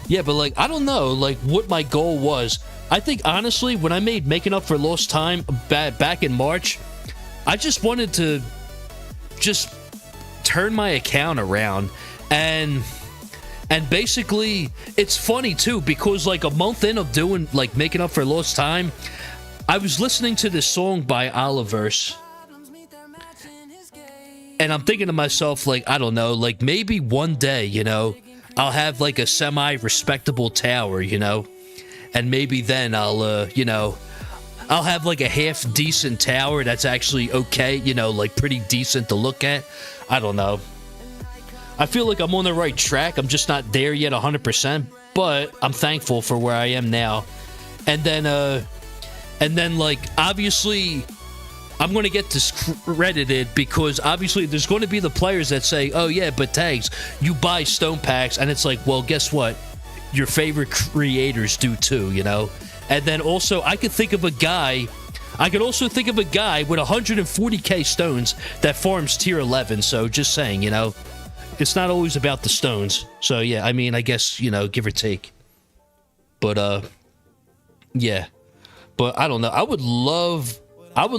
Yeah, but like, I don't know, like, what my goal was. I think, honestly, when I made Making Up for Lost Time back in March, I just wanted to just turn my account around. And basically, it's funny, too, because, like, a month in of doing, like, Making Up for Lost Time, I was listening to this song by Oliverse. And I'm thinking to myself, like, I don't know, like, maybe one day, you know, I'll have, like, a semi-respectable tower, you know? And maybe then I'll, you know, I'll have, like, a half-decent tower that's actually okay, you know, like, pretty decent to look at. I don't know. I feel like I'm on the right track. I'm just not there yet 100%, but I'm thankful for where I am now. And then, like, obviously, I'm going to get discredited because obviously there's going to be the players that say, oh yeah, but Tags, you buy stone packs, and it's like, well, guess what? Your favorite creators do too, you know? And then also, I could also think of a guy with 140k stones that farms tier 11, so just saying, you know? It's not always about the stones. So yeah, I mean, I guess, you know, give or take. But, yeah. But I don't know. I would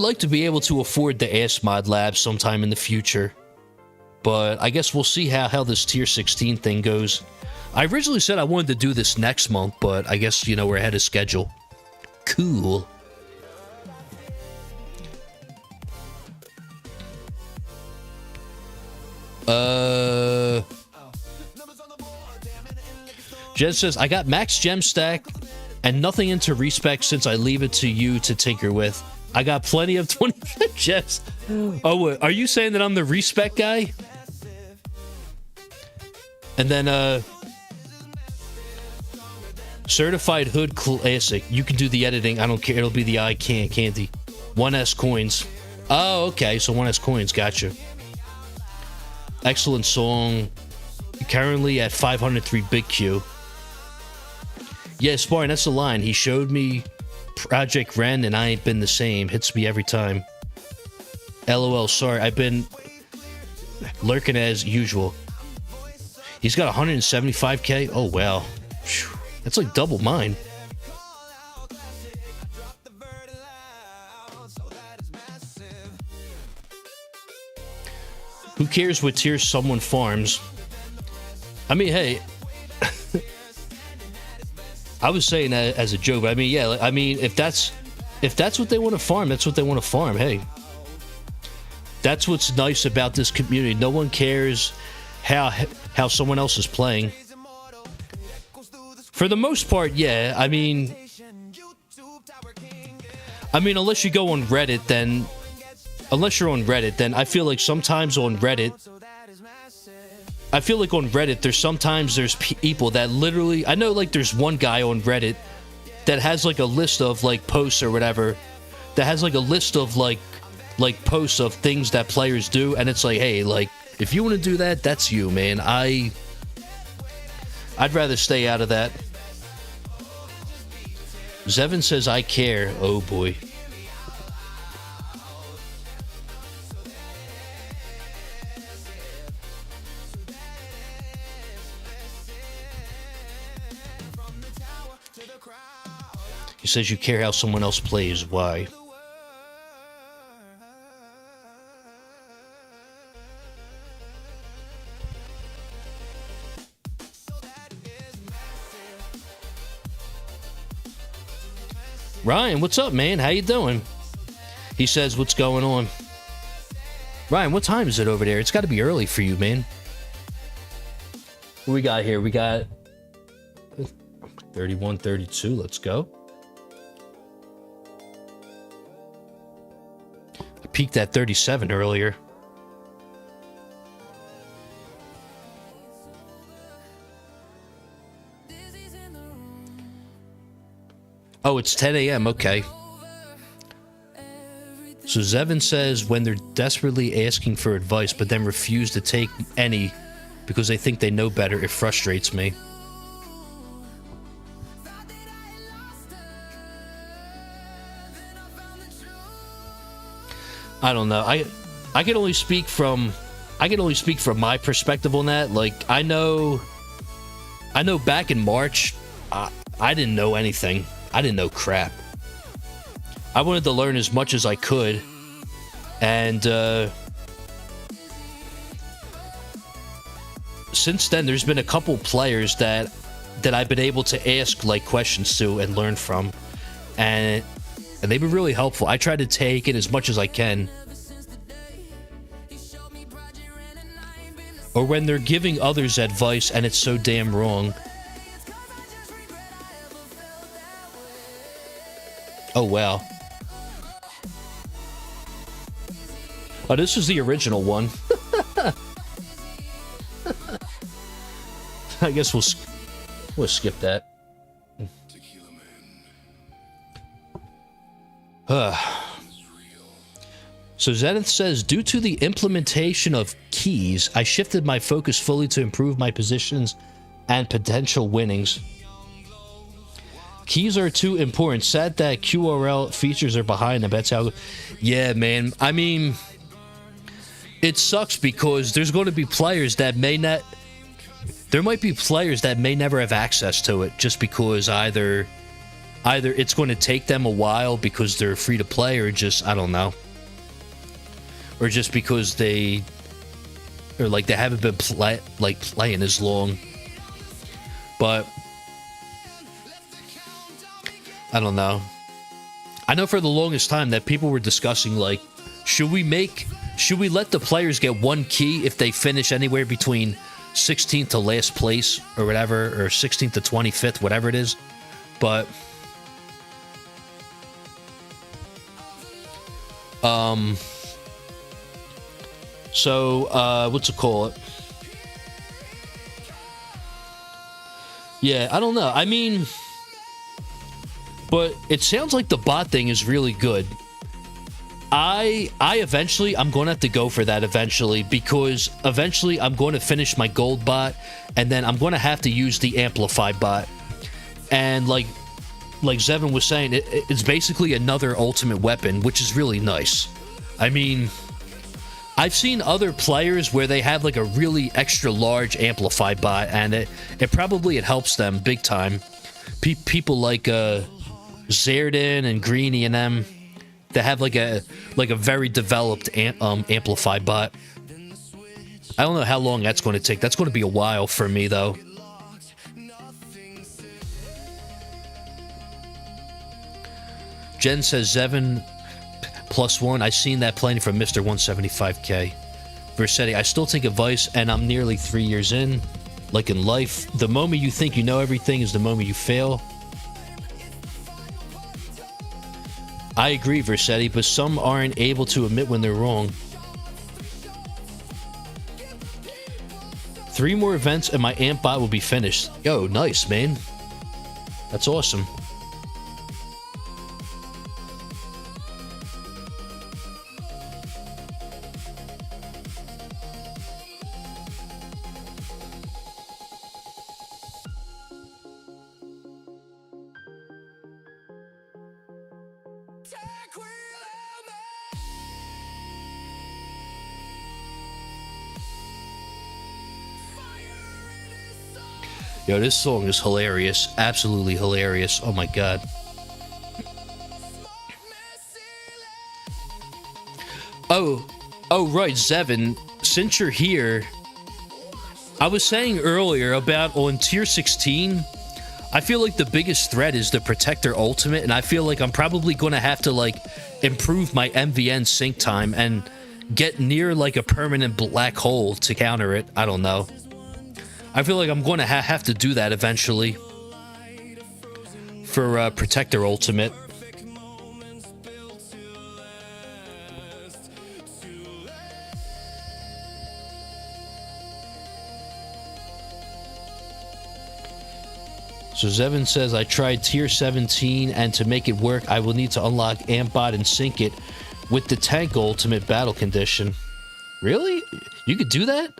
like to be able to afford the ASMod Lab sometime in the future. But I guess we'll see how this tier 16 thing goes. I originally said I wanted to do this next month, but I guess, you know, we're ahead of schedule. Cool. Jed says, I got max gem stack and nothing into respec since I leave it to you to tinker with. I got plenty of 25 gems. Oh, what, are you saying that I'm the respec guy? And then, certified hood classic. You can do the editing. I don't care. It'll be the eye candy. 1S coins. Oh, okay. So 1S coins. Gotcha. Excellent song. Currently at 503 Big Q. Yeah, Spartan, that's the line. He showed me Project Ren and I ain't been the same. Hits me every time. LOL, sorry. I've been lurking as usual. He's got 175k. Oh, wow. Whew. That's like double mine. Who cares what tier someone farms? I mean, hey, I was saying that as a joke, but I mean, yeah, I mean, if that's what they want to farm, that's what they want to farm. Hey, that's what's nice about this community. No one cares how someone else is playing. For the most part, yeah. I mean, unless you go on Reddit, then I feel like sometimes on Reddit, I feel like on Reddit, there's people that literally, I know like there's one guy on Reddit that has like a list of like posts or whatever, that has like a list of like posts of things that players do, and it's like, hey, like if you want to do that, that's you, man. I'd rather stay out of that. Zevin says I care. Oh boy. He says you care how someone else plays. Why? Ryan, what's up, man? How you doing? He says, what's going on? Ryan, what time is it over there? It's got to be early for you, man. What we got here? We got 31, 32. Let's go. I peaked at 37 earlier. Oh, it's 10 a.m. Okay. So Zevin says when they're desperately asking for advice but then refuse to take any because they think they know better, it frustrates me. I don't know. I can only speak from my perspective on that. Like I know back in March, I didn't know anything. I didn't know crap. I wanted to learn as much as I could, and since then there's been a couple players that I've been able to ask like questions to and learn from, and they've been really helpful. I try to take it as much as I can. Or when they're giving others advice and it's so damn wrong. Oh, wow. Oh, this is the original one. I guess we'll skip that. So Zenith says, due to the implementation of keys, I shifted my focus fully to improve my positions and potential winnings. Keys are too important. Sad that QRL features are behind them. That's how... Yeah, man. I mean, it sucks because there's going to be players that may not... There might be players that may never have access to it just because either it's going to take them a while because they're free to play, or just, I don't know. Or just because they haven't been playing as long. But I don't know. I know for the longest time that people were discussing, like, should we let the players get one key if they finish anywhere between 16th to last place or whatever, or 16th to 25th, whatever it is. But so what's it called? Yeah, I don't know. I mean, but it sounds like the bot thing is really good. I'm going to have to go for that eventually, because eventually I'm going to finish my gold bot, and then I'm going to have to use the amplify bot. And like Zevin was saying, it's basically another ultimate weapon, which is really nice. I mean, I've seen other players where they have like a really extra large amplify bot, and it helps them big time. People like Zerdin and Greeny and them, that have like a very developed amplify bot. I don't know how long that's going to take. That's going to be a while for me though. Jen says Zevin +1. I seen that playing from Mr. 175k. Versetti, I still take advice, and I'm nearly 3 years in. Like in life, the moment you think you know everything is the moment you fail. I agree, Versetti, but some aren't able to admit when they're wrong. 3 more events and my amp bot will be finished. Yo, nice, man. That's awesome. Yo, this song is hilarious. Absolutely hilarious. Oh my god. Oh, right, Zevin. Since you're here, I was saying earlier about on tier 16, I feel like the biggest threat is the Protector Ultimate, and I feel like I'm probably going to have to, like, improve my MVN sync time and get near, like, a permanent black hole to counter it. I don't know. I feel like I'm going to have to do that eventually for Protector Ultimate. So Zevin says, I tried tier 17 and to make it work, I will need to unlock Ampbot and sync it with the Tank Ultimate battle condition. Really? You could do that?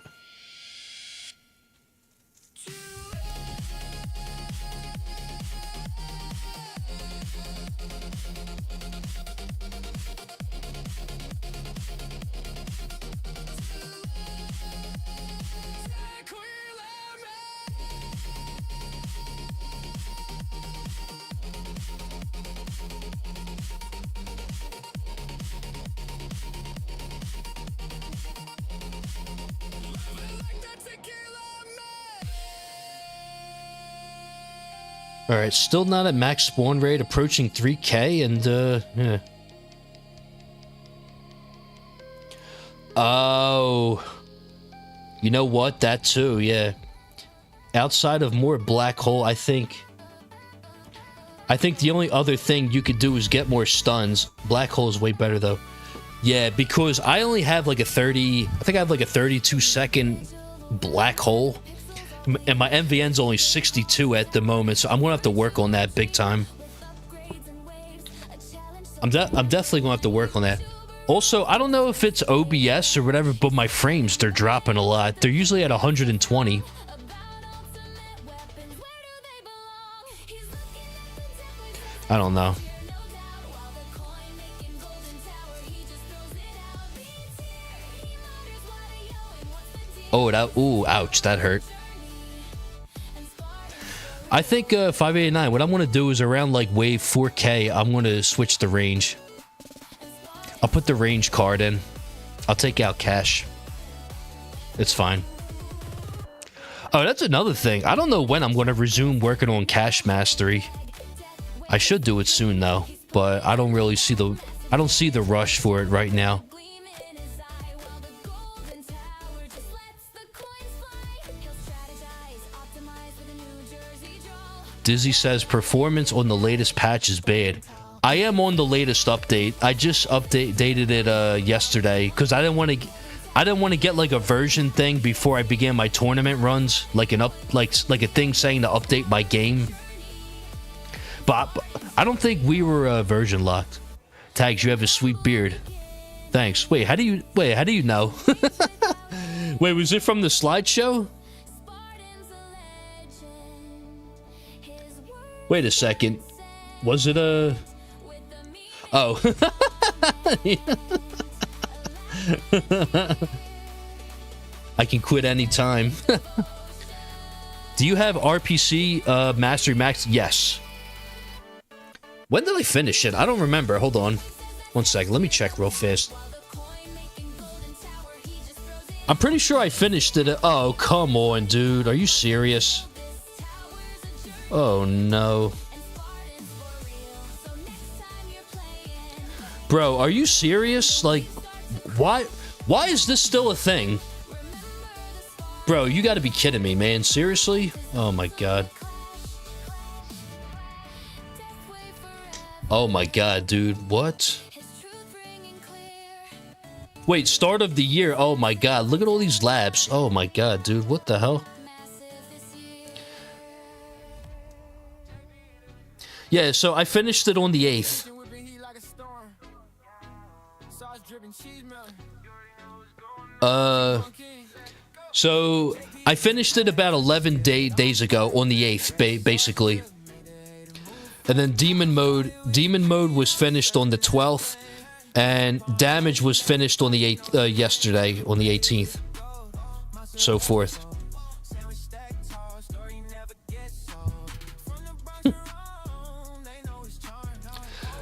Alright, still not at max spawn rate, approaching 3k, and, yeah. Oh. You know what? That too, yeah. Outside of more black hole, I think the only other thing you could do is get more stuns. Black hole is way better, though. Yeah, because I only have like a 32-second black hole. And my MVN's only 62 at the moment, so I'm gonna have to work on that big time. I'm definitely gonna have to work on that. Also, I don't know if it's OBS or whatever, but my frames, they're dropping a lot. They're usually at 120. I don't know. Oh, ooh, ouch, that hurt. I think 589, what I'm going to do is around like wave 4K, I'm going to switch the range. I'll put the range card in. I'll take out cash. It's fine. Oh, that's another thing. I don't know when I'm going to resume working on cash mastery. I should do it soon though, but I don't really see the rush for it right now. Dizzy says performance on the latest patch is bad. I am on the latest update. I just updated it yesterday because I didn't want to get like a version thing before I began my tournament runs, like a thing saying to update my game. But I don't think we were version locked. Tags, you have a sweet beard. Thanks. Wait, how do you know? Wait, was it from the slideshow? Wait a second. Was it a... Oh. I can quit anytime. Do you have RPC Mastery Max? Yes. When did I finish it? I don't remember. Hold on. 1 second. Let me check real fast. I'm pretty sure I finished it. Oh, come on, dude. Are you serious? Oh, no. Bro, are you serious? Like, why is this still a thing? Bro, you gotta be kidding me, man. Seriously? Oh, my God. Oh, my God, dude. What? Wait, start of the year. Oh my god, look at all these labs. Oh my god, dude, what the hell? Yeah, so I finished it on the 8th. So I finished it about 11 days ago on the 8th, basically. And then Demon Mode was finished on the 12th, and Damage was finished on the 8th, yesterday on the 18th. So forth.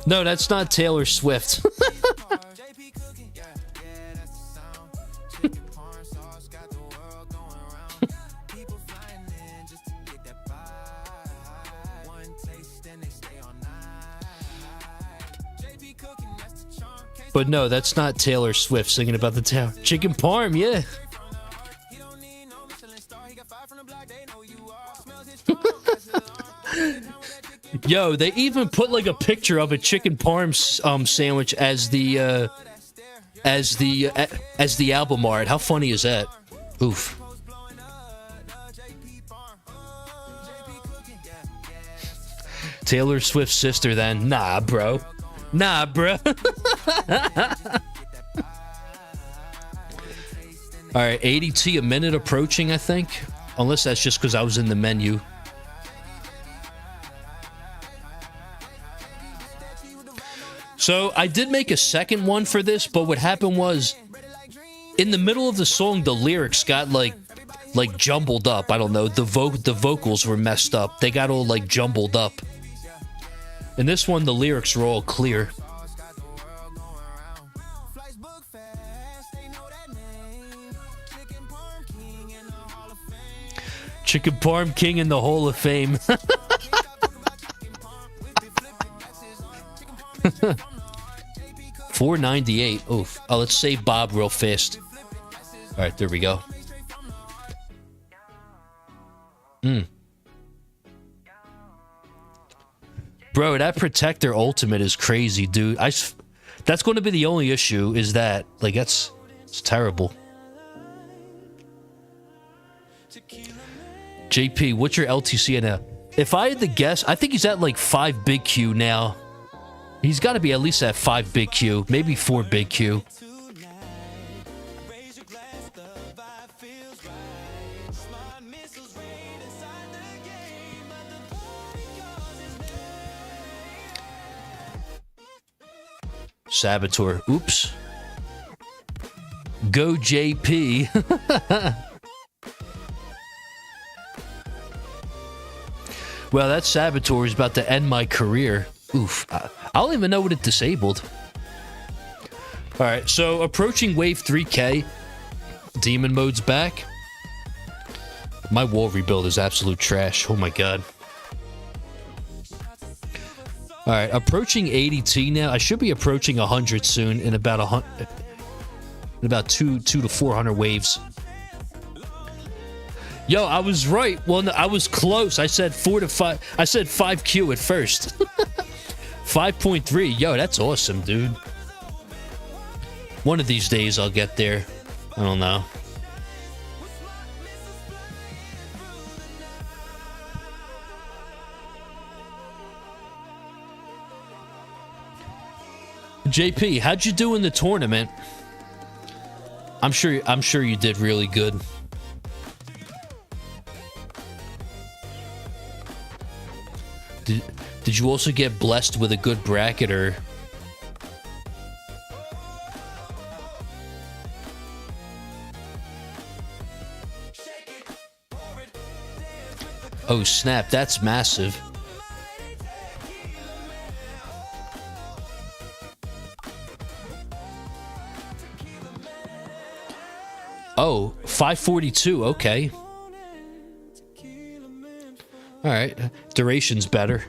No, that's not Taylor Swift. But no, that's not Taylor Swift singing about the tower. Chicken parm, yeah. Yo, they even put like a picture of a chicken parm sandwich as the album art. How funny is that? Oof. Taylor Swift's sister then? Nah, bro. Nah, bro. Alright, ADT a minute approaching, I think. Unless that's just because I was in the menu. So, I did make a second one for this, but what happened was, in the middle of the song, the lyrics got, like jumbled up. I don't know, the vocals were messed up. They got all, like, jumbled up. In this one, the lyrics were all clear. Chicken Parm King in the Hall of Fame. $4.98. Oof. Oh, let's save Bob real fast. All right, there we go. Bro, that Protector Ultimate is crazy, dude. That's going to be the only issue, is that. Like, it's terrible. JP, what's your LTC now? If I had to guess, I think he's at like 5 big Q now. He's got to be at least at 5 big Q, maybe 4 big Q. Saboteur. Oops. Go JP. Well, that Saboteur is about to end my career. Oof. I don't even know what it disabled. Alright, so approaching wave 3K. Demon Mode's back. My wall rebuild is absolute trash. Oh my god. Alright, approaching ADT now. I should be approaching 100 soon in about 100, in about 2 to 400 waves. Yo, I was right. Well, no, I was close. I said 4 to 5. I said 5Q at first. 5.3. Yo, that's awesome, dude. One of these days I'll get there. I don't know. JP, how'd you do in the tournament? I'm sure you did really good. Did you also get blessed with a good bracket, or? Oh snap, that's massive. Oh, 542, okay. Alright, duration's better.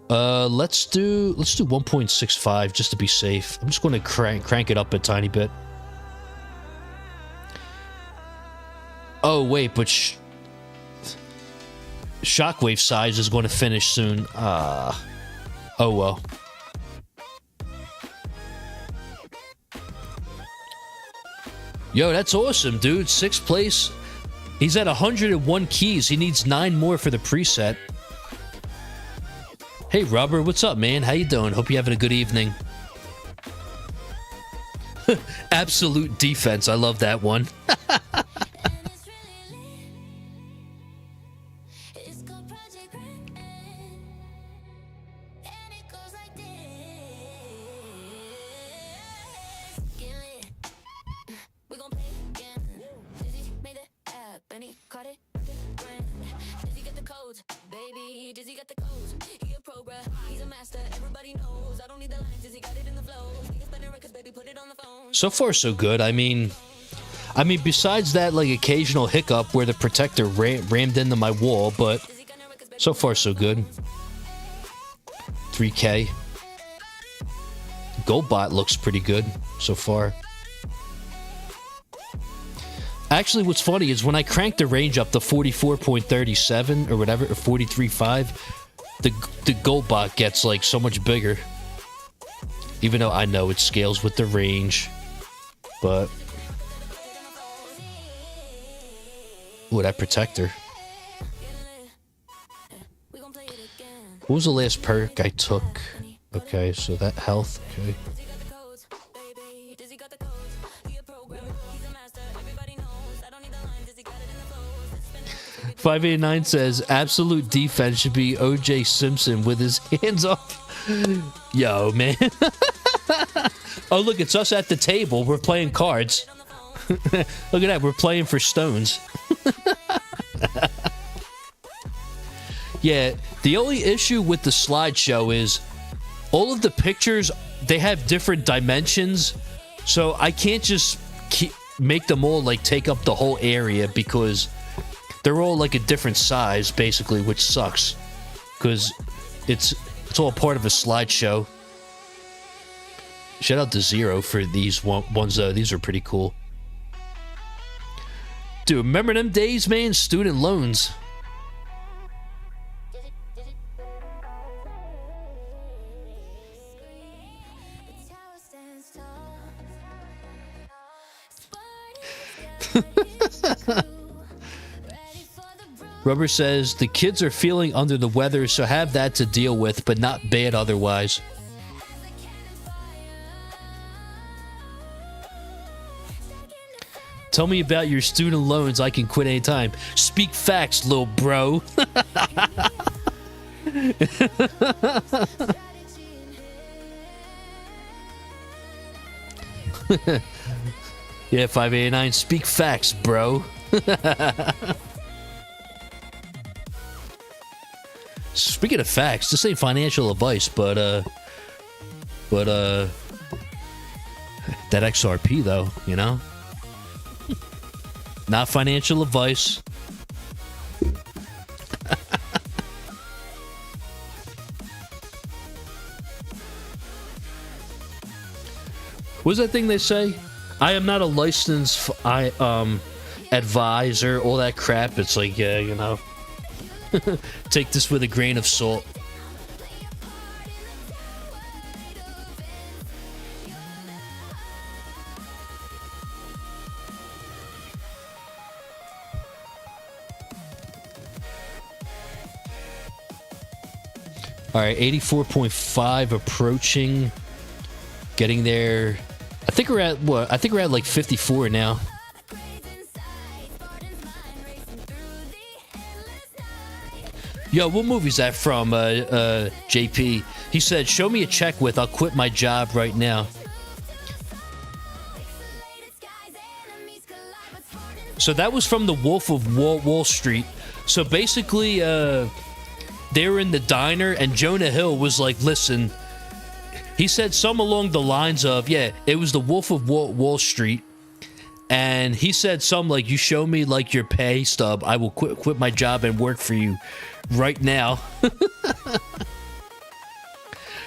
Let's do 1.65 just to be safe. I'm just going to crank it up a tiny bit. Oh wait, but Shockwave size is going to finish soon. Oh well. Yo, that's awesome, dude. 6th place. He's at 101 keys. He needs 9 more for the preset. Hey, Robert, what's up, man? How you doing? Hope you're having a good evening. Absolute defense. I love that one. It's called Project Red, and it goes like this. Get lit. We gon' play again. Dizzy made the app, and he caught it different. Dizzy got the codes, baby. Dizzy got the codes. He a pro, bruh. He's a master. Everybody knows. I don't need the lines. Dizzy got it in the flow. He can spin the records, baby. Put it on the phone. So far, so good. I mean, besides that, like, occasional hiccup where the protector rammed into my wall, but so far, so good. 3K. Goldbot looks pretty good so far. Actually, what's funny is when I crank the range up to 44.37 or whatever, or 43.5, the Goldbot gets, like, so much bigger. Even though I know it scales with the range. But... ooh, that protector. What was the last perk I took? Okay, so that health. Okay. 589 says absolute defense should be OJ Simpson with his hands up. Yo, man. Oh, look, it's us at the table. We're playing cards. Look at that. We're playing for stones. Yeah, the only issue with the slideshow is all of the pictures, they have different dimensions. So I can't just make them all like take up the whole area because they're all like a different size, basically, which sucks. Because it's all part of a slideshow. Shout out to Zero for these ones, though. These are pretty cool. Dude, remember them days, man? Student loans. Rubber says the kids are feeling under the weather, so have that to deal with, but not bad otherwise. Tell me about your student loans. I can quit anytime. Speak facts, little bro. Yeah, 589. Speak facts, bro. Speaking of facts, this ain't financial advice, but that XRP though, you know? Not financial advice. What's that thing they say? I am not a licensed advisor, all that crap. It's like, yeah, you know. Take this with a grain of salt. All right, 84.5 approaching. Getting there. I think we're at what? I think we're at like 54 now. Yo, what movie's that from, JP? He said, show me a check with, I'll quit my job right now. So that was from The Wolf of Wall Street. So basically, they were in the diner, and Jonah Hill was like, listen, he said some along the lines of, yeah, it was The Wolf of Wall Street. And he said some like, you show me like your pay stub, I will quit my job and work for you right now. And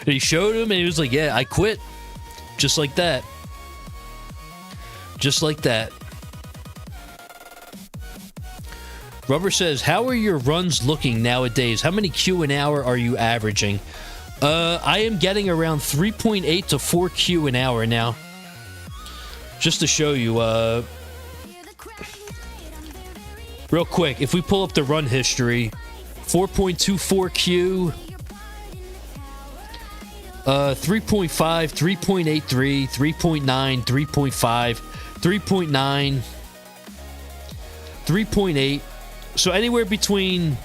he showed him and he was like, yeah, I quit. Just like that. Just like that. Rubber says, how are your runs looking nowadays? How many Q an hour are you averaging? I am getting around 3.8 to 4 Q an hour now. just to show you, real quick, if we pull up the run history, 4.24Q, 3.5, 3.83, 3.9, 3.5, 3.9, 3.8. So anywhere between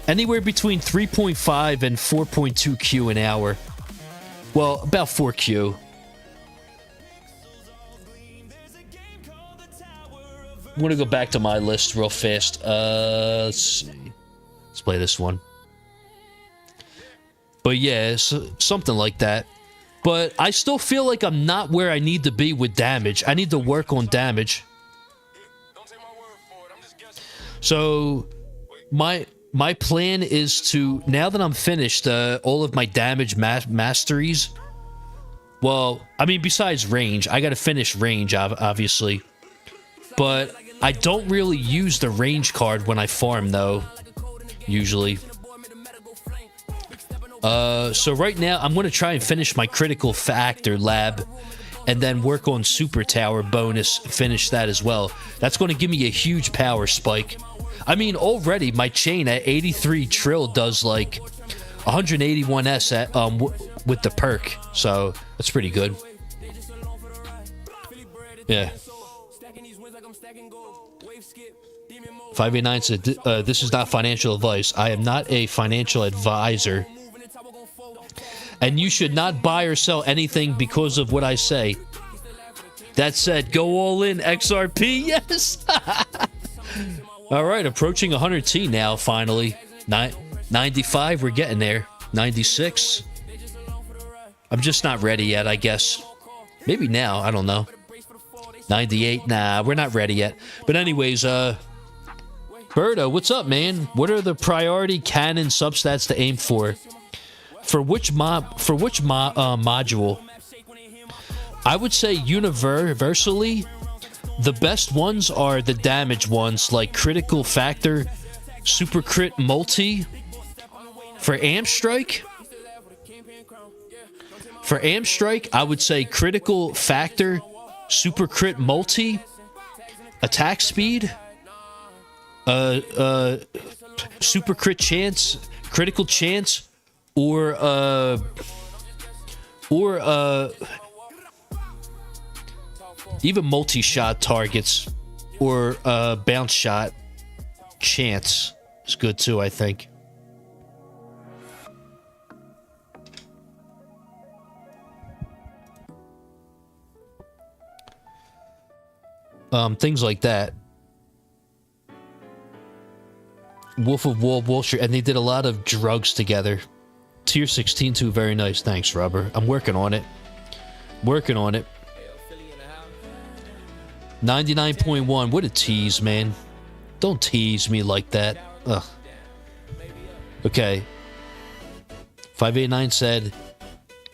3.5 and 4.2Q an hour. Well, about 4Q. I'm gonna go back to my list real fast. Let's see. Let's play this one. But yeah, something like that. But I still feel like I'm not where I need to be with damage. I need to work on damage. So my plan is to, now that I'm finished all of my damage masteries. Well, I mean, besides range, I gotta finish range, obviously. But I don't really use the range card when I farm, though, usually. So right now, I'm going to try and finish my critical factor lab and then work on super tower bonus, finish that as well. That's going to give me a huge power spike. I mean, already my chain at 83 trill does like 181s at, with the perk, so that's pretty good. Yeah. 589 said, this is not financial advice. I am not a financial advisor. And you should not buy or sell anything because of what I say. That said, go all in, XRP, yes! Alright, approaching 100T now, finally. 95, we're getting there. 96. I'm just not ready yet, I guess. Maybe now, I don't know. 98, nah, we're not ready yet. But anyways, Berto, what's up, man? What are the priority cannon substats to aim for? For which module? I would say universally, the best ones are the damage ones, like critical factor, super crit multi. For amp strike, I would say critical factor, super crit multi, attack speed, super crit chance, critical chance, or even multi-shot targets, or bounce shot chance is good too, I think. Things like that. Wolf of Wall Street, and they did a lot of drugs together. Tier 16 too, very nice. Thanks, Robert. I'm working on it. 99.1. What a tease, man. Don't tease me like that. Ugh. Okay. 589 said,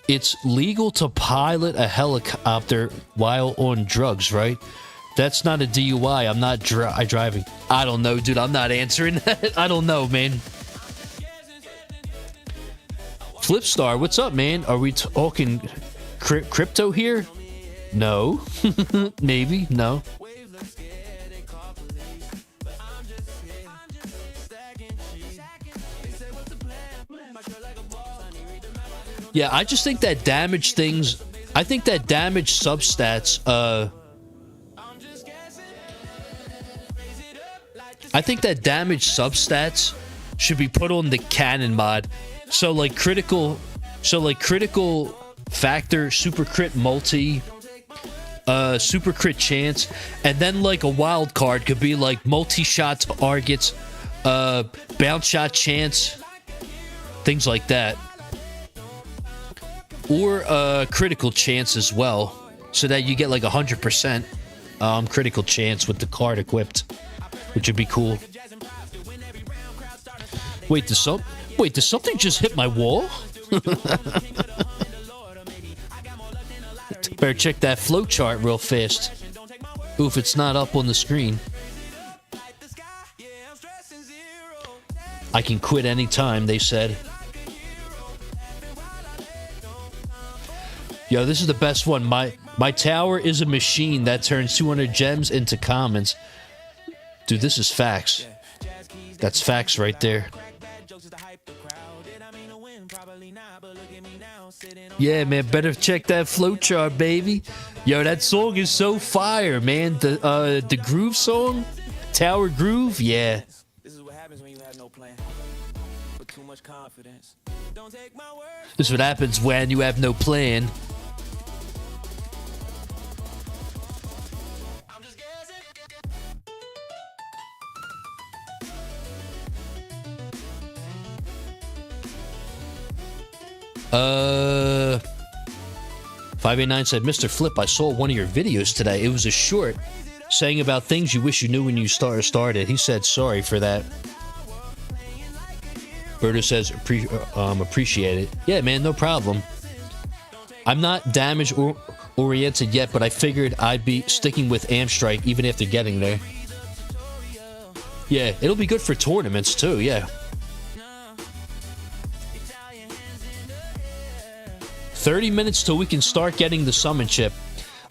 it's legal to pilot a helicopter while on drugs, right? That's not a DUI. I'm not driving. I don't know, dude. I'm not answering that. I don't know, man. Flipstar, what's up, man? Are we talking crypto here? No. Maybe. No. Yeah, I just think that damage things... I think that damage substats... I think that damage substats should be put on the cannon mod. So like critical factor, super crit multi, super crit chance, and then like a wild card could be like multi-shot targets, bounce shot chance, things like that. Or critical chance as well, so that you get like 100% critical chance with the card equipped, which would be cool. Wait, does something just hit my wall? Better check that flowchart real fast. Oof, it's not up on the screen. I can quit anytime, they said. Yo, this is the best one. My My tower is a machine that turns 200 gems into commons. Dude, this is facts. That's facts right there. Yeah, man, better check that flowchart, baby. Yo, that song is so fire, man. The groove song, Tower Groove, yeah. This is what happens when you have no plan. With too much confidence. Don't take my word. This is what happens when you have no plan. I'm just guessing. 589 said, Mr. Flip, I saw one of your videos today. It was a short saying about things you wish you knew when you started. He said sorry for that. Berto says appreciate it. Yeah, man, no problem. I'm not damage oriented yet, but I figured I'd be sticking with Amstrike even after getting there. Yeah, it'll be good for tournaments too, yeah. 30 minutes till we can start getting the summon chip.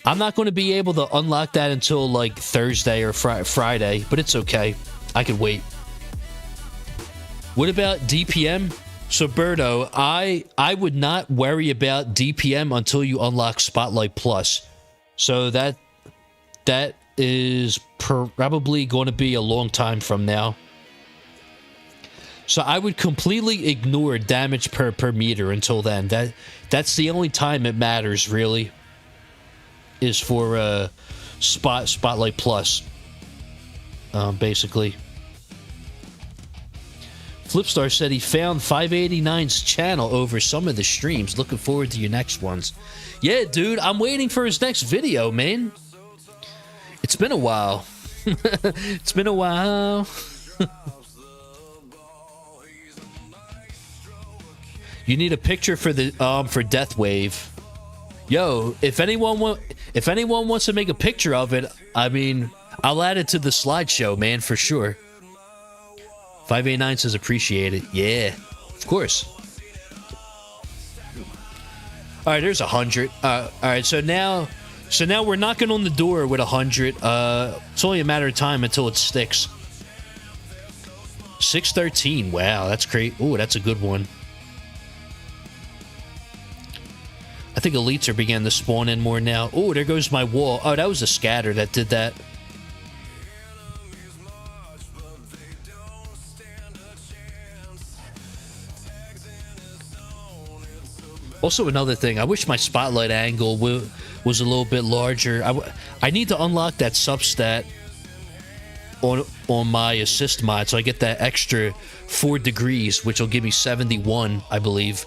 I'm not going to be able to unlock that until like Thursday or Friday, but it's okay. I can wait. What about DPM? So, Berto, I would not worry about DPM until you unlock Spotlight Plus. So that is probably going to be a long time from now. So I would completely ignore damage per meter until then. That's the only time it matters, really, is for Spotlight Plus, basically. Flipstar said he found 589's channel over some of the streams. Looking forward to your next ones. Yeah, dude, I'm waiting for his next video, man. It's been a while. It's been a while. You need a picture for the for Death Wave. Yo, if anyone wants to make a picture of it, I mean, I'll add it to the slideshow, man, for sure. 589 says appreciate it. Yeah, of course. All right, there's 100. All right, so now we're knocking on the door with 100. It's only a matter of time until it sticks. 613. Wow, that's great. Ooh, that's a good one. I think elites are beginning to spawn in more now. Oh, there goes my wall. Oh, that was a scatter that did that. Also, another thing, I wish my spotlight angle was a little bit larger. I need to unlock that substat on my assist mod, so I get that extra 4 degrees, which will give me 71, I believe.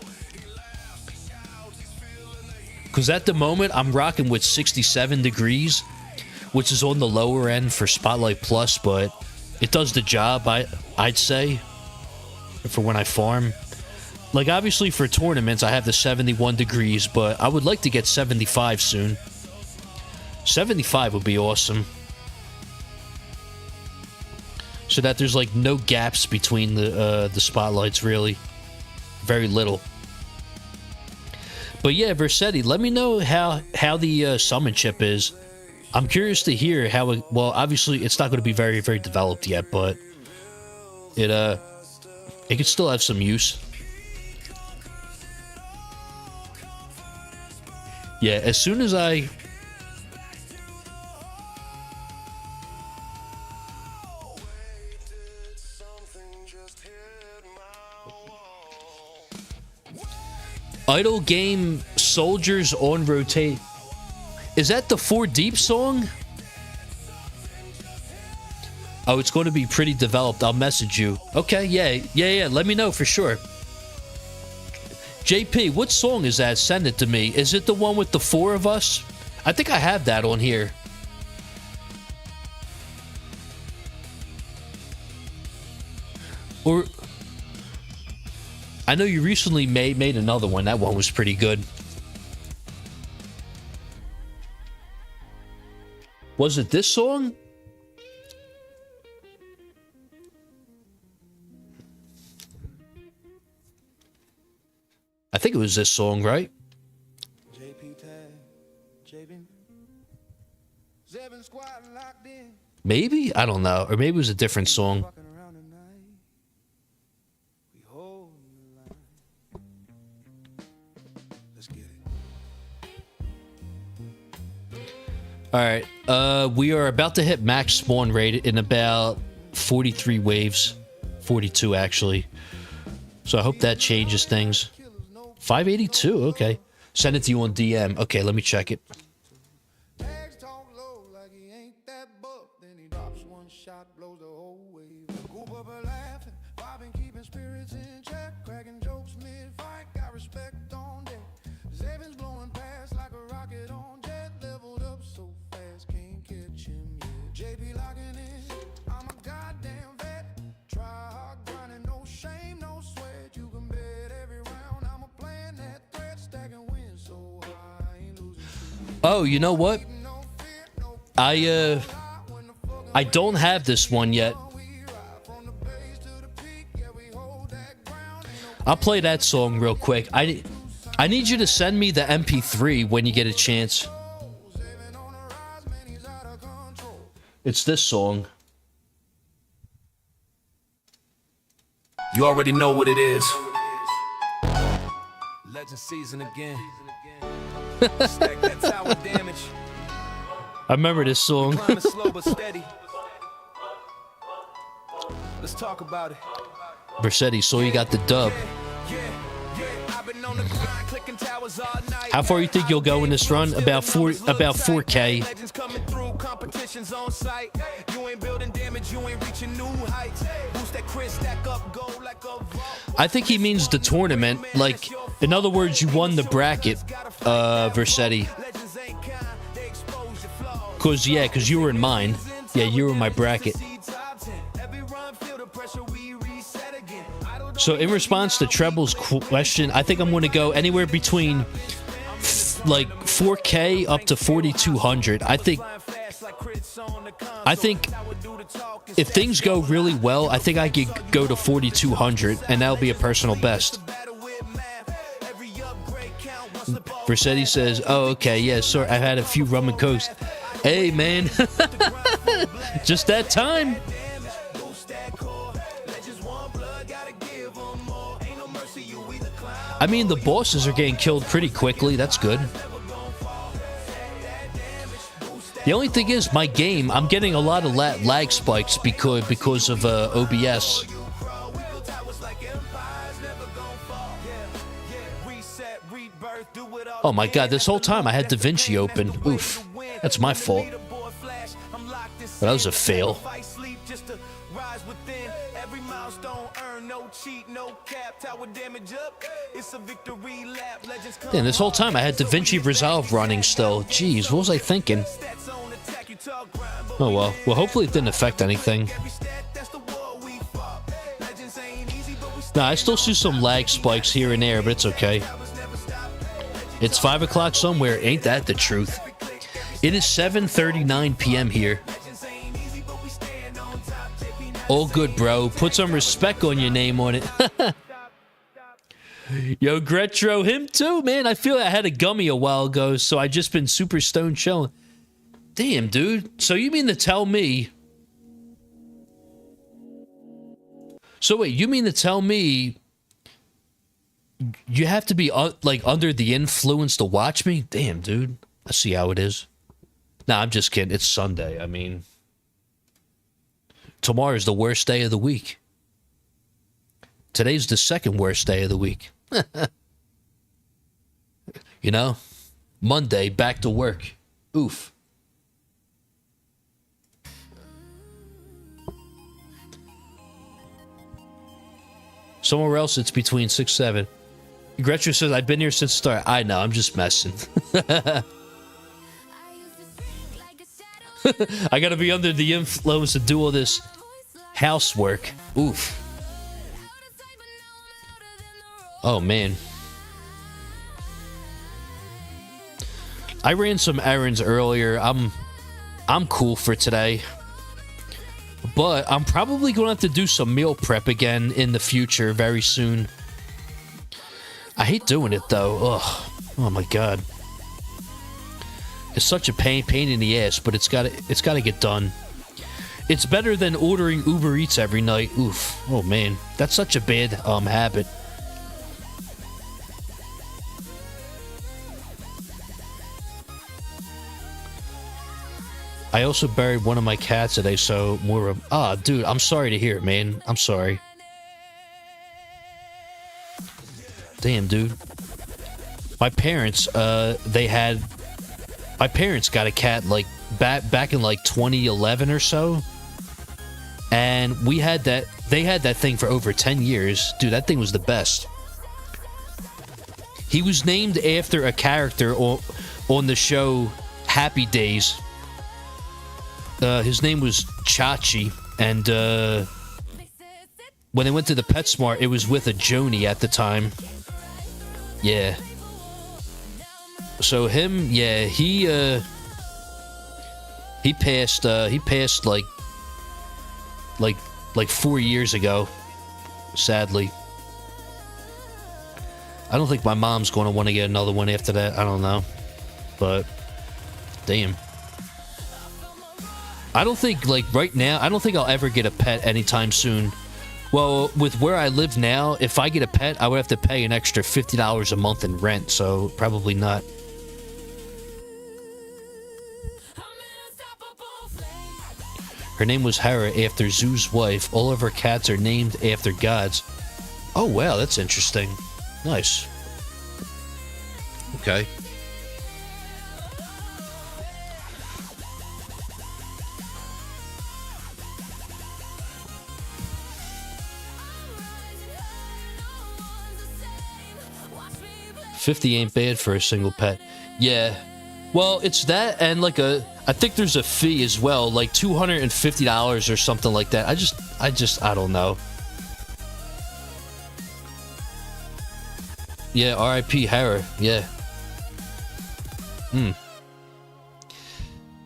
Because at the moment, I'm rocking with 67 degrees, which is on the lower end for Spotlight Plus, but it does the job, I'd say, for when I farm. Like, obviously, for tournaments, I have the 71 degrees, but I would like to get 75 soon. 75 would be awesome. So that there's, like, no gaps between the spotlights, really. Very little. But yeah, Versetti, let me know how the summon chip is. I'm curious to hear how it... Well, obviously, it's not going to be very, very developed yet, but... It could still have some use. Yeah, as soon as I... Idle game soldiers on rotate. Is that the 4 Deep song? Oh, it's going to be pretty developed. I'll message you. Okay, yeah. Let me know for sure. JP, what song is that? Send it to me. Is it the one with the 4 of us? I think I have that on here. Or... I know you recently made another one. That one was pretty good. Was it this song? I think it was this song, right? JP tag, JP. Maybe? I don't know. Or maybe it was a different song. Walking around tonight, we hold the line. Let's get it. All right. We are about to hit max spawn rate in about 43 waves. 42, actually. So I hope that changes things. 582, okay. Send it to you on DM. Okay, let me check it. Tags talk low like he ain't that buck. Then he drops one shot, blows the whole wave. Group up a laughing, vibing, keeping spirits in check. Cracking jokes mid-fight, got respect on deck. Zaven's blowing past like a rocket on jet. Leveled up so fast, can't catch him yet. JP locking in, I'm a goddamn vet. Try hard, grinding, no shame, no sweat. You can bet every round I'm a playing that threat. Stacking wins so high, I ain't losing shit. Oh, you know what? I don't have this one yet. I'll play that song real quick. I need you to send me the MP3 when you get a chance. It's this song. You already know what it is. Legend season again. Stack that tower damage. I remember this song. Climbing slow but steady. Let's talk about it. Versetti, so you got the dub. I've been on the grind, clicking towers all night. How far you think you'll go in this run? About 4K. Legends coming through, competitions on site. You ain't building damage, you ain't reaching new heights. Boost that crit, stack up, go like a vault. I think he means the tournament. Like, in other words, you won the bracket, Versetti. Legends ain't kind, they expose your flaws. Cause you were in mine. Yeah, you were in my bracket. Every run, feel the pressure, we reset again. So in response to Treble's question, I think I'm going to go anywhere between like 4K up to 4,200. I think if things go really well, I think I could go to 4,200, and that'll be a personal best. Versetti says, "Oh, okay, yeah, sorry, I had a few rum and cokes." Hey, man, just that time. I mean, the bosses are getting killed pretty quickly. That's good. The only thing is, my game, I'm getting a lot of lag spikes because of OBS. Oh my god, this whole time I had DaVinci open. Oof. That's my fault. But that was a fail. Damn, this whole time I had DaVinci Resolve running still. Jeez, what was I thinking? Oh well. Well, hopefully it didn't affect anything. Nah, I still see some lag spikes here and there, but it's okay. It's 5 o'clock somewhere. Ain't that the truth? It is 7:39 p.m. here. All good, bro. Put some respect on your name on it. Yo, Gretro, him too, man. I feel like I had a gummy a while ago, so I just been super stone chilling. Damn, dude. So you mean to tell me... So wait, you mean to tell me you have to be like under the influence to watch me? Damn, dude. I see how it is. Nah, I'm just kidding. It's Sunday. I mean, tomorrow's the worst day of the week. Today's the second worst day of the week. You know? Monday, back to work. Oof. Somewhere else, it's between 6, 7. Gretchen says, I've been here since the start. I know, I'm just messing. I gotta be under the influence to do all this housework. Oof. Oh, man. I ran some errands earlier. I'm cool for today. But I'm probably going to have to do some meal prep again in the future very soon. I hate doing it, though. Ugh. Oh, my God. It's such a pain in the ass, but it's got to get done. It's better than ordering Uber Eats every night. Oof. Oh man, that's such a bad habit. I also buried one of my cats today, so more of... Ah, dude, I'm sorry to hear it, man. I'm sorry. Damn, dude. My parents, my parents got a cat, like, back in, like, 2011 or so. And they had that thing for over 10 years. Dude, that thing was the best. He was named after a character on the show Happy Days. His name was Chachi, and when they went to the PetSmart, it was with a Joni at the time. Yeah. So him, yeah, he passed like 4 years ago, sadly. I don't think my mom's going to want to get another one after that. I don't know, but damn. I don't think, like, right now, I don't think I'll ever get a pet anytime soon. Well, with where I live now, if I get a pet, I would have to pay an extra $50 a month in rent, so probably not. Her name was Hera, after Zeus' wife. All of her cats are named after gods. Oh, wow, that's interesting. Nice. Okay. $50 ain't bad for a single pet. Yeah. Well, it's that and like I think there's a fee as well, like $250 or something like that. I don't know. Yeah, R.I.P. Hera. Yeah.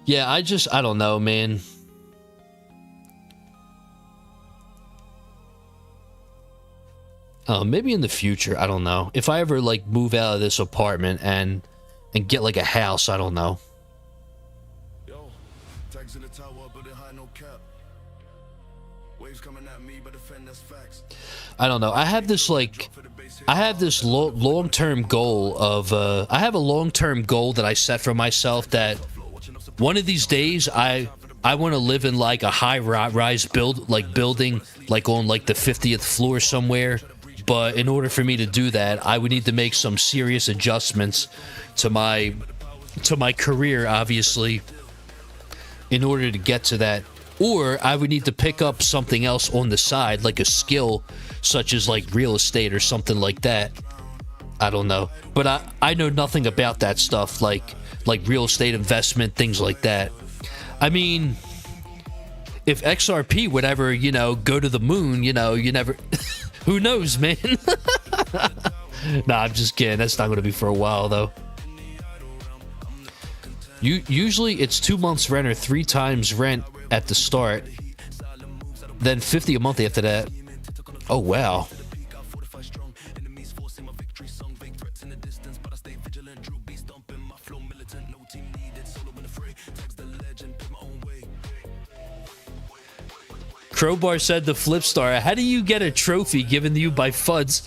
Yeah, I don't know, man. Maybe in the future, I don't know. If I ever, like, move out of this apartment and get, like, a house, I don't know. Yo, tags in the tower, but it high no cap. Waves coming at me, but defend that's facts. I don't know. I have this, like... I have this long-term goal of... I have a long-term goal that I set for myself that one of these days, I want to live in, like, a high-rise building, like, on, like, the 50th floor somewhere. But in order for me to do that, I would need to make some serious adjustments to my career, obviously, in order to get to that. Or I would need to pick up something else on the side, like a skill, such as like real estate or something like that. I don't know. But I know nothing about that stuff, like real estate investment, things like that. I mean, if XRP would ever, go to the moon, you never... Who knows, man? Nah, I'm just kidding. That's not going to be for a while, though. Usually, it's 2 months rent or 3 times rent at the start. Then $50 a month after that. Oh, wow. Crowbar said the flip star. How do you get a trophy given to you by FUDs?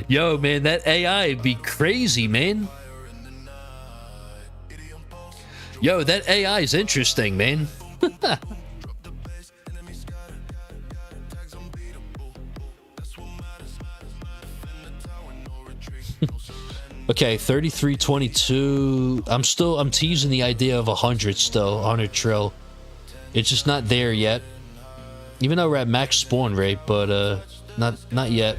Yo, man, that AI would be crazy, man. Yo, that AI is interesting, man. Okay, 3322. I'm teasing the idea of 100 still, 100 trill. It's just not there yet. Even though we're at max spawn rate, but not yet.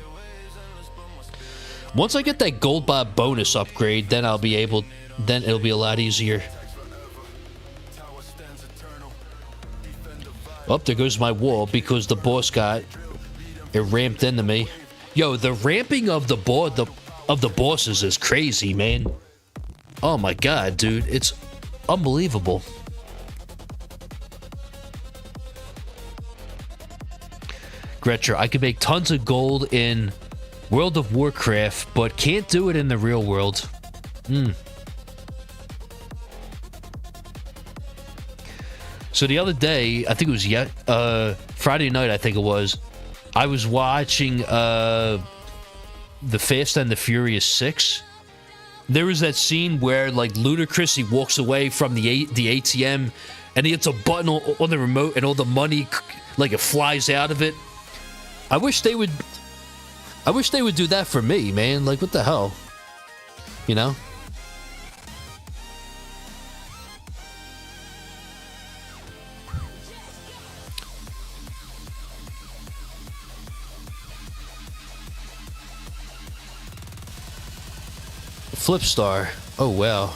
Once I get that gold bob bonus upgrade, then it'll be a lot easier. Oh, there goes my wall because the boss got it ramped into me. Yo, the ramping of the bosses is crazy, man. Oh my god, dude, it's unbelievable. Gretcher, I could make tons of gold in World of Warcraft, but can't do it in the real world. So the other day, I think it was Friday night, I think it was, I was watching The Fast and the Furious 6. There was that scene where, like, Ludacris, he walks away from the ATM, and he hits a button on the remote, and all the money, like, it flies out of it. I wish they would do that for me, man. Like, what the hell? You know? Flipstar. Oh, wow.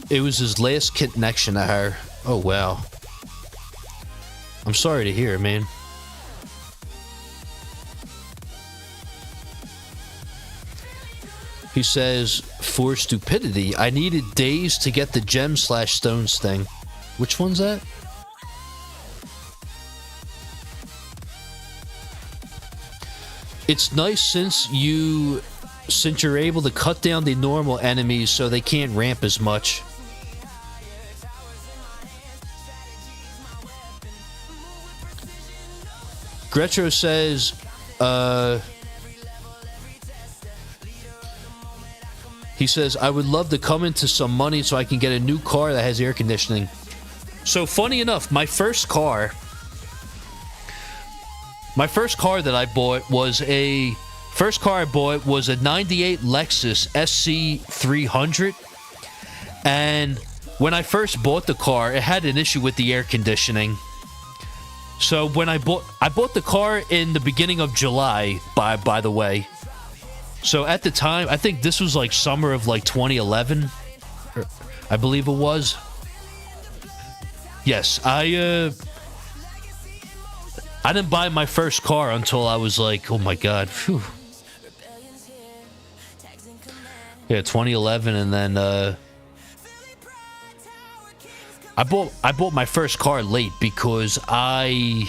It was his last connection to her. Oh, wow. I'm sorry to hear, man. He says, for stupidity, I needed days to get the gem/stones thing. Which one's that? It's nice since you're able to cut down the normal enemies so they can't ramp as much. Gretro says, he says, I would love to come into some money so I can get a new car that has air conditioning. So funny enough, my first car that I bought was a 98 Lexus SC300. And when I first bought the car, it had an issue with the air conditioning. So when I bought the car in the beginning of July, by the way. So at the time, I think this was like summer of like 2011, I believe it was. Yes, I didn't buy my first car until I was like, oh my god, phew. Yeah, 2011, and then I bought my first car late because I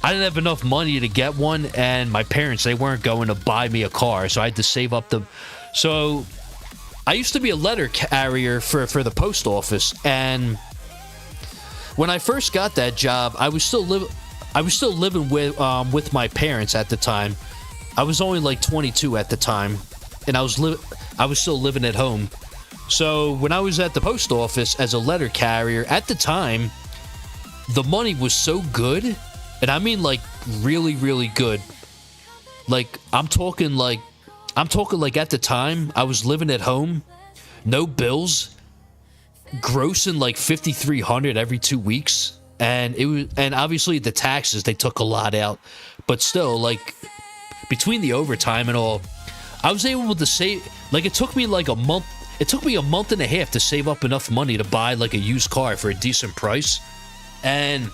didn't have enough money to get one, and my parents, they weren't going to buy me a car, so I had to save up so I used to be a letter carrier for the post office, and when I first got that job, I was still living with my parents at the time. I was only like 22 at the time, and I was still living at home. So when I was at the post office as a letter carrier at the time, the money was so good, and I mean like really, really good. Like I'm talking like at the time I was living at home, no bills, grossing like $5,300 every 2 weeks. And obviously the taxes, they took a lot out, but still, like, between the overtime and all, I was able to save, like, it took me a month and a half to save up enough money to buy like a used car for a decent price. And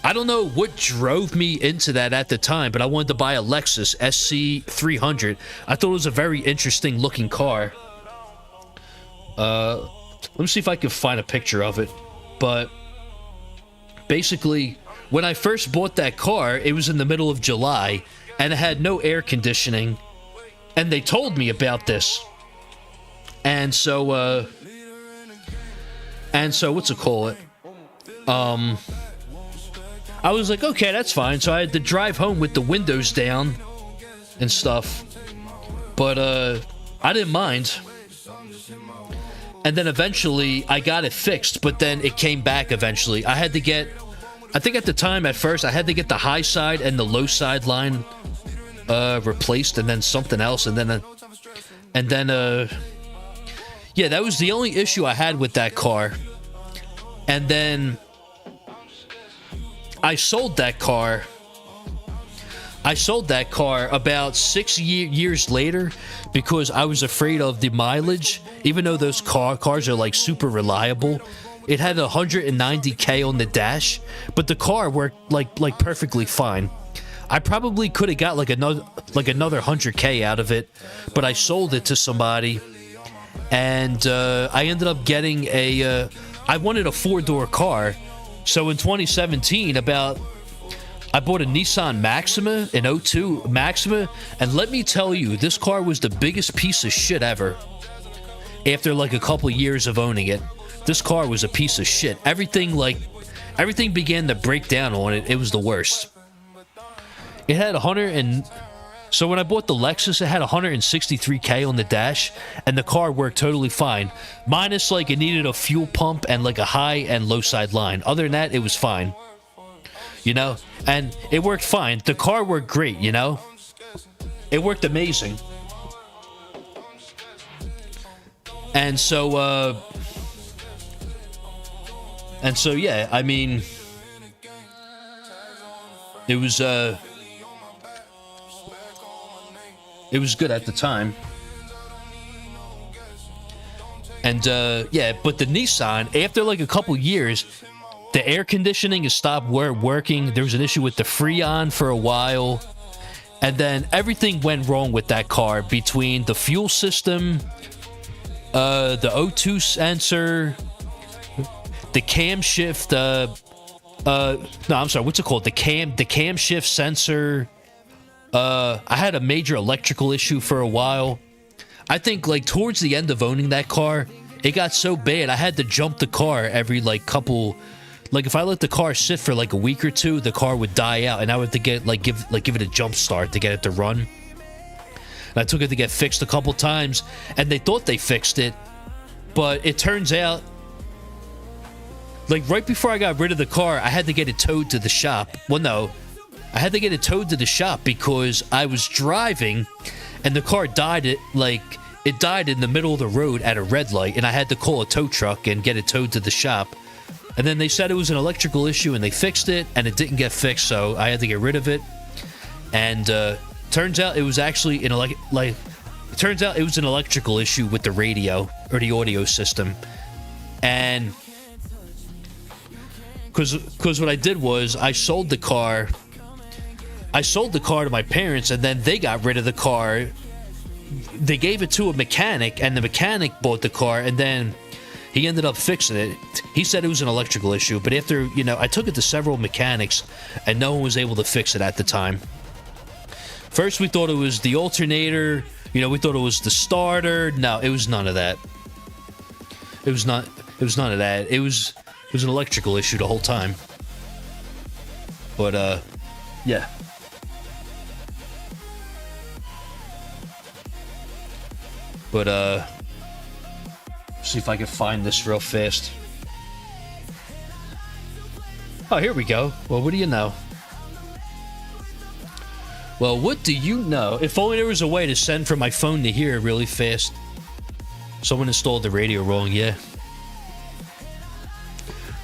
I don't know what drove me into that at the time, but I wanted to buy a Lexus SC300. I thought it was a very interesting looking car. Let me see if I can find a picture of it. But basically, when I first bought that car, it was in the middle of July, and it had no air conditioning, and they told me about this. And so what's it called? I was like, okay, that's fine. So I had to drive home with the windows down and stuff, but I didn't mind. And then eventually I got it fixed, but then it came back eventually. I think at the time, at first, I had to get the high side and the low side line replaced, and then something else, and then yeah, that was the only issue I had with that car. And then I sold that car about 6 years later because I was afraid of the mileage. Even though those cars are like super reliable, it had 190K on the dash, but the car worked like perfectly fine. I probably could have got like another 100K out of it, but I sold it to somebody, and I ended up getting I wanted a 4-door car. So in 2017, I bought a Nissan Maxima, an 02 Maxima, and let me tell you, this car was the biggest piece of shit ever. after like a couple years of owning it. This car was a piece of shit. Everything began to break down on it. It was the worst. It had so when I bought the Lexus, it had 163K on the dash, and the car worked totally fine. Minus, like, it needed a fuel pump and, like, a high and low side line. Other than that, it was fine. You know? And it worked fine. The car worked great, you know? It worked amazing. And so, yeah, I mean, it was good at the time. And, yeah, but the Nissan, after, like, a couple years, the air conditioning has stopped working. There was an issue with the Freon for a while. And then everything went wrong with that car between the fuel system, the O2 sensor, the camshift, no, I'm sorry, what's it called? The camshift sensor. I had a major electrical issue for a while. I think, like, towards the end of owning that car, it got so bad I had to jump the car every, like, couple... Like, if I let the car sit for, like, a week or two, the car would die out, and I would have to get, like, give it a jump start to get it to run. And I took it to get fixed a couple times, and they thought they fixed it, but it turns out, like, right before I got rid of the car, I had to get it towed to the shop. Well, no. I had to get it towed to the shop because I was driving and the car died it died in the middle of the road at a red light, and I had to call a tow truck and get it towed to the shop. And then they said it was an electrical issue and they fixed it, and it didn't get fixed, so I had to get rid of it. And turns out it was actually an electrical issue with the radio or the audio system. And because what I did was I sold the car to my parents, and then they got rid of the car. They gave it to a mechanic, and the mechanic bought the car, and then he ended up fixing it. He said it was an electrical issue, but after, you know, I took it to several mechanics, and no one was able to fix it at the time. First, we thought it was the alternator. You know, we thought it was the starter. No, it was none of that. It was none of that. It was an electrical issue the whole time. But, yeah. But, see if I can find this real fast. Oh, here we go. Well, what do you know? Well, what do you know? If only there was a way to send from my phone to here really fast. Someone installed the radio wrong, yeah.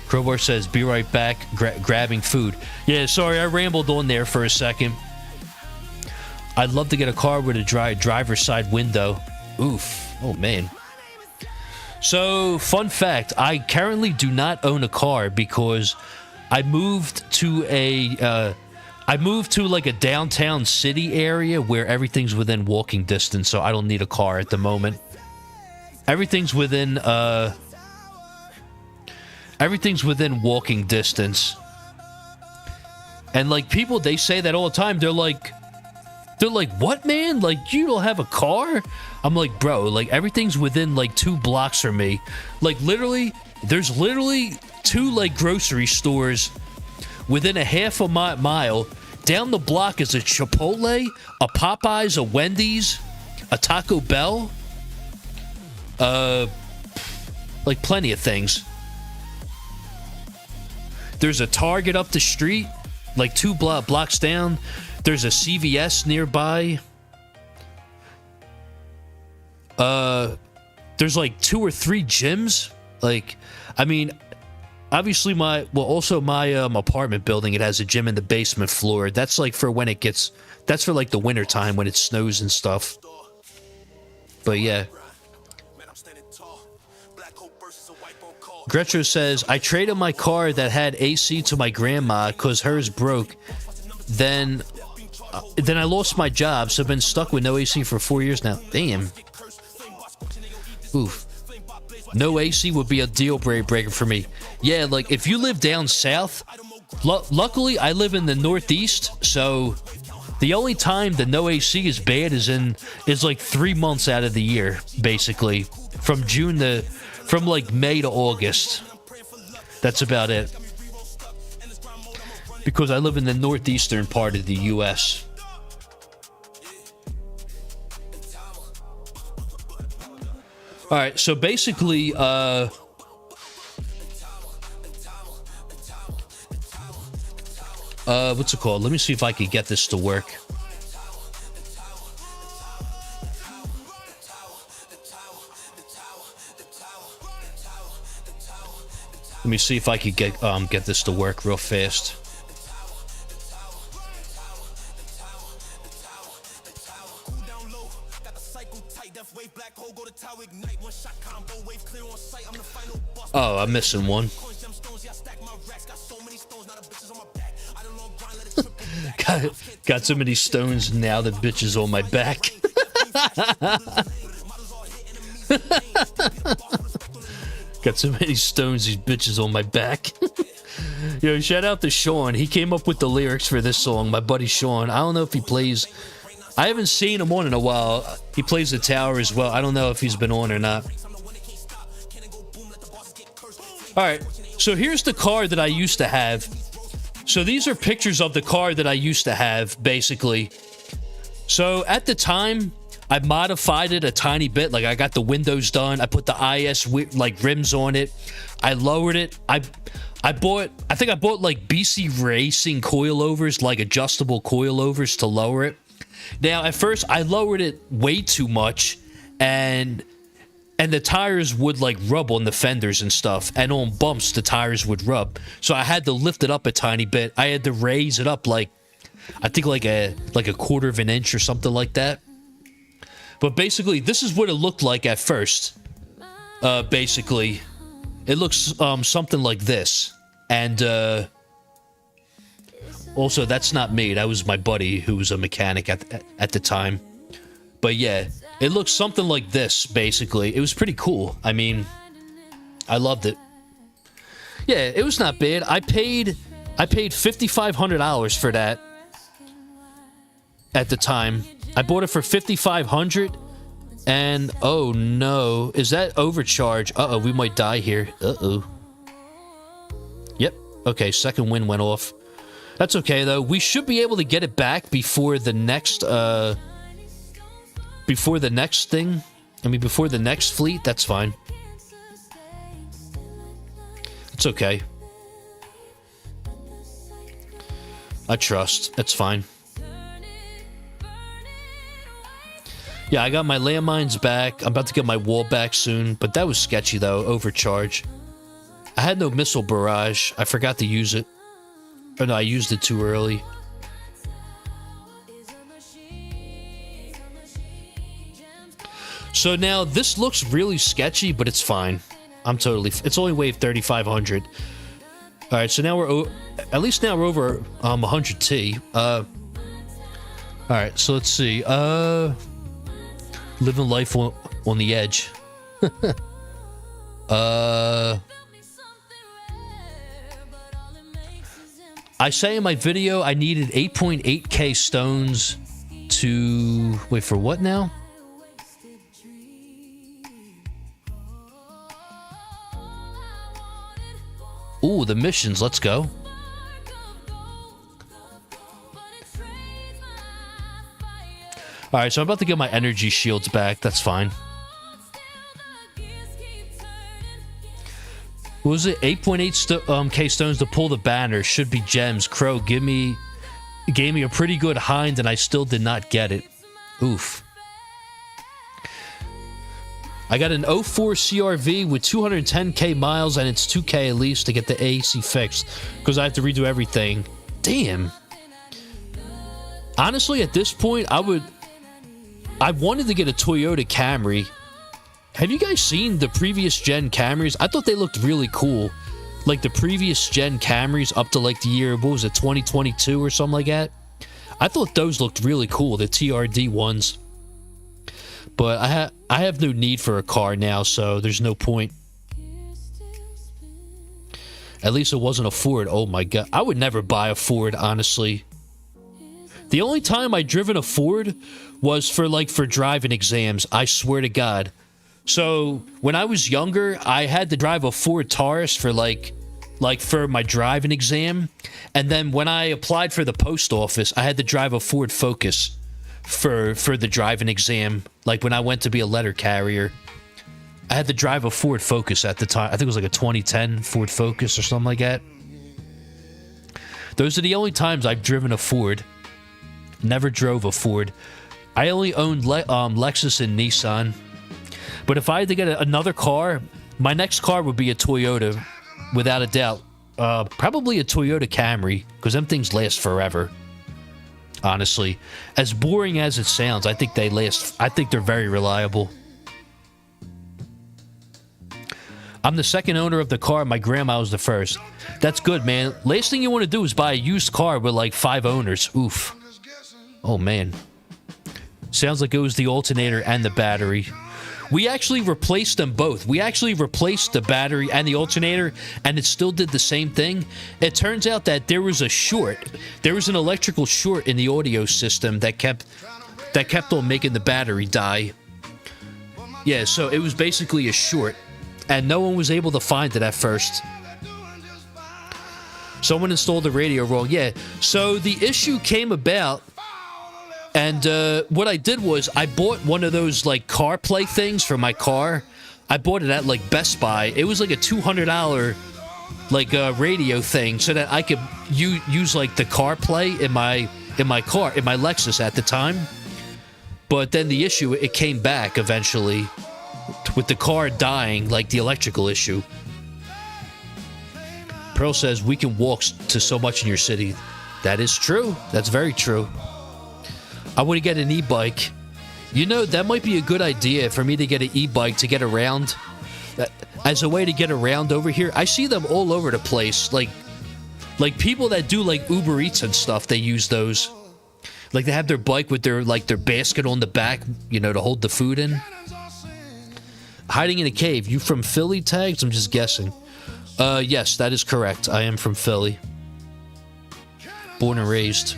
Crowbar says, be right back, grabbing food. Yeah, sorry, I rambled on there for a second. I'd love to get a car with a driver's side window. Oof. Oh, man. So, fun fact, I currently do not own a car because I moved to like a downtown city area where everything's within walking distance, so I don't need a car at the moment. Everything's within walking distance. And, like, people, they say that all the time. They're like, what, man? Like, you don't have a car? I'm like, bro, like, everything's within, like, 2 blocks from me. Like, literally, there's literally 2, like, grocery stores within a half a mile. Down the block is a Chipotle, a Popeyes, a Wendy's, a Taco Bell. Like, plenty of things. There's a Target up the street, like 2 blocks down. There's a CVS nearby. There's like 2 or 3 gyms. Like, I mean, obviously my apartment building, it has a gym in the basement floor. That's like for when it gets, that's for like the winter time when it snows and stuff. But yeah. Gretro says, I traded my car that had AC to my grandma because hers broke. Then I lost my job, so I've been stuck with no AC for 4 years now. Damn. Oof. No AC would be a deal breaker for me. Yeah, like, if you live down south, luckily I live in the Northeast, so The only time the no AC is bad is like 3 months out of the year, basically. From like May to August. That's about it. Because I live in the northeastern part of the US. Alright, so basically, what's it called? Let me see if I can get this to work. Let me see if I could get this to work real fast. Oh, I'm missing one. Got so many stones now that bitch is on my back. Got so many stones, these bitches on my back. Yo, shout out to Sean. He came up with the lyrics for this song, my buddy Sean. I don't know if he plays... I haven't seen him on in a while. He plays the tower as well. I don't know if he's been on or not. Alright, so here's the car that I used to have. So these are pictures of the car that I used to have, basically. So at the time, I modified it a tiny bit. Like, I got the windows done. I put the IS like rims on it. I lowered it. I think I bought like BC Racing coilovers, like adjustable coilovers to lower it. Now, at first, I lowered it way too much, and the tires would like rub on the fenders and stuff, and on bumps the tires would rub. So I had to lift it up a tiny bit. I had to raise it up like, I think like a quarter of an inch or something like that. But basically, this is what it looked like at first. Basically, it looks something like this. And also, that's not me. That was my buddy who was a mechanic at the time. But yeah, it looks something like this, basically. It was pretty cool. I mean, I loved it. Yeah, it was not bad. I paid $5,500 for that at the time. I bought it for $5,500, and oh no, is that overcharge? Uh-oh, we might die here. Uh-oh. Yep. Okay, second wind went off. That's okay though. We should be able to get it back before the next before the next fleet. That's fine. It's okay. I trust. That's fine. Yeah, I got my landmines back. I'm about to get my wall back soon, but that was sketchy though, overcharge. I had no missile barrage. I forgot to use it. Oh no, I used it too early. So now this looks really sketchy, but it's fine. It's only wave 3,500. All right, so now at least now we're over 100T. All right, so let's see. Living life on the edge. I say in my video I needed 8.8k stones to... Wait, for what now? Ooh, the missions. Let's go. Alright, so I'm about to get my energy shields back. That's fine. What was it? 8.8 K stones to pull the banner. Should be gems. Crow gave me a pretty good hind, and I still did not get it. Oof. I got an 04 CRV with 210k miles, and it's 2k at least to get the AAC fixed, because I have to redo everything. Damn. Honestly, at this point, I wanted to get a Toyota Camry. Have you guys seen the previous gen Camrys? I thought they looked really cool. Like the previous gen Camrys up to like the year, what was it, 2022 or something like that? I thought those looked really cool, the TRD ones. But I have no need for a car now, so there's no point. At least it wasn't a Ford. Oh my god. I would never buy a Ford, honestly. The only time I driven a Ford was for driving exams. I swear to God. So when I was younger, I had to drive a Ford Taurus for for my driving exam, and then when I applied for the post office, I had to drive a Ford Focus for the driving exam. Like when I went to be a letter carrier, I had to drive a Ford Focus at the time. I think it was like a 2010 Ford Focus or something like that. Those are the only times I've driven a Ford. Never drove a Ford. I only owned Lexus and Nissan. But if I had to get another car, my next car would be a Toyota, without a doubt. Probably a Toyota Camry, because them things last forever. Honestly, as boring as it sounds, I think they last. I think they're very reliable. I'm the second owner of the car. My grandma was the first. That's good, man. Last thing you want to do is buy a used car with like 5 owners. Oof. Oh, man. Sounds like it was the alternator and the battery. We actually replaced them both. We actually replaced the battery and the alternator, and it still did the same thing. It turns out that there was a short. There was an electrical short in the audio system that kept on making the battery die. Yeah, so it was basically a short, and no one was able to find it at first. Someone installed the radio wrong. Yeah, so the issue came about, and what I did was I bought one of those like CarPlay things for my car. I bought it at like Best Buy. It was like a $200 like radio thing, so that I could use like the CarPlay in my car, in my Lexus at the time. But then the issue, it came back eventually with the car dying, like the electrical issue. Pearl says we can walk to so much in your city. That is true. That's very true. I want to get an e-bike. You know, that might be a good idea for me to get an e-bike to get around. As a way to get around over here. I see them all over the place. Like people that do like Uber Eats and stuff, they use those. Like they have their bike with their basket on the back, you know, to hold the food in. Hiding in a cave. You from Philly, Tags? I'm just guessing. Yes, that is correct. I am from Philly. Born and raised.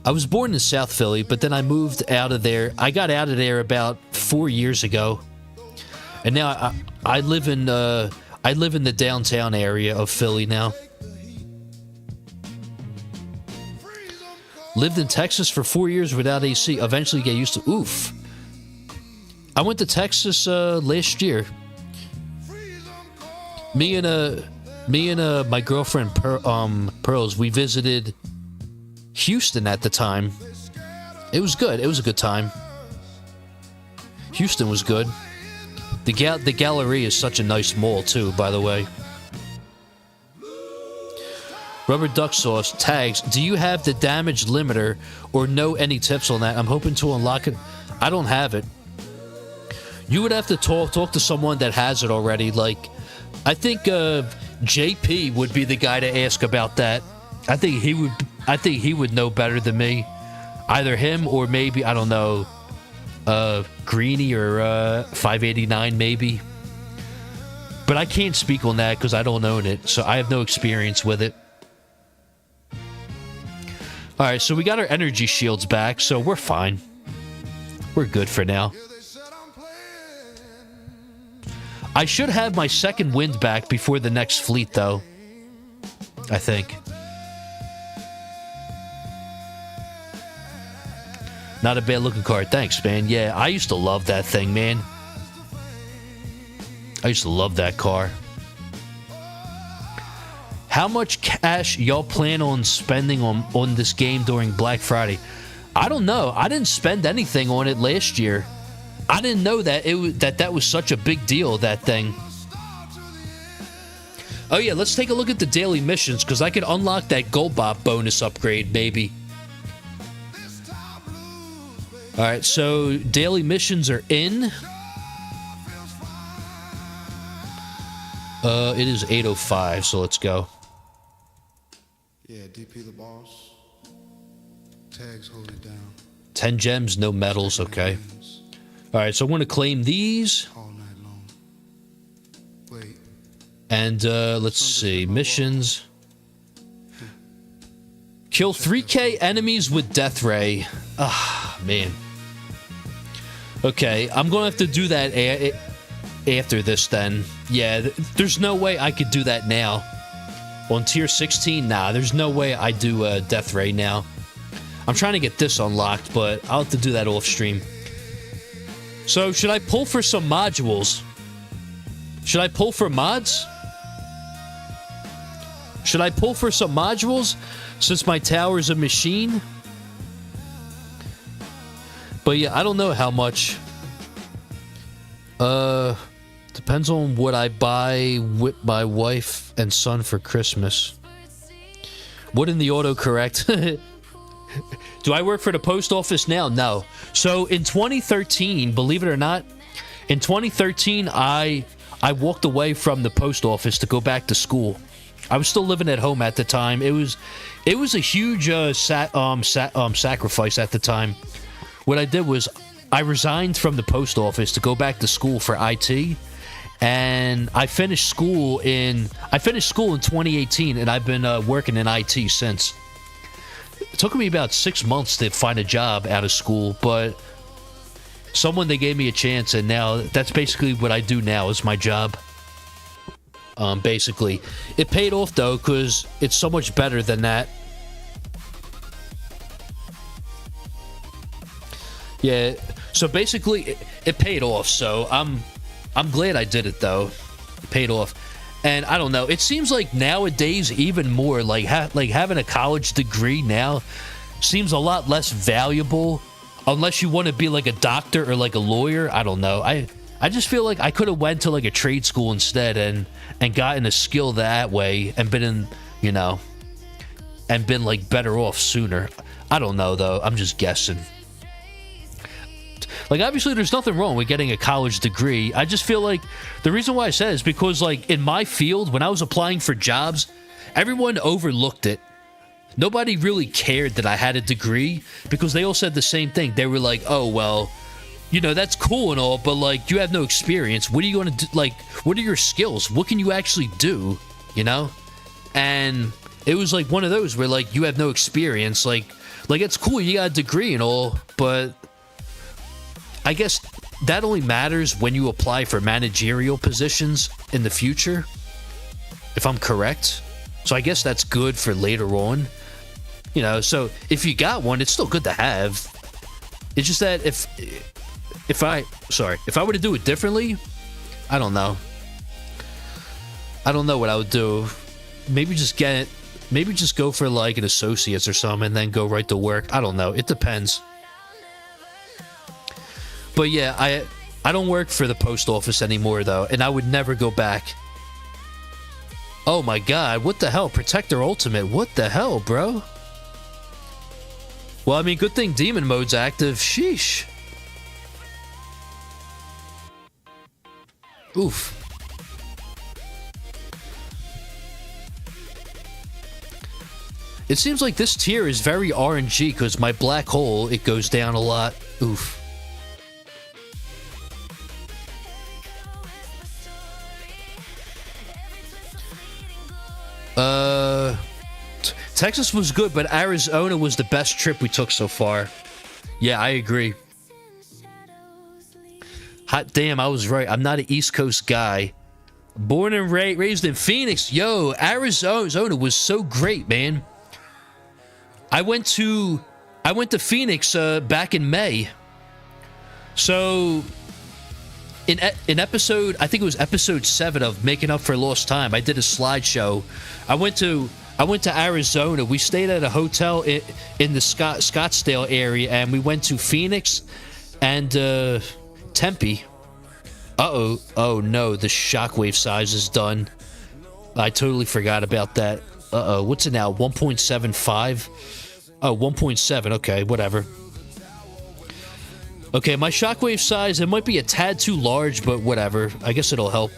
I was born in South Philly, but then I moved out of there. I got out of there about 4 years ago, and now I live in the downtown area of Philly now. Lived in Texas for 4 years without AC. Eventually get used to. Oof. I went to Texas last year. Me and my girlfriend Pearls, we visited Houston at the time. It was good. It was a good time. Houston was good. The Galleria is such a nice mall too, by the way. Rubber Duck Sauce, Tags, do you have the damage limiter or know any tips on that? I'm hoping to unlock it. I don't have it. You would have to talk to someone that has it already. Like, I think JP would be the guy to ask about that. I think he would know better than me. Either him or maybe, I don't know, Greeny or 589 maybe. But I can't speak on that because I don't own it, so I have no experience with it. Alright, so we got our energy shields back, so we're fine. We're good for now. I should have my second wind back before the next fleet, though. I think. Not a bad looking card. Thanks, man. Yeah, I used to love that thing, man. I used to love that car. How much cash y'all plan on spending on this game during Black Friday? I don't know. I didn't spend anything on it last year. I didn't know that that was such a big deal, that thing. Oh yeah, let's take a look at the daily missions, because I could unlock that Goldbot bonus upgrade, maybe. Alright, so daily missions are in. It is 8:05, so let's go. Yeah, DP the boss. Tags hold it down. 10 gems, no medals, okay. Alright, so I'm going to claim these. All night long. Wait. And let's see, missions. Kill 3k enemies with Death Ray. Ah, man. Okay, I'm going to have to do that after this then. Yeah, there's no way I could do that now. On tier 16, nah, there's no way I do Death Ray now. I'm trying to get this unlocked, but I'll have to do that off stream. So, should I pull for some modules? Should I pull for mods? Should I pull for some modules since my tower's a machine? But yeah, I don't know how much. Depends on what I buy with my wife and son for Christmas. What in the autocorrect? Do I work for the post office now? No. So in 2013, believe it or not, in 2013, I walked away from the post office to go back to school. I was still living at home at the time. It was a huge sacrifice at the time. What I did was I resigned from the post office to go back to school for IT, and I finished school in 2018, and I've been working in IT since. It took me about 6 months to find a job out of school, but they gave me a chance, and now that's basically what I do now is my job. Basically, it paid off though, because it's so much better than that. Yeah, so basically it paid off, so I'm glad I did it though. It paid off. And I don't know, it seems like nowadays even more like having a college degree now seems a lot less valuable unless you want to be like a doctor or like a lawyer. I don't know. I just feel like I could have went to like a trade school instead and gotten a skill that way and been like better off sooner. I don't know though. I'm just guessing. Like, obviously, there's nothing wrong with getting a college degree. I just feel like the reason why I said it is because, like, in my field, when I was applying for jobs, everyone overlooked it. Nobody really cared that I had a degree because they all said the same thing. They were like, oh, well, that's cool and all, but, like, you have no experience. What are you going to do? Like, what are your skills? What can you actually do? And it was, like, one of those where, like, you have no experience. Like it's cool. You got a degree and all, but I guess that only matters when you apply for managerial positions in the future, if I'm correct. So I guess that's good for later on. So if you got one, it's still good to have. It's just that if I were to do it differently, I don't know. I don't know what I would do. Maybe just go for like an associate's or something and then go right to work. I don't know. It depends. But yeah, I don't work for the post office anymore, though, and I would never go back. Oh my god, what the hell? Protector Ultimate, what the hell, bro? Well, I mean, good thing Demon Mode's active. Sheesh. Oof. It seems like this tier is very RNG, because my black hole, it goes down a lot. Oof. Texas was good, but Arizona was the best trip we took so far. Yeah, I agree. Hot damn, I was right. I'm not an East Coast guy. Born and raised in Phoenix. Yo, Arizona was so great, man. I went to Phoenix back in May. So in episode, I think it was episode 7 of Making Up for Lost Time, I did a slideshow. I went to Arizona. We stayed at a hotel in the Scottsdale area, and we went to Phoenix and Tempe. Oh no, the shockwave size is done. I totally forgot about that. What's it now? 1.75? Oh, 1.7. Okay, whatever. Okay, my shockwave size, it might be a tad too large, but whatever. I guess it'll help.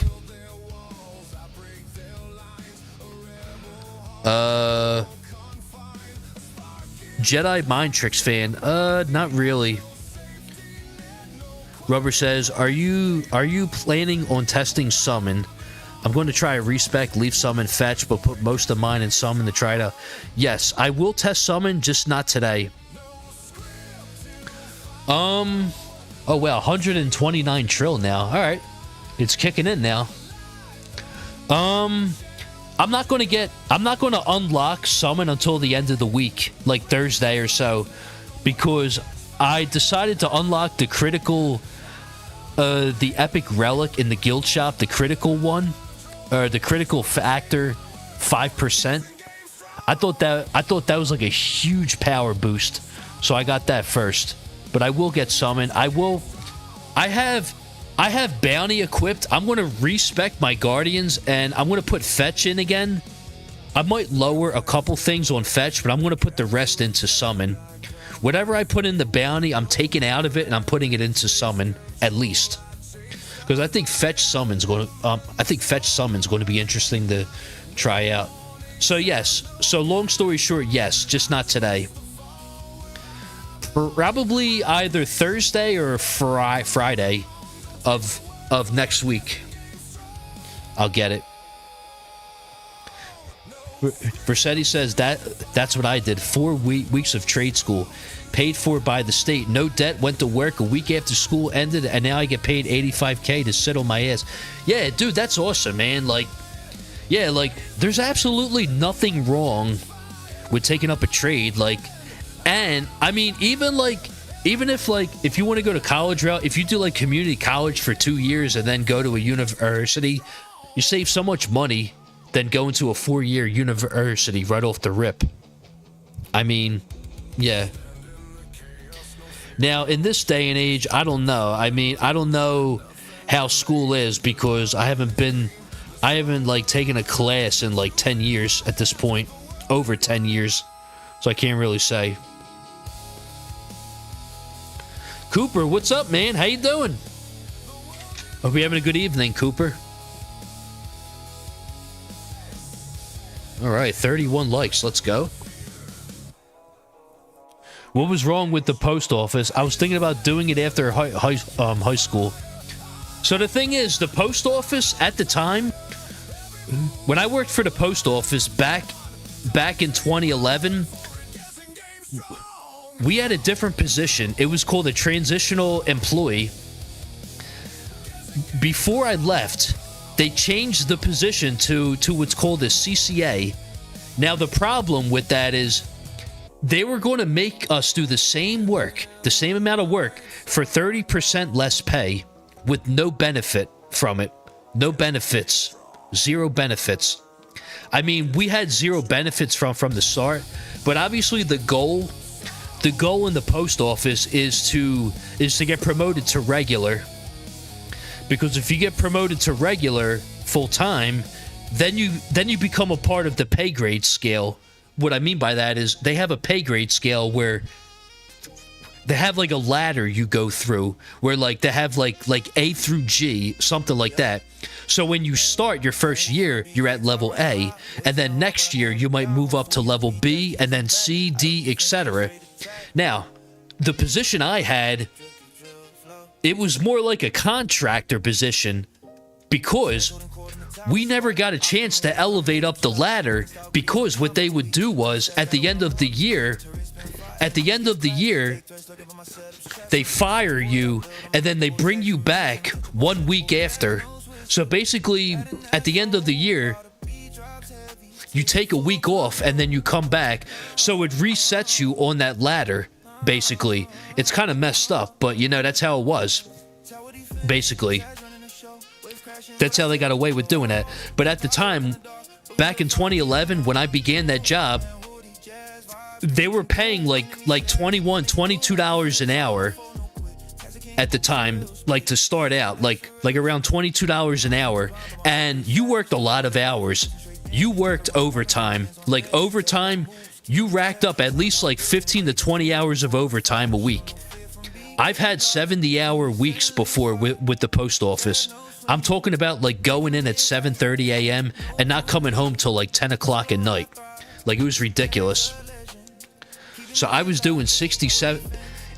Jedi Mind Tricks fan. Not really. Rubber says, are you planning on testing Summon? I'm going to try a respec, leave some in fetch, but put most of mine in summon to try to... Yes, I will test summon, just not today. Oh, well, 129 trill now. All right. It's kicking in now. I'm not going to unlock summon until the end of the week, like Thursday or so, because I decided to unlock the critical, the epic relic in the guild shop, the critical one, or the critical factor 5%. I thought that was like a huge power boost, so I got that first. But I will get summon. I have bounty equipped. I'm going to respec my guardians, and I'm going to put fetch in again. I might lower a couple things on fetch, but I'm going to put the rest into summon. Whatever I put in the bounty, I'm taking out of it, and I'm putting it into summon, at least. Because I think fetch summon's going to be interesting to try out. So yes. So long story short, yes, just not today. Probably either Thursday or Friday of next week. I'll get it. Versetti says that's what I did. 4 weeks of trade school, paid for by the state, no debt, went to work a week after school ended, and now I get paid $85K to sit on my ass. Yeah, dude, that's awesome, man. Like, yeah, like there's absolutely nothing wrong with taking up a trade, like, and I mean, even if you want to go to college route, if you do like community college for 2 years and then go to a university, you save so much money than going to a 4-year university right off the rip. I mean, yeah. Now, in this day and age, I don't know. I mean, I don't know how school is because I haven't like taken a class in like 10 years at this point, over 10 years. So I can't really say. Cooper, what's up, man? How you doing? Hope you're having a good evening, Cooper. All right, 31 likes. Let's go. What was wrong with the post office? I was thinking about doing it after high school. So the thing is, the post office at the time, when I worked for the post office back in 2011, we had a different position. It was called a transitional employee. Before I left, they changed the position to what's called a CCA. Now, the problem with that is they were going to make us do the same work, the same amount of work, for 30% less pay with no benefit from it. No benefits. Zero benefits. I mean, we had zero benefits from the start, but obviously the goal in the post office is to get promoted to regular. Because if you get promoted to regular full-time, then you become a part of the pay grade scale. What I mean by that is they have a pay grade scale where they have like a ladder you go through where like they have like A through G, something like that. So when you start your first year, you're at level A, and then next year you might move up to level B and then C, D, etc. Now, the position I had, it was more like a contractor position because we never got a chance to elevate up the ladder, because what they would do was at the end of the year, they fire you and then they bring you back 1 week after. So basically, at the end of the year, you take a week off and then you come back. So it resets you on that ladder, basically. It's kind of messed up, but you know, that's how it was. Basically. That's how they got away with doing that. But at the time, back in 2011, when I began that job, they were paying like $21, $22 an hour at the time, like to start out, like around $22 an hour. And you worked a lot of hours. You worked overtime. Like overtime, you racked up at least like 15 to 20 hours of overtime a week. I've had 70-hour weeks before with the post office. I'm talking about like going in at 7:30 a.m. and not coming home till like 10 o'clock at night. Like, it was ridiculous. So I was doing 67,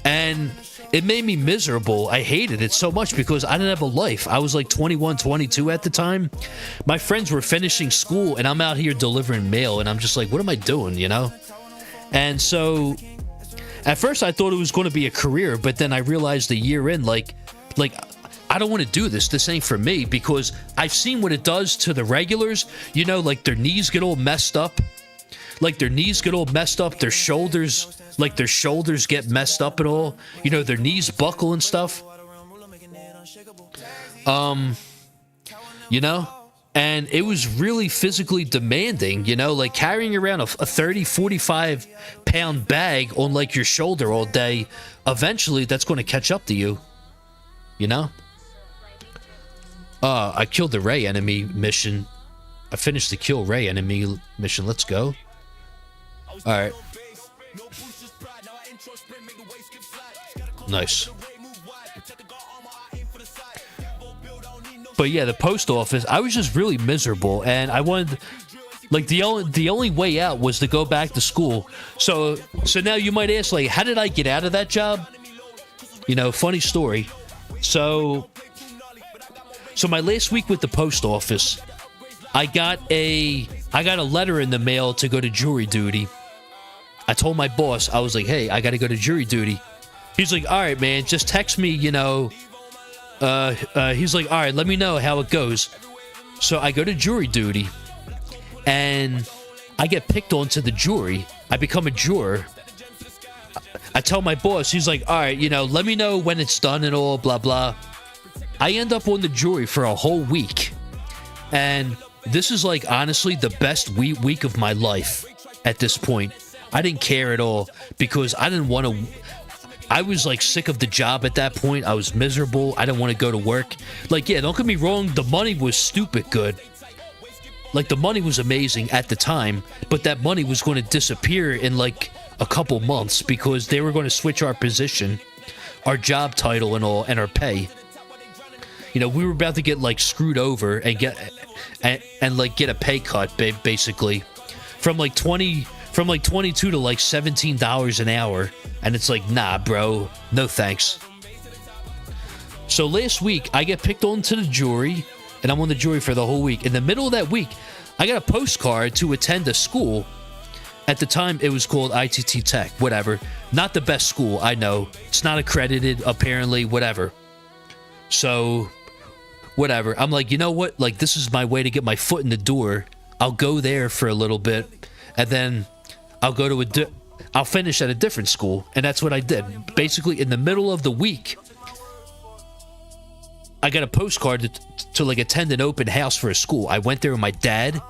and it made me miserable. I hated it so much because I didn't have a life. I was like 21, 22 at the time. My friends were finishing school, and I'm out here delivering mail, and I'm just like, what am I doing, you know? And so at first I thought it was going to be a career, but then I realized a year in, like I don't want to do this. This ain't for me, because I've seen what it does to the regulars. You know, like their knees get all messed up. Their shoulders, like their shoulders get messed up and all. You know, their knees buckle and stuff. You know? And it was really physically demanding, you know, like carrying around a 30, 45 pound bag on like your shoulder all day. Eventually, that's going to catch up to you, you know? I killed the Ray enemy mission. I finished the kill Ray enemy mission. Let's go. All right. Nice. But yeah, the post office, I was just really miserable, and I wanted, like, the only way out was to go back to school. So now you might ask, like, how did I get out of that job? You know, funny story. So my last week with the post office, I got a letter in the mail to go to jury duty. I told my boss, I was like, hey, I got to go to jury duty. He's like, all right, man, just text me, you know. He's like, all right, let me know how it goes. So I go to jury duty, and I get picked onto the jury. I become a juror. I tell my boss, he's like, all right, you know, let me know when it's done and all, blah, blah. I end up on the jury for a whole week. And this is, like, honestly, the best week of my life at this point. I didn't care at all, because I didn't want to... I was, like, sick of the job at that point. I was miserable. I didn't want to go to work. Like, yeah, don't get me wrong. The money was stupid good. Like, the money was amazing at the time, but that money was going to disappear in, like, a couple months, because they were going to switch our position, our job title and all, and our pay. You know, we were about to get, like, screwed over and get a pay cut, basically, from 22 to like $17 an hour. And it's like, nah, bro, no thanks. So last week, I get picked onto the jury, and I'm on the jury for the whole week. In the middle of that week, I got a postcard to attend a school. At the time, it was called ITT Tech, whatever. Not the best school, I know. It's not accredited, apparently, whatever. So, whatever. I'm like, you know what? Like, this is my way to get my foot in the door. I'll go there for a little bit, and then I'll go to I'll finish at a different school. And that's what I did. Basically, in the middle of the week, I got a postcard to like attend an open house for a school. I went there with my dad,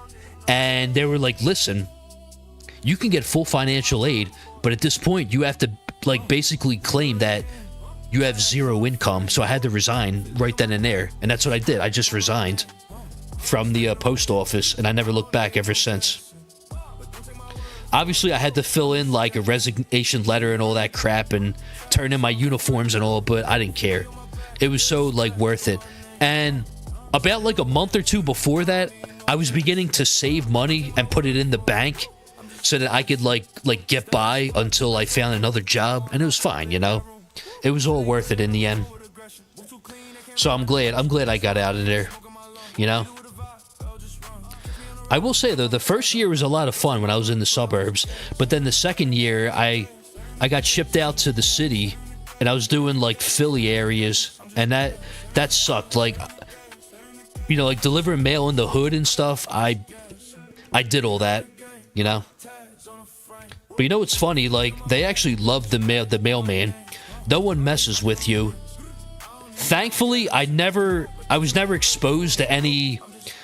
and they were like, listen, you can get full financial aid, but at this point, you have to like basically claim that you have zero income. So I had to resign right then and there. And that's what I did. I just resigned from the post office, and I never looked back ever since. Obviously, I had to fill in like a resignation letter and all that crap and turn in my uniforms and all, but I didn't care. It was so like worth it. And about like a month or two before that, I was beginning to save money and put it in the bank so that I could like get by until I found another job, and it was fine, you know. It was all worth it in the end. So I'm glad I got out of there, you know. I will say, though, the first year was a lot of fun when I was in the suburbs. But then the second year, I got shipped out to the city, and I was doing, like, Philly areas. And that sucked. Like, you know, like, delivering mail in the hood and stuff, I did all that, you know. But you know what's funny? Like, they actually love the mailman. No one messes with you. Thankfully, I was never exposed to any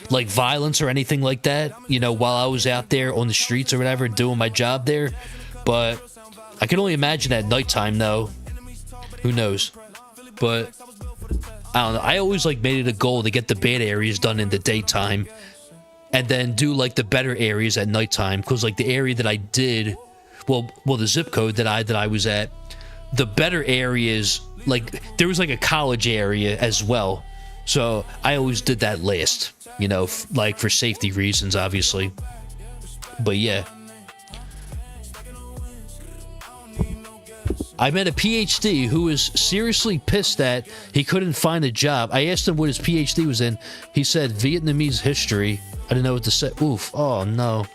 like violence or anything like that, you know, while I was out there on the streets or whatever doing my job there. But I can only imagine at nighttime, though. Who knows? But I don't know. I always like made it a goal to get the bad areas done in the daytime and then do like the better areas at nighttime, because like the area that I did, well the zip code that I was at, the better areas, like there was like a college area as well. So I always did that last, you know, like for safety reasons, obviously. But yeah. I met a PhD who was seriously pissed that he couldn't find a job. I asked him what his PhD was in. He said Vietnamese history. I didn't know what to say. Oof. Oh, no.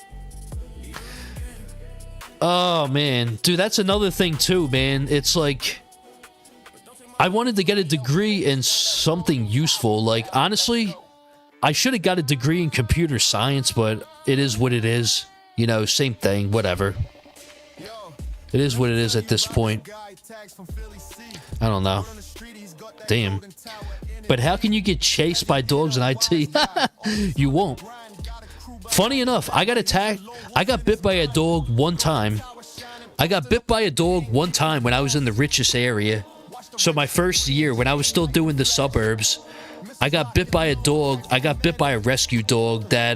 Oh, man. Dude, that's another thing, too, man. It's like, I wanted to get a degree in something useful. Like, honestly, I should have got a degree in computer science, but it is what it is. You know, same thing, whatever. It is what it is at this point. I don't know. Damn. But how can you get chased by dogs in IT? You won't. Funny enough, I got attacked. I got bit by a dog one time. I got bit by a dog one time when I was in the richest area. So my first year, when I was still doing the suburbs, I got bit by a dog. I got bit by a rescue dog that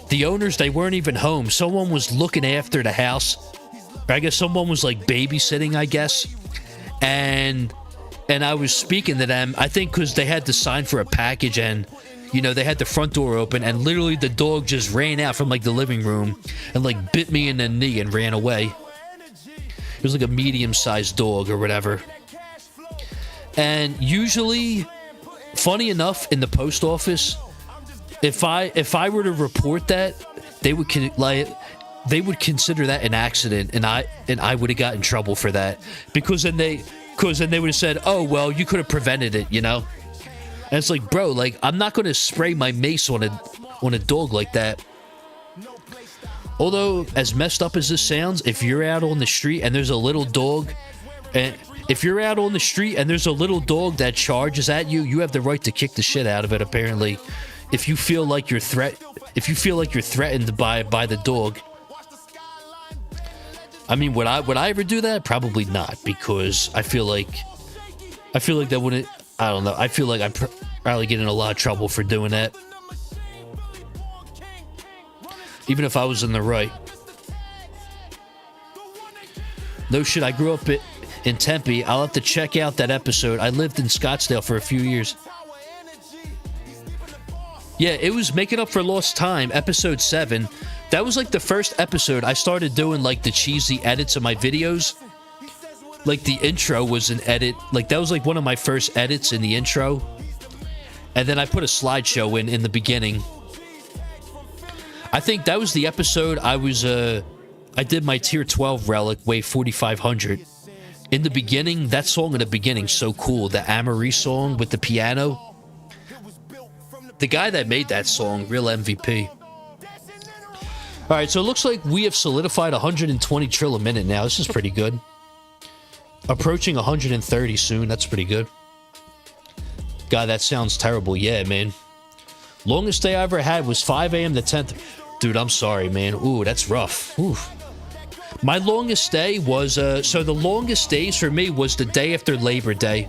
the owners, they weren't even home. Someone was looking after the house. I guess someone was like babysitting, I guess. And I was speaking to them, I think because they had to sign for a package and, you know, they had the front door open and literally the dog just ran out from like the living room and like bit me in the knee and ran away. It was like a medium-sized dog or whatever. And usually, funny enough, in the post office, if I were to report that, they would consider that an accident, and I would have got in trouble for that because then they would have said, "Oh well, you could have prevented it," you know. And it's like, bro, like I'm not gonna spray my mace on a dog like that. Although, as messed up as this sounds, if you're out on the street and there's a little dog, and if you're out on the street and there's a little dog that charges at you, you have the right to kick the shit out of it. Apparently, if you feel like you're threatened by the dog. I mean, would I ever do that? Probably not, because I feel like that wouldn't. I don't know. I feel like I'd probably get in a lot of trouble for doing that, even if I was in the right. No shit. I grew up in Tempe. I'll have to check out that episode. I lived in Scottsdale for a few years. Yeah, it was Making Up for Lost Time, episode 7. That was like the first episode I started doing like the cheesy edits of my videos. Like the intro was an edit. Like that was like one of my first edits in the intro. And then I put a slideshow in the beginning. I think that was the episode I did my tier 12 relic, weigh 4,500. In the beginning, that song in the beginning, so cool. The Amory song with the piano. The guy that made that song, real MVP. All right, so it looks like we have solidified 120 trill a minute now. This is pretty good. Approaching 130 soon. That's pretty good. God, that sounds terrible. Yeah, man. Longest day I ever had was 5 a.m. to 10th. Dude, I'm sorry, man. Ooh, that's rough. Ooh. My longest day was, so the longest days for me was the day after Labor Day.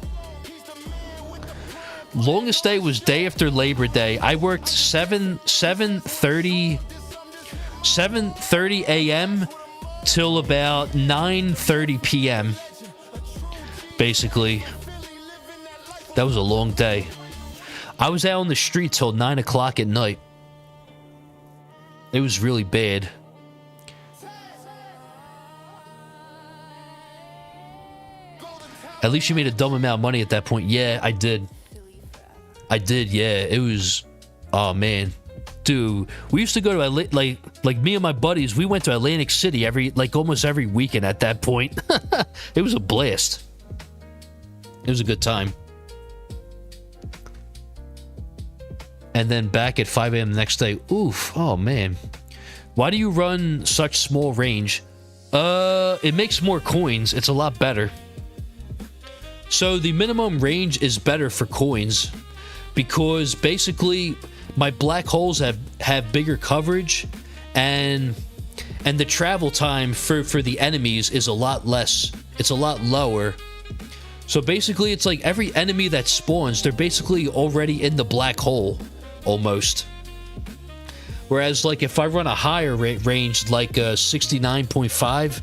Longest day was day after Labor Day. I worked 7:30 a.m. till about 9:30 p.m. Basically. That was a long day. I was out on the street till 9 o'clock at night. It was really bad. At least you made a dumb amount of money at that point. Yeah, I did. Yeah. It was... Oh, man. Dude, we used to go to... Like me and my buddies, we went to Atlantic City almost every weekend at that point. It was a blast. It was a good time. And then back at 5 a.m. the next day. Oof. Oh, man. Why do you run such small range? It makes more coins. It's a lot better. So the minimum range is better for coins because basically my black holes have bigger coverage and the travel time for the enemies is a lot less. It's a lot lower. So basically it's like every enemy that spawns, they're basically already in the black hole almost. Whereas like if I run a higher range like 69.5,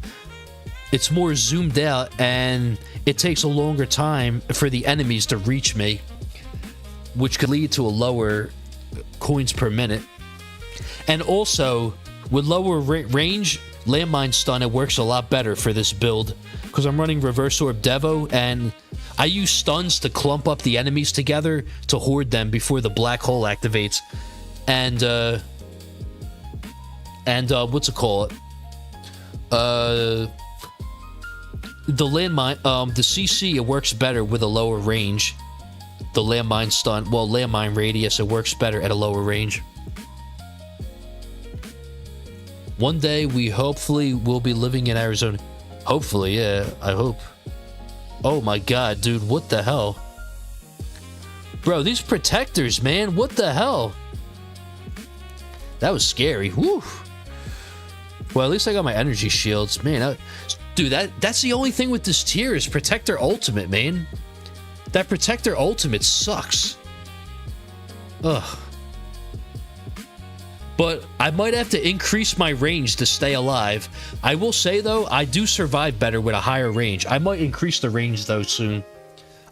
it's more zoomed out and it takes a longer time for the enemies to reach me, which could lead to a lower coins per minute. And also, with lower range, landmine stun, it works a lot better for this build because I'm running Reverse Orb Devo, and I use stuns to clump up the enemies together to hoard them before the black hole activates. And what's it called? The landmine, the CC, it works better with a lower range. The landmine stun, well, landmine radius, it works better at a lower range. One day we hopefully will be living in Arizona. Hopefully, yeah, I hope. Oh my god, dude, what the hell? Bro, these protectors, man, what the hell? That was scary. Woo. Well, at least I got my energy shields. Man, dude, that's the only thing with this tier is Protector Ultimate, man. That Protector Ultimate sucks. Ugh. But I might have to increase my range to stay alive. I will say, though, I do survive better with a higher range. I might increase the range, though, soon.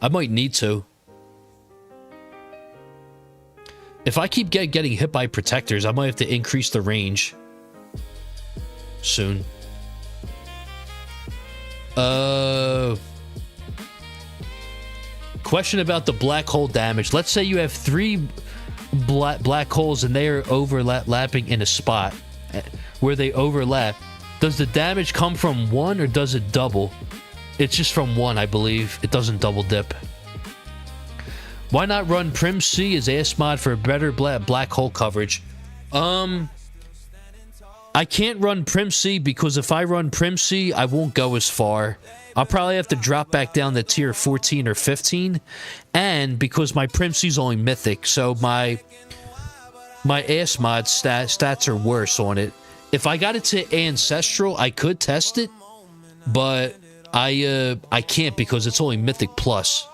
I might need to. If I keep getting hit by protectors, I might have to increase the range soon. Question about the black hole damage. Let's say you have 3 black holes and they are overlapping in a spot where they overlap. Does the damage come from one or does it double? It's just from one, I believe. It doesn't double dip. Why not run Prim C as AS mod for better black hole coverage? I can't run Prim C because if I run Prim C, I won't go as far. I'll probably have to drop back down to tier 14 or 15. And because my Prim C is only mythic, so my AS mod stats are worse on it. If I got it to Ancestral, I could test it, but I can't because it's only mythic plus.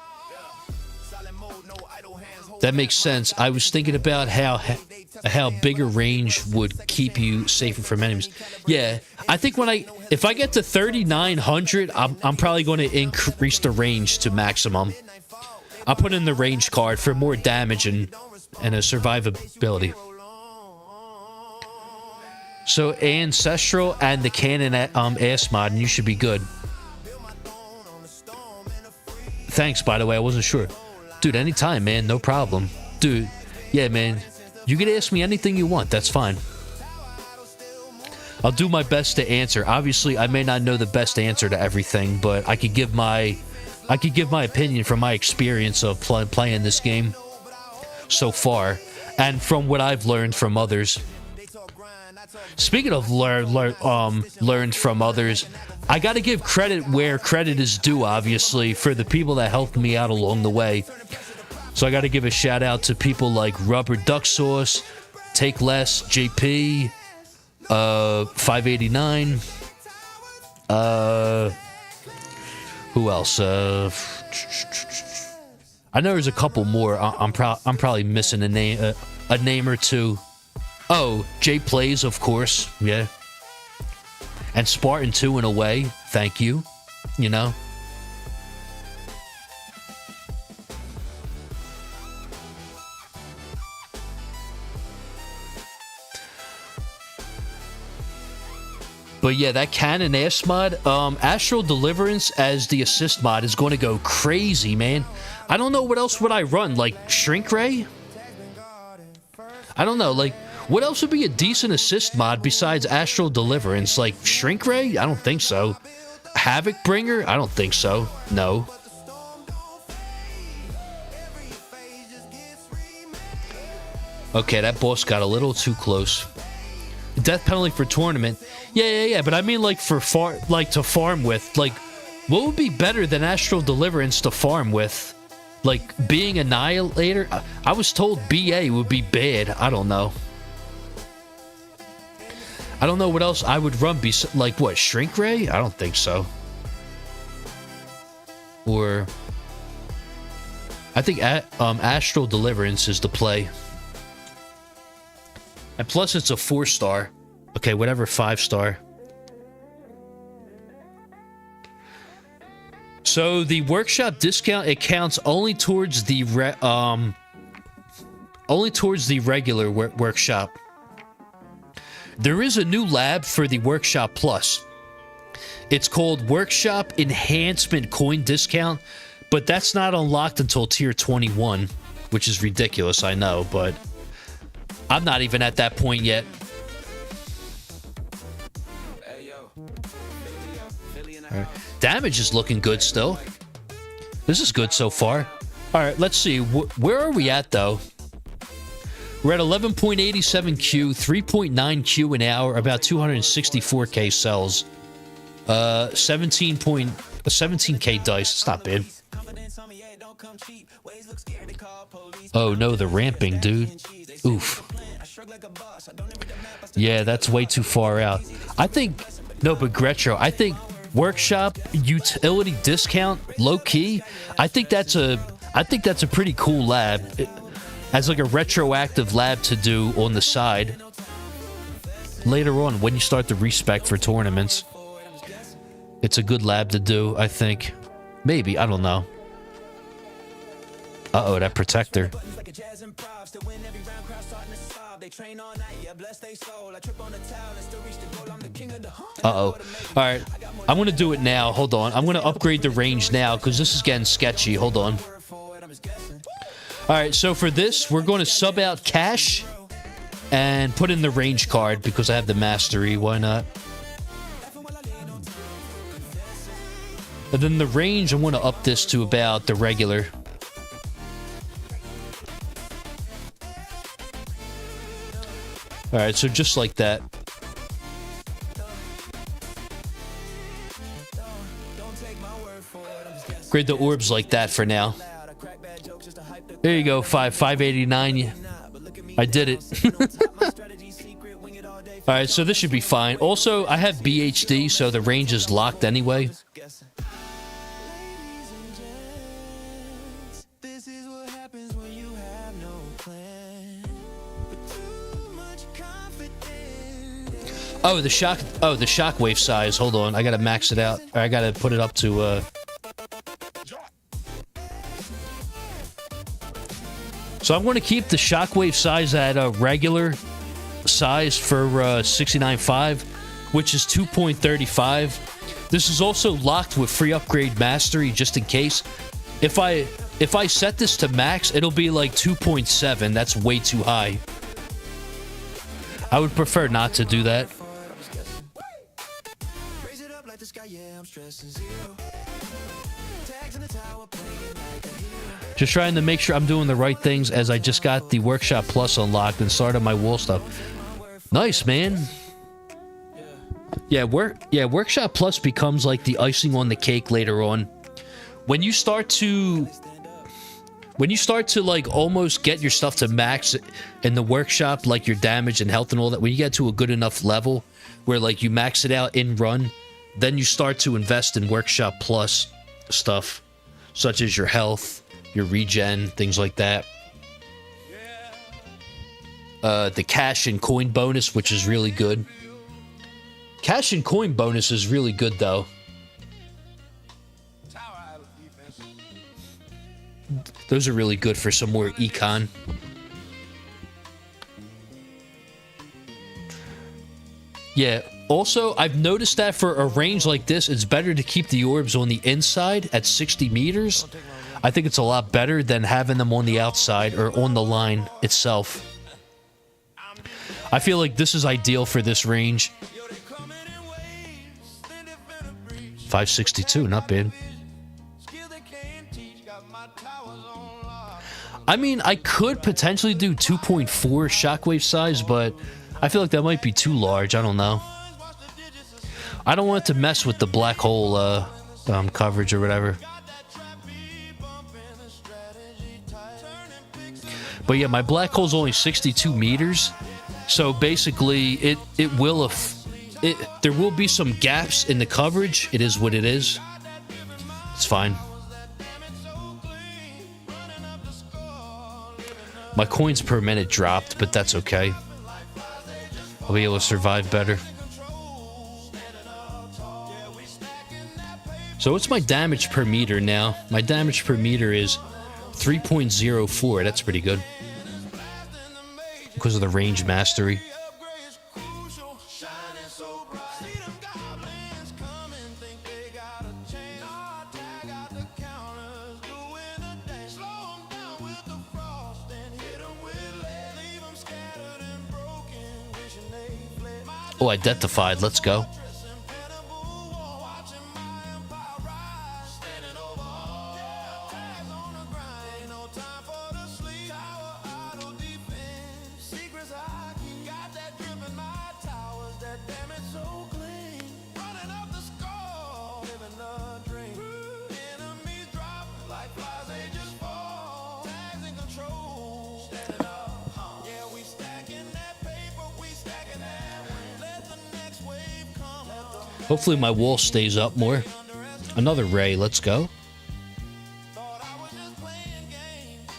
That makes sense. I was thinking about how bigger range would keep you safer from enemies. Yeah, I think if I get to 3,900, I'm probably going to increase the range to maximum. I'll put in the range card for more damage and a survivability. So Ancestral and the Cannon AS mod, and you should be good. Thanks, by the way. I wasn't sure. Dude, anytime, man. No problem. Dude, yeah, man. You can ask me anything you want. That's fine. I'll do my best to answer. Obviously, I may not know the best answer to everything, but I could give my opinion from my experience of playing this game so far, and from what I've learned from others. Speaking of learned from others, I got to give credit where credit is due, obviously, for the people that helped me out along the way. So I got to give a shout out to people like Rubber Duck Sauce, Take Less, JP, 589. Who else? I know there's a couple more. I'm probably missing a name or two. Oh, Jay Plays, of course. Yeah. And Spartan 2 in a way. Thank you. You know. But yeah, that Cannon AS mod, Astral Deliverance as the assist mod is going to go crazy, man. I don't know what else would I run, like Shrink Ray? I don't know, like, what else would be a decent assist mod besides Astral Deliverance? Like Shrink Ray? I don't think so. Havoc Bringer? I don't think so. No. Okay, that boss got a little too close. Death penalty for tournament. Yeah, but I mean like to farm with. Like, what would be better than Astral Deliverance to farm with? Like, being Annihilator? I was told BA would be bad. I don't know. I don't know what else I would run. Like, what, Shrink Ray? I don't think so. Or... I think Astral Deliverance is the play. And plus, it's a 4-star. Okay, whatever, 5-star. So the workshop discount, it counts only towards the regular workshop. there is a new lab for the Workshop Plus. It's called Workshop Enhancement Coin Discount, but that's not unlocked until tier 21, which is ridiculous, I know, but I'm not even at that point yet. All right. Damage is looking good still. This is good so far. All right, let's see. Where are we at, though? We're at 11.87 Q, 3.9 Q an hour, about 264k cells. 17K dice. It's not bad. Oh, no, the ramping, dude. Oof. Yeah, that's way too far out. I think... No, but Gretro, I think Workshop Utility Discount, low-key, I think that's a pretty cool lab. As like a retroactive lab to do on the side later on when you start the respec for tournaments. It's a good lab to do, I think. Maybe, I don't know. Uh-oh, that protector. Uh-oh. Alright, I'm gonna do it now. Hold on. I'm gonna upgrade the range now because this is getting sketchy. Hold on. Alright, so for this, we're going to sub out Cash and put in the range card because I have the mastery. Why not? And then the range, I'm going to up this to about the regular. Alright, so just like that. Grade the orbs like that for now. There you go, 589. I did it. Alright, so this should be fine. Also, I have BHD, so the range is locked anyway. Oh, the shockwave size. Hold on, I gotta max it out. Or I gotta put it up to So I'm going to keep the shockwave size at a regular size for 69.5, which is 2.35. This is also locked with free upgrade mastery just in case. If I set this to max, it'll be like 2.7. That's way too high. I would prefer not to do that. Just trying to make sure I'm doing the right things as I just got the Workshop Plus unlocked and started my wall stuff. Nice, man. Yeah, Workshop Plus becomes like the icing on the cake later on. When you start to like almost get your stuff to max in the workshop, like your damage and health and all that, when you get to a good enough level where like you max it out in run, then you start to invest in Workshop Plus stuff, such as your health, your regen, things like that. The cash and coin bonus, which is really good. Cash and coin bonus is really good, though. Those are really good for some more econ. Yeah, also, I've noticed that for a range like this, it's better to keep the orbs on the inside at 60 meters. I think it's a lot better than having them on the outside or on the line itself. I feel like this is ideal for this range. 562, not bad. I mean, I could potentially do 2.4 shockwave size, but I feel like that might be too large. I don't know. I don't want it to mess with the black hole coverage or whatever. But yeah, my black hole's only 62 meters, so basically there will be some gaps in the coverage. It is what it is. It's fine. My coins per minute dropped, but that's okay. I'll be able to survive better. So what's my damage per meter now? My damage per meter is 3.04. That's pretty good. Because of the range mastery. shining so bright. See them goblins coming, think they got a chance. Nah, tag out the counters, doing the dance. Slow them down with the frost and hit them with lead. Leave them scattered and broken, wishing they fled. My Oh, identified. Let's go. dress impenetrable wall, watching my empire rise. Standing over all, yeah, tags on the grind. Ain't no time for the sleep. Tower auto defense, secrets I keep. Got that drip in my towers, that damage so clean. Running up the score, living the dream. Enemies drop like flies, they just fall. Tags in control, standing up. Yeah, we stacking that paper, we stacking that win. Let the next wave come. Hopefully my wall stays up more. Another ray. Let's go. Thought I was just playing games,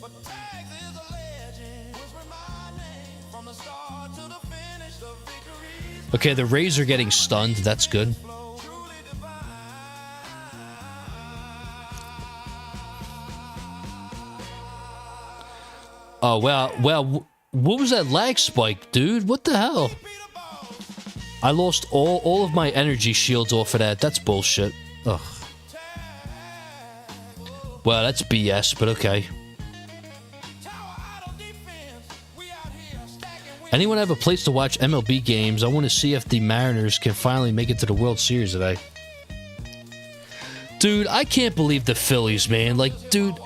but Tags is a legend. Whisper my name from the start to the finish. The victory's Okay, the rays are getting stunned. That's good. truly divine. Oh, well, what was that lag spike, dude? What the hell? Be the boss. I lost all of my energy shields off of that. That's bullshit. Ugh. Well, that's BS, but okay. Tower auto defense. We out here stacking wins. Anyone have a place to watch MLB games? I want to see if the Mariners can finally make it to the World Series today. Dude, I can't believe the Phillies, man. Like, dude,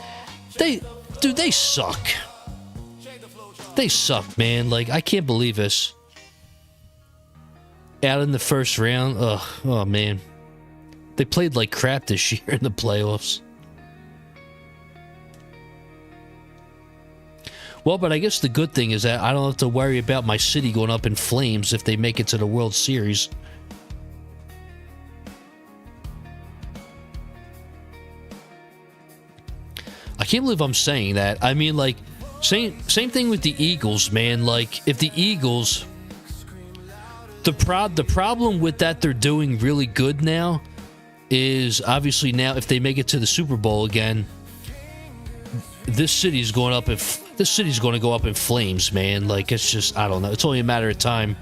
they suck. They suck, man. Like, I can't believe this. Out in the first round. Ugh. Oh, man. They played like crap this year in the playoffs. Well, but I guess the good thing is that I don't have to worry about my city going up in flames if they make it to the World Series. I can't believe I'm saying that. I mean, like, same thing with the Eagles, man. Like, if the Eagles, the problem with that they're doing really good now is obviously now if they make it to the Super Bowl again, this city's going to go up in flames, man. Like, it's just, I don't know. It's only a matter of time.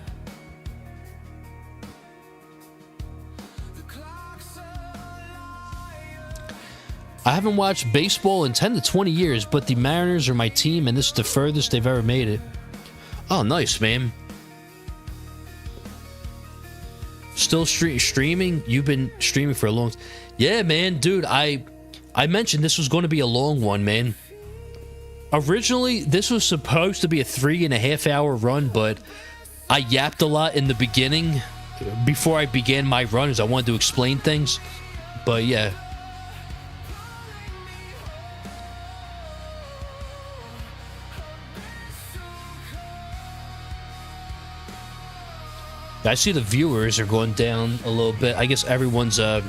I haven't watched baseball in 10 to 20 years, but the Mariners are my team, and this is the furthest they've ever made it. Oh, nice, man. Still streaming? You've been streaming for a long time. Yeah, man, dude, I mentioned this was going to be a long one, man. Originally, this was supposed to be a 3.5 hour run, but I yapped a lot in the beginning before I began my run as I wanted to explain things. But yeah. I see the viewers are going down a little bit. I guess everyone's it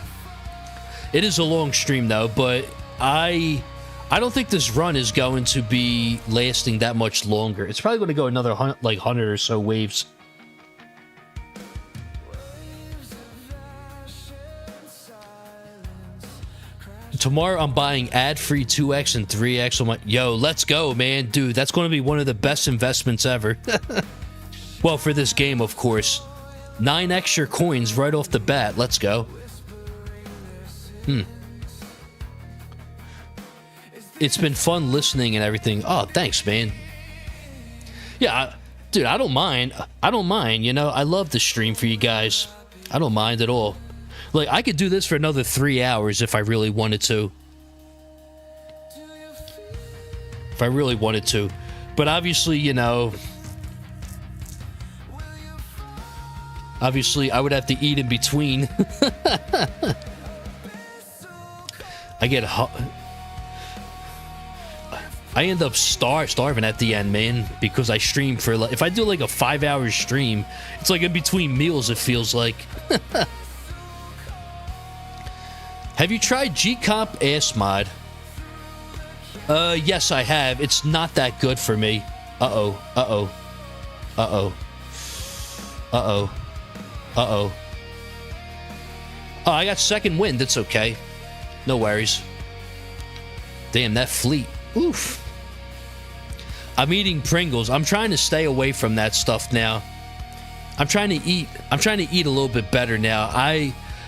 is a long stream though, but I don't think this run is going to be lasting that much longer. It's probably going to go another 100 or so waves. Tomorrow I'm buying ad-free 2X and 3X. I'm like, yo, let's go, man. Dude, that's going to be one of the best investments ever. Well, for this game, of course. 9 extra coins right off the bat. Let's go. It's been fun listening and everything. Oh, thanks, man. Yeah, dude, I don't mind. I don't mind, you know. I love to stream for you guys. I don't mind at all. Like, I could do this for another 3 hours if I really wanted to. If I really wanted to. But obviously, you know... Obviously, I would have to eat in between. I get I end up starving at the end, man, because I stream for like, if I do like a 5-hour stream, it's like in between meals, it feels like. Have you tried G-Comp Ass Mod? Yes, I have. It's not that good for me. Uh-oh. Oh, I got second wind. It's okay. No worries. Damn, that fleet. Oof. I'm eating Pringles. I'm trying to stay away from that stuff now. I'm trying to eat a little bit better now.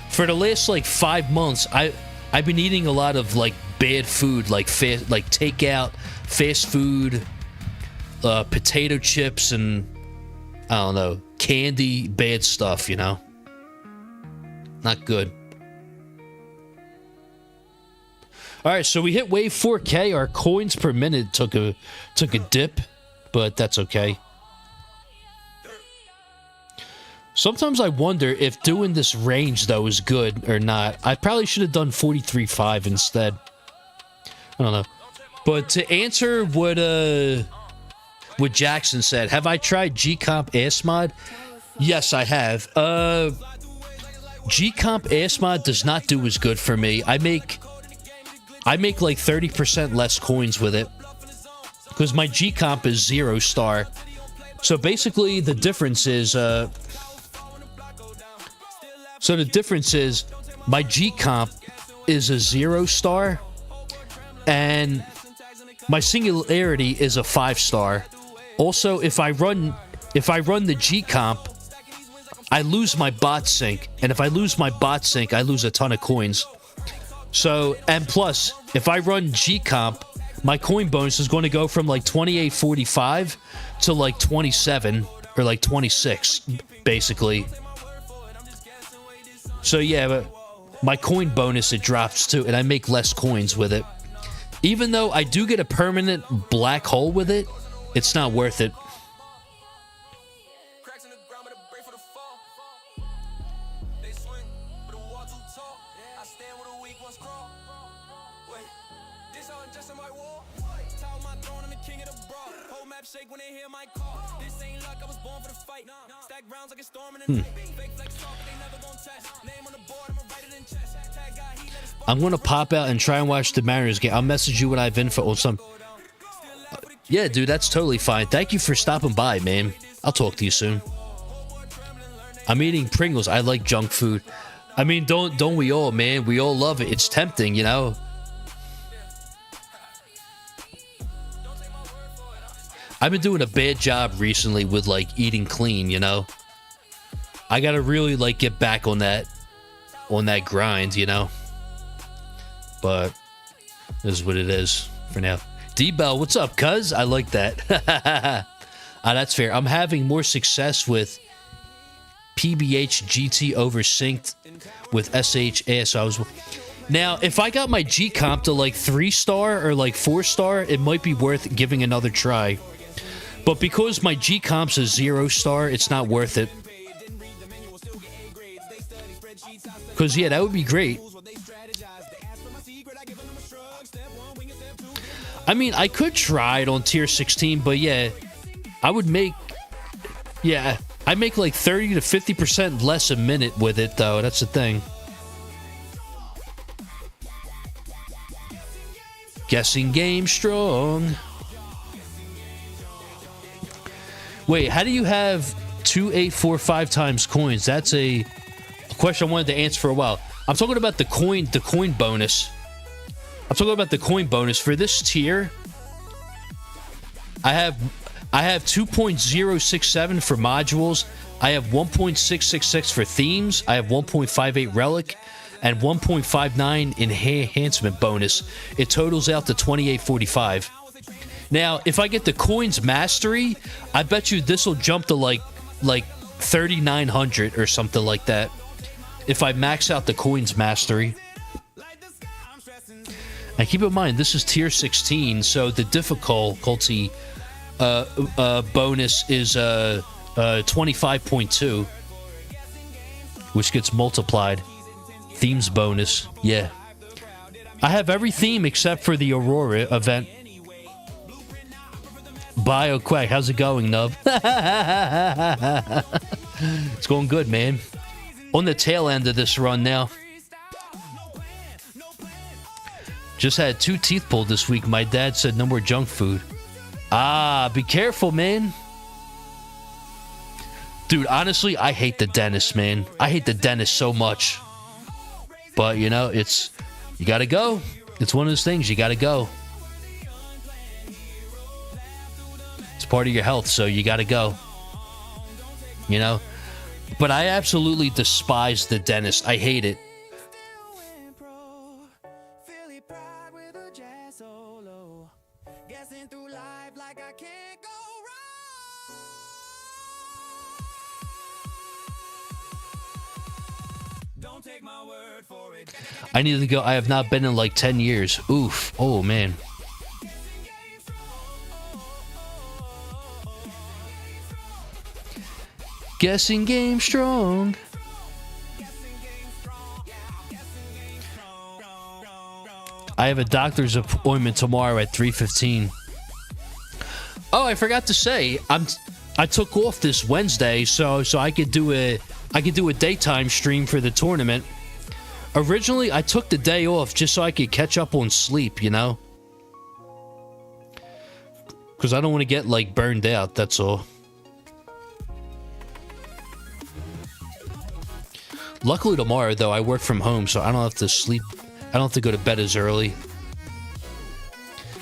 For the last like 5 months, I've been eating a lot of like bad food, like takeout, fast food, potato chips, and I don't know, candy, bad stuff, you know. Not good. All right, so we hit wave 4K. Our coins per minute took a dip, but that's okay. Sometimes I wonder if doing this range though is good or not. I probably should have done 43.5 instead. I don't know. But to answer what Jackson said, have I tried G-Comp ASMod? Yes, I have. G-Comp ASMod does not do as good for me. I make like 30% less coins with it because my G-Comp is 0 star. So basically the difference is my G-Comp is a 0 star and my Singularity is a 5 star. Also, if I run the G-Comp, I lose my bot sync, and if I lose my bot sync, I lose a ton of coins. So, and plus, if I run G-Comp, my coin bonus is going to go from like 28.45 to like 27 or like 26, basically. So yeah, but my coin bonus, it drops too, and I make less coins with it. Even though I do get a permanent black hole with it, it's not worth it. I'm gonna pop out and try and watch the Mariners game. I'll message you when I have info or some. Yeah, dude, that's totally fine. Thank you for stopping by, man. I'll talk to you soon. I'm eating Pringles. I like junk food. I mean, don't we all, man? We all love it. It's tempting, you know. I've been doing a bad job recently with like eating clean, you know. I gotta really like get back on that grind, you know. But this is what it is for now. D-Bell, what's up, cuz? I like that. That's fair. I'm having more success with PBH GT over synced with SHAS. Now, if I got my G-Comp to like 3 star or like 4 star, it might be worth giving another try. But because my G-Comp's a 0 star, it's not worth it. Because, yeah, that would be great. I mean, I could try it on tier 16, but yeah, I make like 30 to 50% less a minute with it, though. That's the thing. Guessing game strong. Wait, how do you have 2845 times coins? That's a question I wanted to answer for a while. I'm talking about the coin bonus. I'm talking about the coin bonus for this tier. I have 2.067 for modules. I have 1.666 for themes. I have 1.58 relic and 1.59 enhancement bonus. It totals out to 2845. Now, if I get the coins mastery, I bet you this will jump to like 3,900 or something like that. If I max out the coins mastery. And keep in mind, this is tier 16, so the difficulty bonus is 25.2, which gets multiplied. Themes bonus, yeah. I have every theme except for the Aurora event. BioQuack, how's it going, Nub? It's going good, man. On the tail end of this run now. Just had 2 teeth pulled this week. My dad said no more junk food. Be careful, man. Dude, honestly, I hate the dentist, man. I hate the dentist so much. But, you know, you gotta go. It's one of those things, you gotta go. It's part of your health, so you gotta go. You know? But I absolutely despise the dentist. I hate it. Still went pro. Philly pride with a jazz solo. Guessing through life like I can't go wrong. Don't take my word for it. I need to go. I have not been in like 10 years. Oof. Oh, man. Guessing game strong. I have a doctor's appointment tomorrow at 3:15. Oh, I forgot to say, I took off this Wednesday so I could do a daytime stream for the tournament. Originally, I took the day off just so I could catch up on sleep, you know? Because I don't want to get, like, burned out, that's all. Luckily tomorrow, though, I work from home, so I don't have to sleep. I don't have to go to bed as early.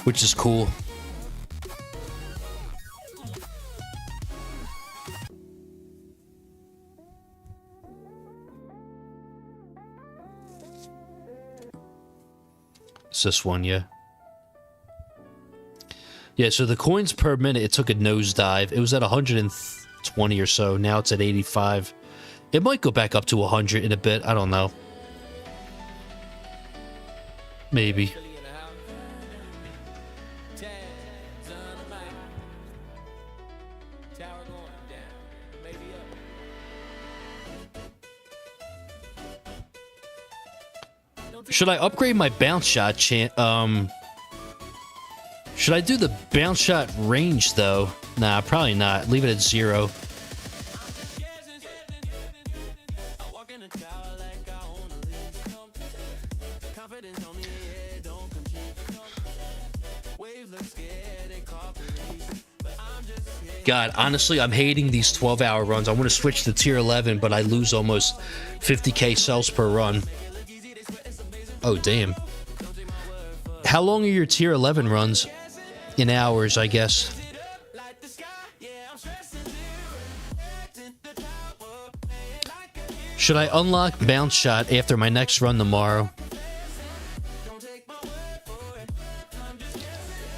Which is cool. It's this one, yeah. Yeah, so the coins per minute, it took a nosedive. It was at 120 or so. Now it's at 85. It might go back up to 100 in a bit. I don't know. Maybe. Should I upgrade my bounce shot should I do the bounce shot range though? Nah, probably not. Leave it at 0. God, honestly, I'm hating these 12-hour runs. I want to switch to tier 11, but I lose almost 50k cells per run. Oh, damn. How long are your tier 11 runs? In hours, I guess. Should I unlock bounce shot after my next run tomorrow?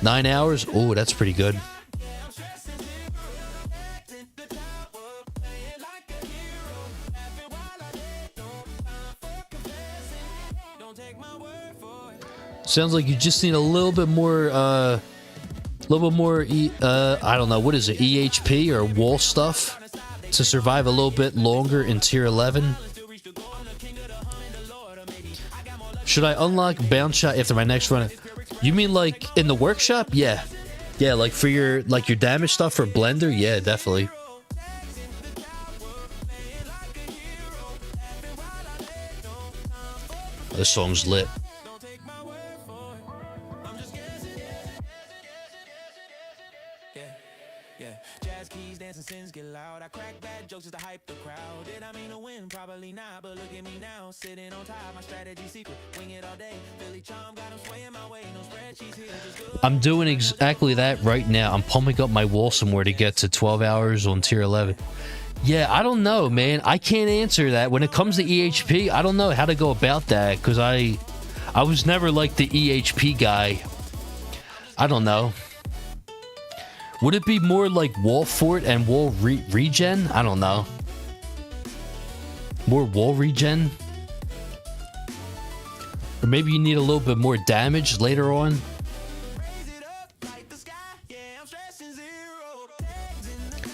9 hours? Oh, that's pretty good. Sounds like you just need a little bit more, I don't know, what is it, EHP or wall stuff to survive a little bit longer in tier 11? Should I unlock bounce shot after my next run? You mean like in the workshop? Yeah. Yeah, like for your damage stuff for Blender? Yeah, definitely. This song's lit. I'm doing exactly that right now. I'm pumping up my wall somewhere to get to 12 hours on tier 11. Yeah, I don't know, man. I can't answer that. When it comes to EHP, I don't know how to go about that because I was never like the EHP guy. I don't know. Would it be more like wall fort and wall regen? I don't know. More wall regen? Or maybe you need a little bit more damage later on?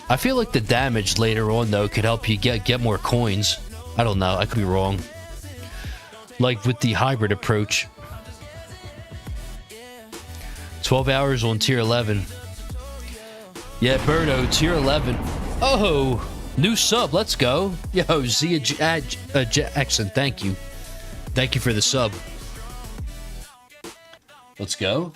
I feel like the damage later on, though, could help you get more coins. I don't know. I could be wrong. Like with the hybrid approach. 12 hours on tier 11. Yeah, Birdo, tier 11. Oh, new sub. Let's go. Yo, Zia Jackson, thank you. Thank you for the sub. Let's go.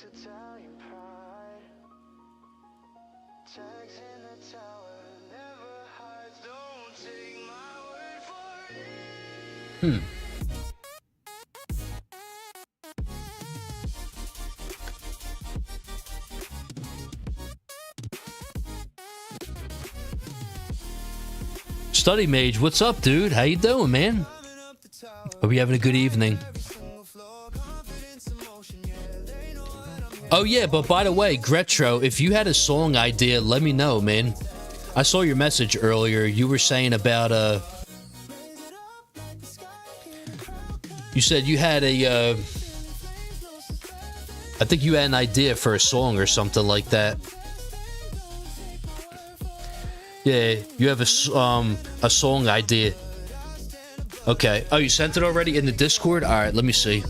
Italian pride. Tags in the tower, never hides. Don't take my word for it. Study Mage, what's up, dude? How you doing, man? Hope you having a good evening. Oh yeah, but by the way, Gretro, if you had a song idea, let me know, man. I saw your message earlier. You were saying about you said you had a I think you had an idea for a song or something like that. Yeah, you have a song idea. Okay. Oh, you sent it already in the Discord? All right, let me see.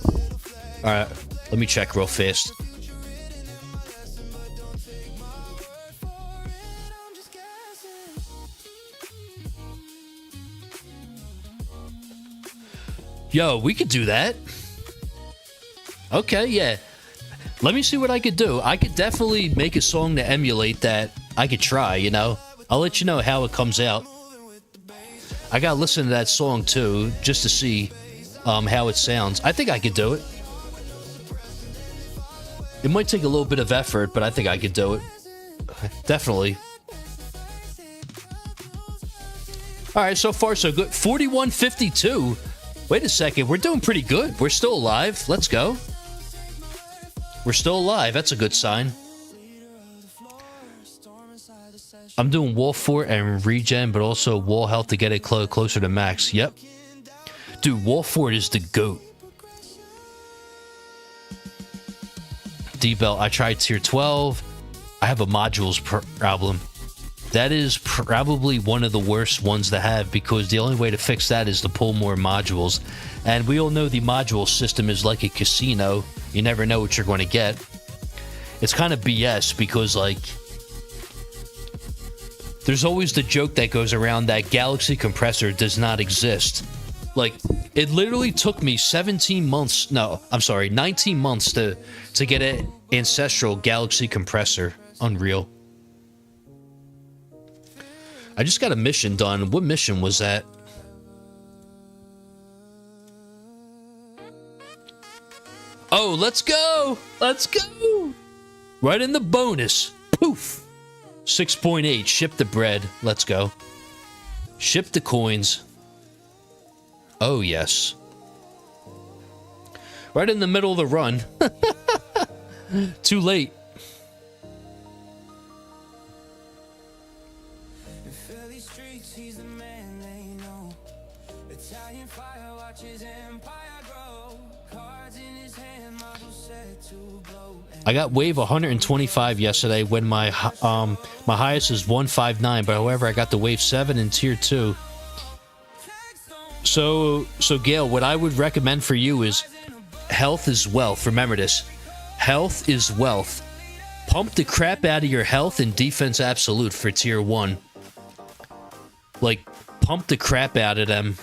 All right, let me check real fast. Yo, we could do that. Okay, yeah. Let me see what I could do. I could definitely make a song to emulate that. I could try, you know. I'll let you know how it comes out. I gotta listen to that song too, just to see how it sounds. I think I could do it. It might take a little bit of effort, but I think I could do it. Definitely. Alright, so far so good. 4152. Wait a second, we're doing pretty good. We're still alive. Let's go. We're still alive. That's a good sign. I'm doing wall fort and regen, but also wall health to get it closer to max. Yep. Dude, wall fort is the GOAT. D-belt, I tried tier 12. I have a modules problem. That is probably one of the worst ones to have, because the only way to fix that is to pull more modules. And we all know the module system is like a casino. You never know what you're going to get. It's kind of BS because, like, there's always the joke that goes around that Galaxy Compressor does not exist. Like, it literally took me 19 months to get an Ancestral Galaxy Compressor. Unreal. I just got a mission done. What mission was that? Oh, let's go! Let's go! Right in the bonus. Poof! 6.8. Ship the bread. Let's go. Ship the coins. Oh, yes. Right in the middle of the run. Too late. I got wave 125 yesterday when my highest is 159, but however I got the wave 7 in tier 2. So Gail, what I would recommend for you is health is wealth. Remember this. Health is wealth. Pump the crap out of your health in defense absolute for tier 1. Like, pump the crap out of them.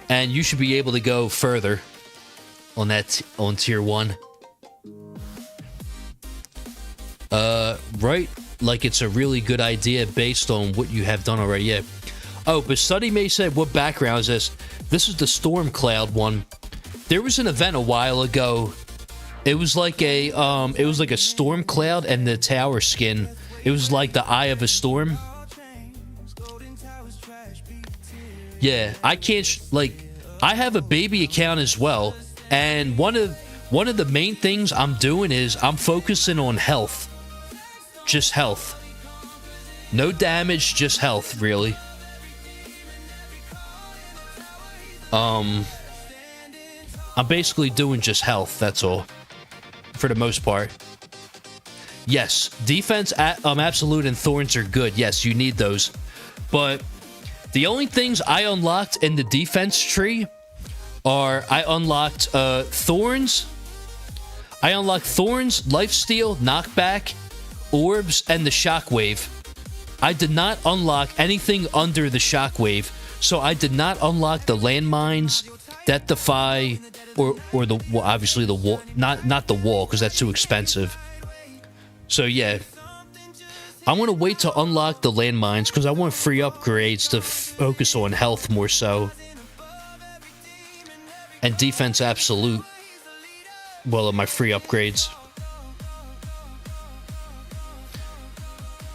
And you should be able to go further on on tier 1. Right? Like, it's a really good idea based on what you have done already. Yeah. Oh, but Study May said, what background is this? This is the Storm Cloud one. There was an event a while ago. It was like a storm cloud and the tower skin. It was like the Eye of a Storm. Yeah, I can't I have a baby account as well, and one of the main things I'm doing is I'm focusing on health. Just health. No damage, just health, really. I'm basically doing just health, that's all. For the most part. Yes, defense, absolute, and thorns are good. Yes, you need those. But the only things I unlocked in the defense tree are I unlocked thorns. I unlocked thorns, lifesteal, knockback, orbs, and the shockwave. I did not unlock anything under the shockwave, so I did not unlock the landmines Death Defy, or the, well, obviously the wall, not the wall, because that's too expensive. So yeah, I'm gonna wait to unlock the landmines because I want free upgrades to focus on health more so, and defense absolute. Well, of my free upgrades.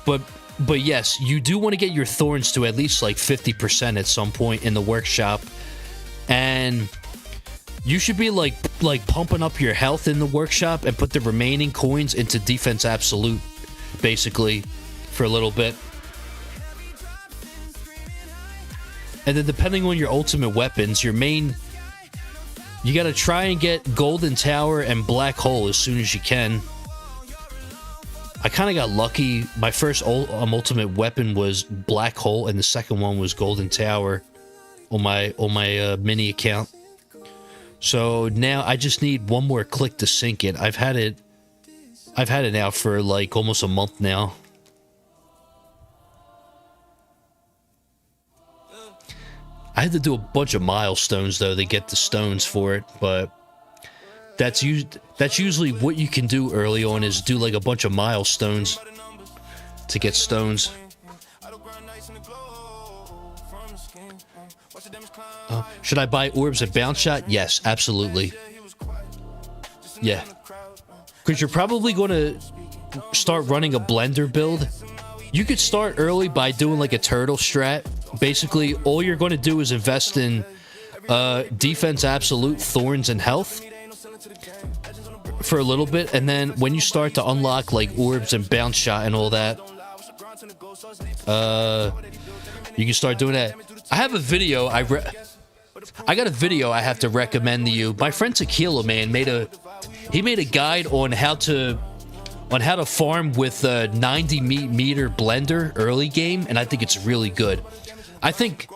But yes, you do want to get your thorns to at least like 50% at some point in the workshop. And you should be like pumping up your health in the workshop and put the remaining coins into defense absolute, basically, for a little bit. And then depending on your ultimate weapons, your main... You gotta try and get Golden Tower and Black Hole as soon as you can. I kind of got lucky. My first ultimate weapon was Black Hole, and the second one was Golden Tower on my mini account. So now I just need one more click to sync it. I've had it now for like almost a month now. I had to do a bunch of milestones though to get the stones for it, but that's usually what you can do early on, is do like a bunch of milestones to get stones. Should I buy orbs at Bounce Shot? Yes, absolutely. Yeah. Because you're probably going to start running a blender build. You could start early by doing like a turtle strat. Basically, all you're going to do is invest in defense absolute, thorns, and health for a little bit, and then when you start to unlock like orbs and Bounce Shot and all that, you can start doing that. I have a video. I got a video I have to recommend to you. My friend Tequila Man made a guide on how to farm with a 90 meter blender early game, and I think it's really good. I think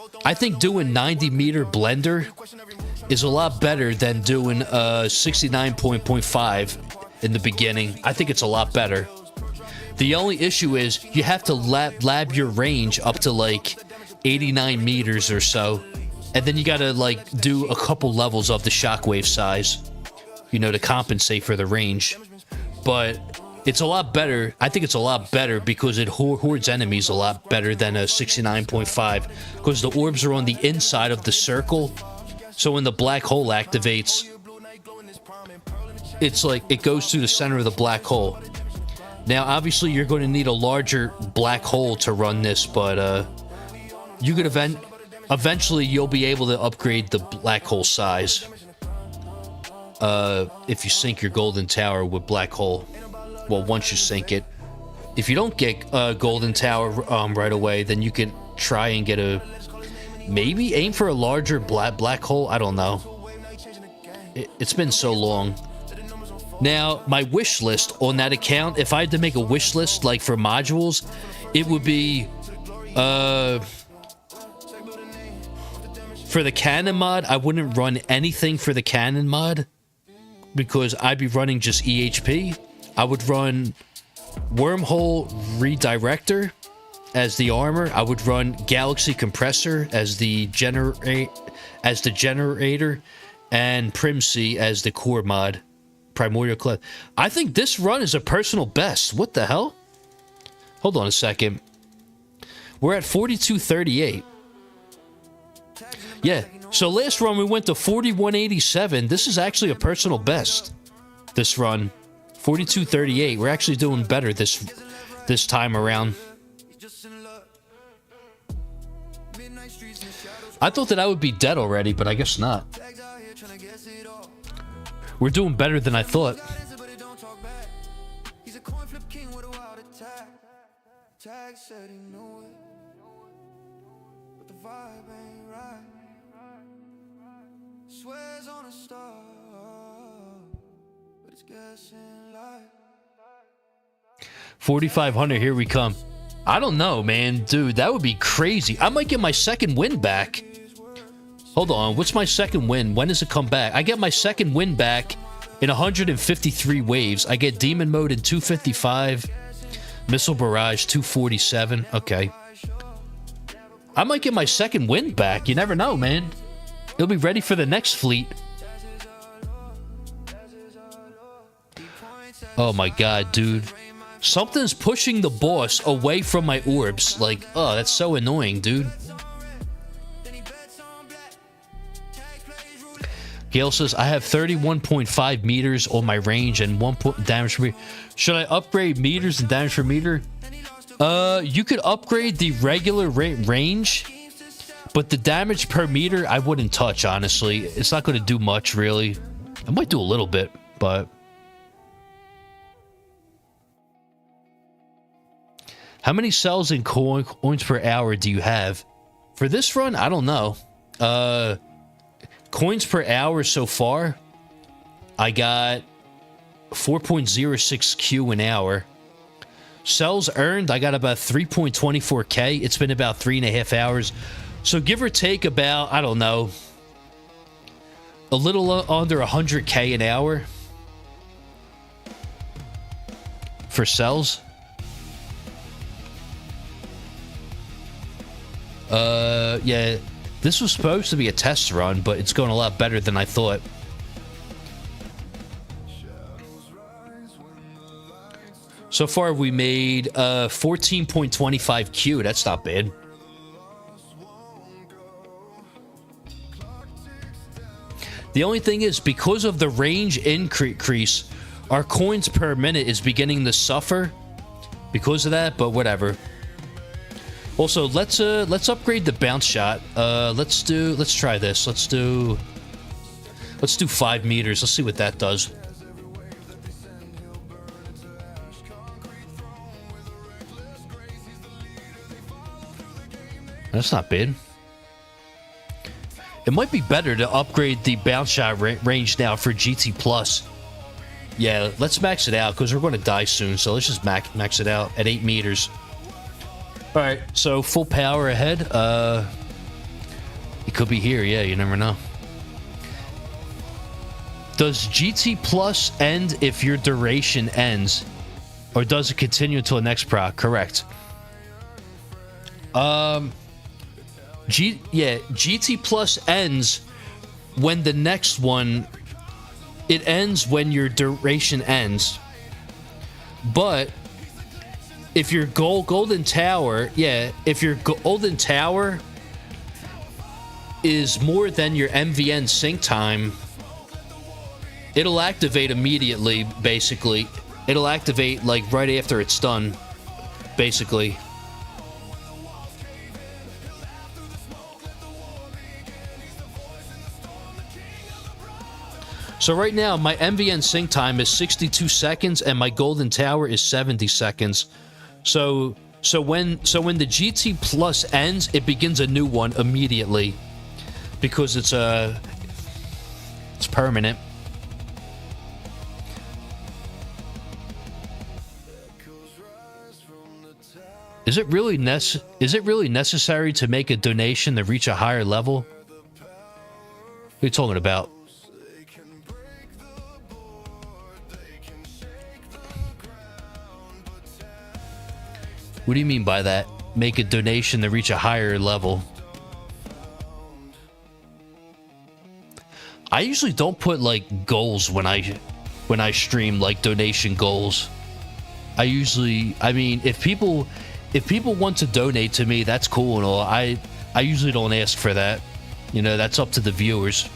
doing 90 meter blender is a lot better than doing 69.5 in the beginning. I think it's a lot better. The only issue is you have to lab your range up to like 89 meters or so, and then you gotta like do a couple levels of the shockwave size, you know, to compensate for the range. But it's a lot better. I think it's a lot better because it hoards enemies a lot better than a 69.5, because the orbs are on the inside of the circle. So when the black hole activates, it's like it goes through the center of the black hole. Now, obviously, you're going to need a larger black hole to run this, but you could eventually you'll be able to upgrade the black hole size if you sync your Golden Tower with black hole. Well, once you sync it. If you don't get Golden Tower right away, then you can try and get a... Maybe aim for a larger black hole. I don't know. It's been so long. Now, my wish list on that account, if I had to make a wish list, like for modules, it would be... for the cannon mod, I wouldn't run anything for the cannon mod, because I'd be running just EHP. I would run Wormhole Redirector as the armor. I would run Galaxy Compressor as the generator, and Primsea as the core mod. Primordial Clef. I think this run is a personal best. What the hell? Hold on a second. We're at 4238. Yeah. So last run we went to 4187. This is actually a personal best. This run. 4238. We're actually doing better this time around. I thought that I would be dead already, but I guess not. We're doing better than I thought. Swears on a star, but it's guessing like 4,500, here we come. I don't know, man. Dude, that would be crazy. I might get my second win back. Hold on, what's my second win? When does it come back? I get my second win back in 153 waves. I get Demon Mode in 255. Missile Barrage 247. Okay. I might get my second win back. You never know, man. He'll be ready for the next fleet. Oh my god, dude. Something's pushing the boss away from my orbs. Like, oh, that's so annoying, dude. Gale says, I have 31.5 meters on my range and 1 point damage per meter. Should I upgrade meters and damage per meter? You could upgrade the regular range, but the damage per meter, I wouldn't touch, honestly. It's not going to do much, really. It might do a little bit, but... How many cells and coins per hour do you have? For this run, I don't know. Coins per hour so far, I got 4.06 Q an hour. Cells earned, I got about 3.24K. It's been about 3.5 hours. So give or take about, I don't know, a little under 100K an hour for cells. Yeah, this was supposed to be a test run, but it's going a lot better than I thought. So far, we made 14.25 Q. That's not bad. The only thing is, because of the range increase, our coins per minute is beginning to suffer because of that, but whatever. Also, let's upgrade the bounce shot. Let's try this. Let's do 5 meters. Let's see what that does. That's not bad. It might be better to upgrade the bounce shot range now for GT Plus. Yeah, let's max it out because we're going to die soon. So let's just max it out at 8 meters. All right, so full power ahead. It could be here. Yeah, you never know. Does GT Plus end if your duration ends, or does it continue until the next proc? Correct. GT Plus ends when the next one. It ends when your duration ends, but if your golden tower, if your golden tower is more than your MVN sync time, it'll activate immediately, basically. It'll activate, like, right after it's done, basically. So right now, my MVN sync time is 62 seconds, and my golden tower is 70 seconds. So when the GT Plus ends, it begins a new one immediately, because it's permanent. Is it really necessary to make a donation to reach a higher level? What are you talking about? What do you mean by that? Make a donation to reach a higher level. I usually don't put, like, goals when I stream, like donation goals. I mean, if people want to donate to me, that's cool and all. I usually don't ask for that. You know, that's up to the viewers.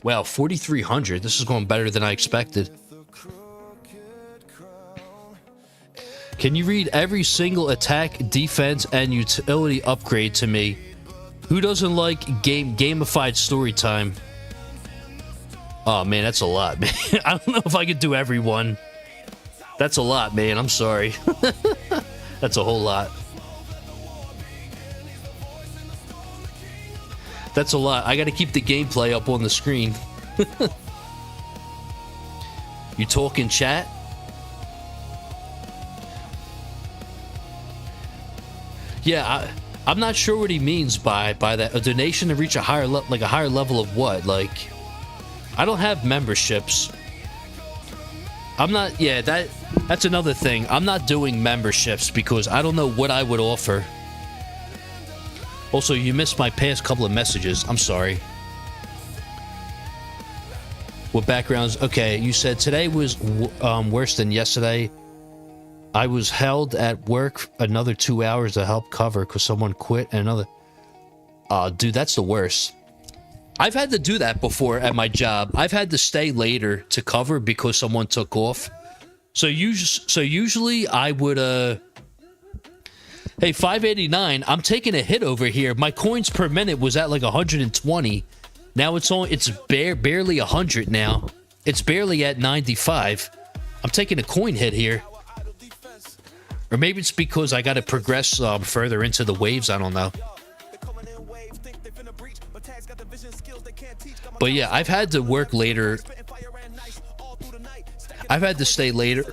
Wow, 4,300. This is going better than I expected. Can you read every single attack, defense, and utility upgrade to me? Who doesn't like gamified story time? Oh, man, that's a lot, man. I don't know if I could do every one. That's a lot, man. I'm sorry. That's a whole lot. That's a lot. I got to keep the gameplay up on the screen. You talking chat? Yeah, I'm not sure what he means by that. A donation to reach a higher level of what? Like, I don't have memberships. I'm not, yeah, that's another thing. I'm not doing memberships because I don't know what I would offer. Also, you missed my past couple of messages. I'm sorry. What backgrounds? Okay, you said today was worse than yesterday. I was held at work another 2 hours to help cover because someone quit and another... dude, that's the worst. I've had to do that before at my job. I've had to stay later to cover because someone took off. So usually I would, hey, 589, I'm taking a hit over here. My coins per minute was at like 120. Now it's barely 100 now. It's barely at 95. I'm taking a coin hit here. Or maybe it's because I got to progress further into the waves. I don't know. But yeah, I've had to work later. I've had to stay later.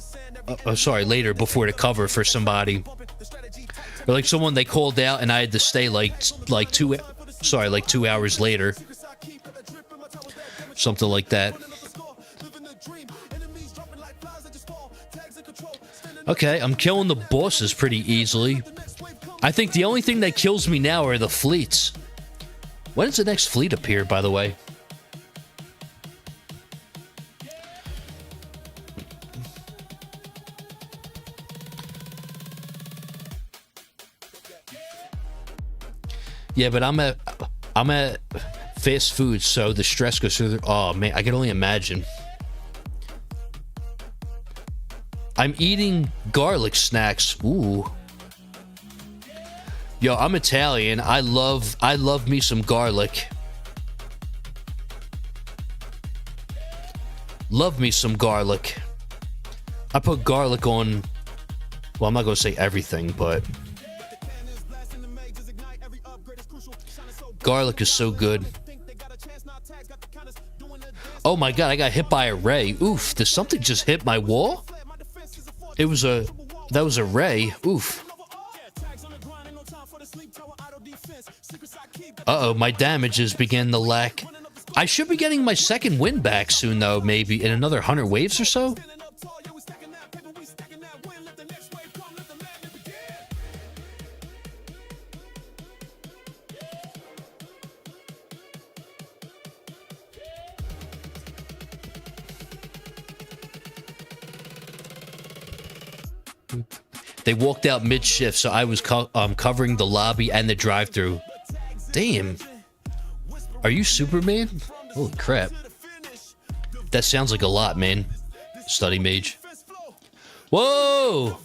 Later before to cover for somebody. Or like someone they called out and I had to stay like 2 hours later. Something like that. Okay, I'm killing the bosses pretty easily. I think the only thing that kills me now are the fleets. When does the next fleet appear, by the way? Yeah, but I'm at fast food, so the stress goes through. Oh man, I can only imagine. I'm eating garlic snacks. Ooh. Yo, I'm Italian. I love me some garlic. Love me some garlic. I put garlic on, well, I'm not going to say everything, but garlic is so good. Oh my god, I got hit by a ray. Oof, did something just hit my wall? That was a ray. Oof. Uh-oh, my damages began to lack. I should be getting my second win back soon, though, maybe in another 100 waves or so. They walked out mid-shift, so I was covering the lobby and the drive-thru. Damn. Are you Superman? Holy crap. That sounds like a lot, man. Study mage. Whoa!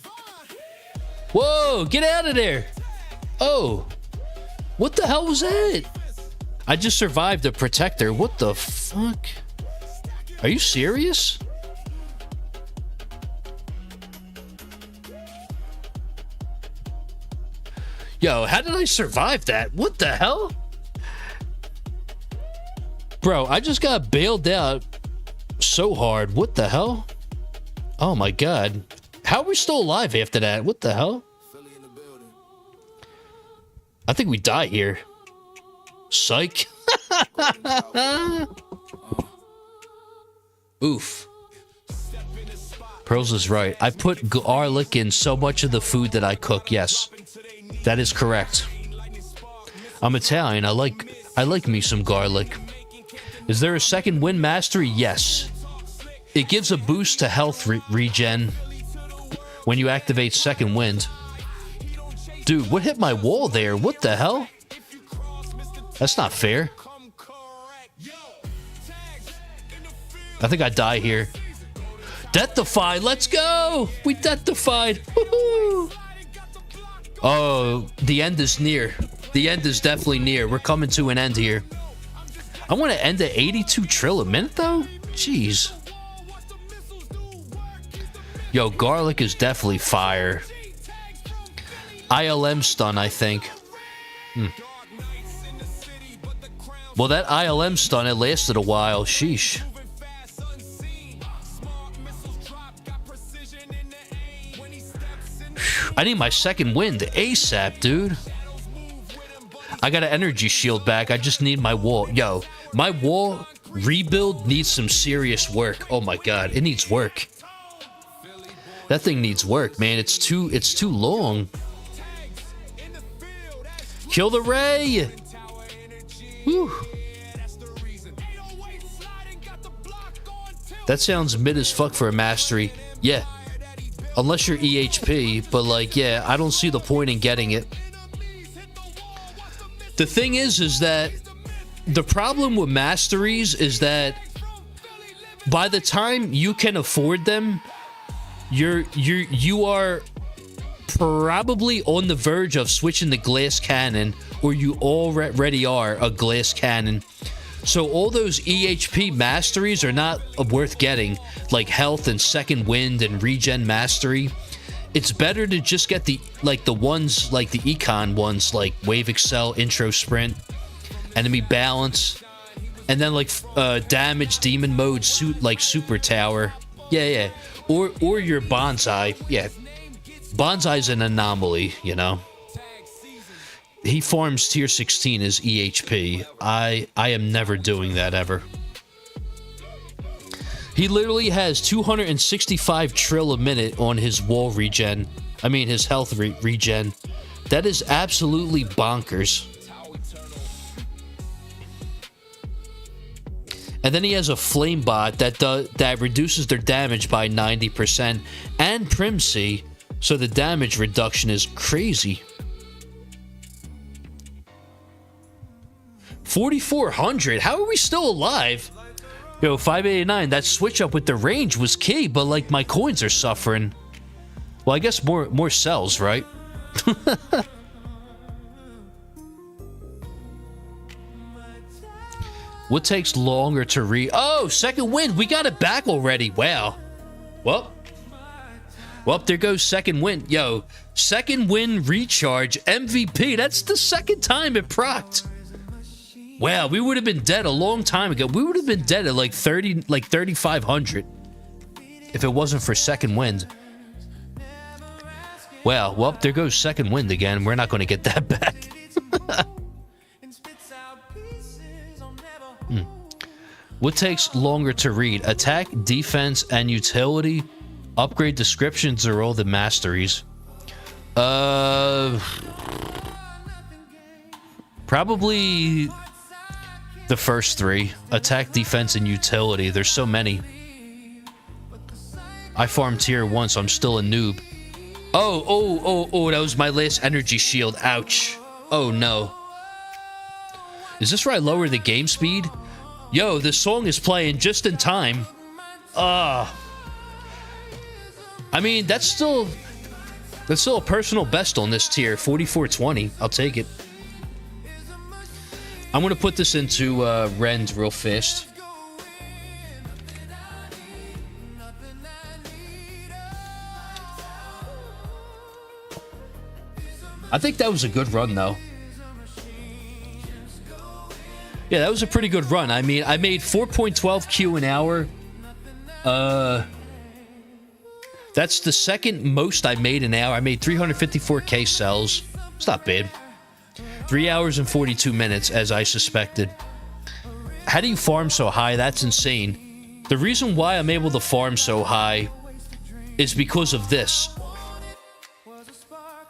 Whoa! Get out of there! Oh! What the hell was that? I just survived a protector. What the fuck? Are you serious? Yo, how did I survive that? What the hell? Bro, I just got bailed out so hard. What the hell? Oh my god. How are we still alive after that? What the hell? I think we die here. Psych. Oof. Pearls is right. I put garlic in so much of the food that I cook. Yes. That is correct. I'm Italian. I like me some garlic. Is there a second wind mastery? Yes. It gives a boost to health regen when you activate second wind. Dude, what hit my wall there? What the hell? That's not fair. I think I die here. Deathified. Let's go. We deathified. Woohoo. Oh, the end is near. The end is definitely near. We're coming to an end here. I want to end at 82 trill a minute, though? Jeez. Yo, garlic is definitely fire. ILM stun, I think. Well, that ILM stun, it lasted a while. Sheesh. I need my second wind ASAP, dude. I got an energy shield back. I just need my wall. Yo, my wall Rebuild needs some serious work. Oh my god, it needs work. That thing needs work, man. It's too long. Kill the Ray. Whew. That sounds mid as fuck for a mastery. Yeah. Unless you're EHP, but like, yeah, I don't see the point in getting it. The thing is that the problem with masteries is that by the time you can afford them, you are probably on the verge of switching to glass cannon, or you already are a glass cannon. So all those EHP masteries are not worth getting, like health and second wind and regen mastery. It's better to just get the ones like the econ ones, like wave excel, intro sprint, enemy balance, and then like damage, demon mode, suit like super tower. Yeah. Or your bonsai. Yeah. Bonsai's an anomaly, you know. He farms tier 16 as EHP. I am never doing that ever. He literally has 265 trill a minute on his wall regen. I mean his health regen. That is absolutely bonkers. And then he has a flame bot that reduces their damage by 90% and Primsy, so the damage reduction is crazy. 4,400. How are we still alive? Yo, 589. That switch up with the range was key, but like my coins are suffering. Well, I guess more cells, right? What takes longer to Oh, second wind. We got it back already. Wow. Well, there goes second wind. Yo, second wind recharge MVP. That's the second time it procced. Wow, we would have been dead a long time ago. We would have been dead at like 3,500 if it wasn't for second wind. Wow, well, there goes second wind again. We're not going to get that back. What takes longer to read? Attack, defense, and utility. Upgrade descriptions are all the masteries. Probably the first three. Attack, defense, and utility. There's so many. I farmed tier 1, so I'm still a noob. Oh, that was my last energy shield. Ouch. Oh, no. Is this where I lower the game speed? Yo, this song is playing just in time. I mean, that's still a personal best on this tier. 4420. I'll take it. I'm going to put this into Rend real fast. I think that was a good run, though. Yeah, that was a pretty good run. I mean, I made 4.12 Q an hour. That's the second most I made an hour. I made 354k cells. It's not bad. 3 hours and 42 minutes, as I suspected. How do you farm so high? That's insane. The reason why I'm able to farm so high is because of this.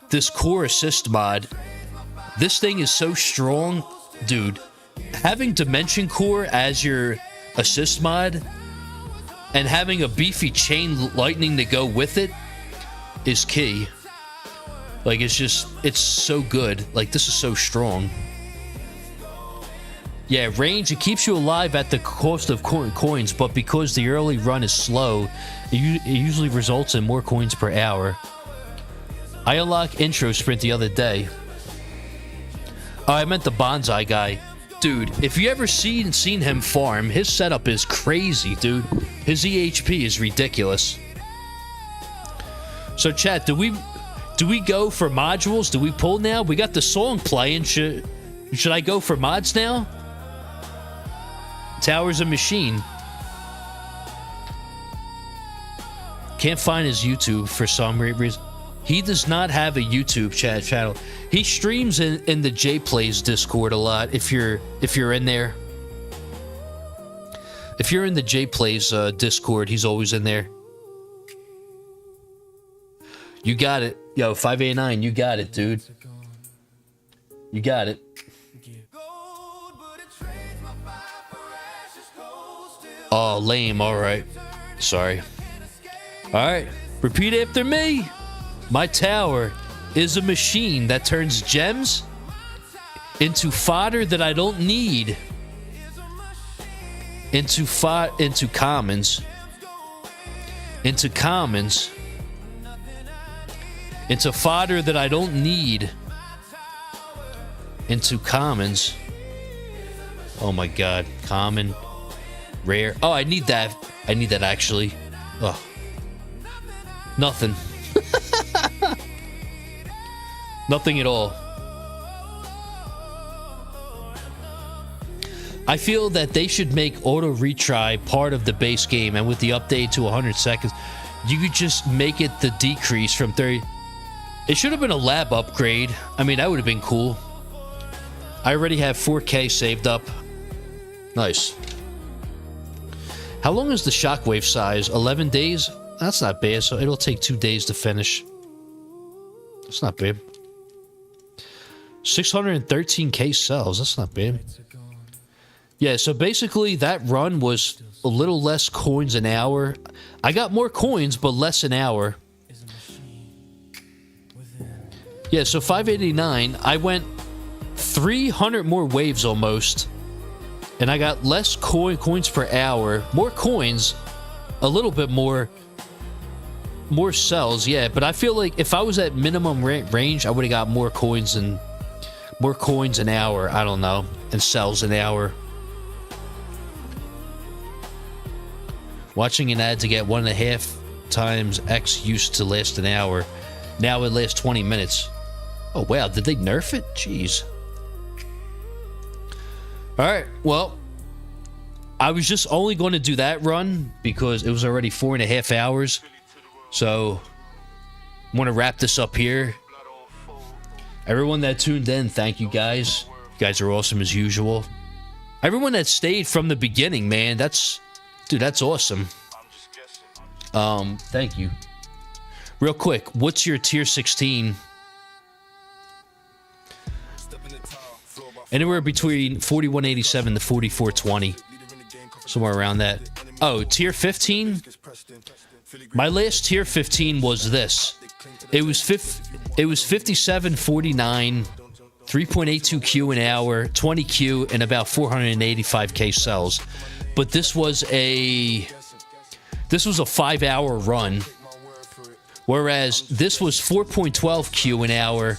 This core assist mod. This thing is so strong, dude. Having Dimension Core as your assist mod and having a beefy chain lightning to go with it is key. Like, it's so good. Like, this is so strong. Yeah, range, it keeps you alive at the cost of coins, but because the early run is slow, it usually results in more coins per hour. I unlocked intro sprint the other day. Oh, I meant the bonsai guy. Dude, if you ever seen him farm, his setup is crazy, dude. His EHP is ridiculous. So, chat, do we go for modules? Do we pull now? We got the song playing. Should I go for mods now? Tower's a machine. Can't find his YouTube for some reason. He does not have a YouTube channel. He streams in the J Plays Discord a lot. If you're in there, If you're in the J Plays Discord, he's always in there. You got it. Yo, 589, you got it, dude. You got it. Oh, lame. All right. Sorry. All right. Repeat after me. My tower is a machine that turns gems into fodder that I don't need. Into commons. Into commons. Into fodder that I don't need. Into commons. Oh my god. Common. Rare. Oh, I need that. I need that actually. Oh. Nothing. Nothing at all. I feel that they should make auto retry part of the base game, and with the update to 100 seconds, you could just make it the decrease from 30. It should have been a lab upgrade. I mean, that would have been cool. I already have 4K saved up. Nice. How long is the shockwave size? 11 days? That's not bad, so it'll take 2 days to finish. That's not bad. 613k cells. That's not bad. Yeah, so basically that run was a little less coins an hour. I got more coins, but less an hour. Yeah, so 589, I went 300 more waves almost. And I got less coins per hour. More coins, a little bit more cells, yeah. But I feel like if I was at minimum range, I would have got more coins an hour. I don't know, and cells an hour. Watching an ad to get 1.5 times X used to last an hour. Now it lasts 20 minutes. Oh wow, did they nerf it? Jeez. Alright, well, I was just only going to do that run because it was already 4.5 hours. So, I want to wrap this up here. Everyone that tuned in, thank you guys. You guys are awesome as usual. Everyone that stayed from the beginning, man, dude, that's awesome. Thank you. Real quick, what's your tier 16? Anywhere between 4187 to 4420. Somewhere around that. Oh, tier 15? My last tier 15 was this. It was 5749, 3.82Q an hour, 20Q, and about 485k cells. But this was a 5-hour run. Whereas this was 4.12Q an hour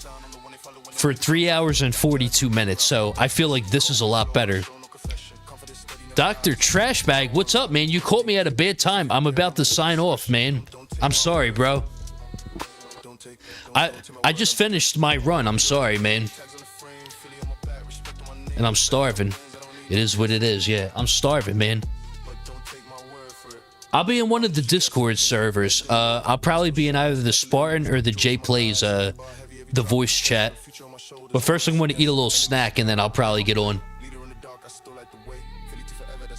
for 3 hours and 42 minutes. So I feel like this is a lot better. Dr. Trashbag, what's up, man? You caught me at a bad time. I'm about to sign off, man. I'm sorry, bro. I just finished my run. I'm sorry, man. And I'm starving. It is what it is, yeah. I'm starving, man. I'll be in one of the Discord servers. I'll probably be in either the Spartan or the J Plays, the voice chat. But first I'm going to eat a little snack, and then I'll probably get on.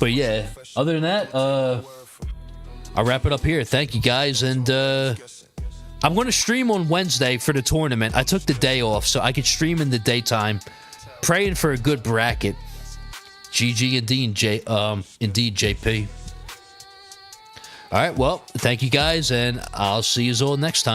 But yeah, other than that, I'll wrap it up here. Thank you, guys. And I'm going to stream on Wednesday for the tournament. I took the day off, so I could stream in the daytime. Praying for a good bracket. GG indeed, JP. All right, well, thank you, guys, and I'll see you all next time.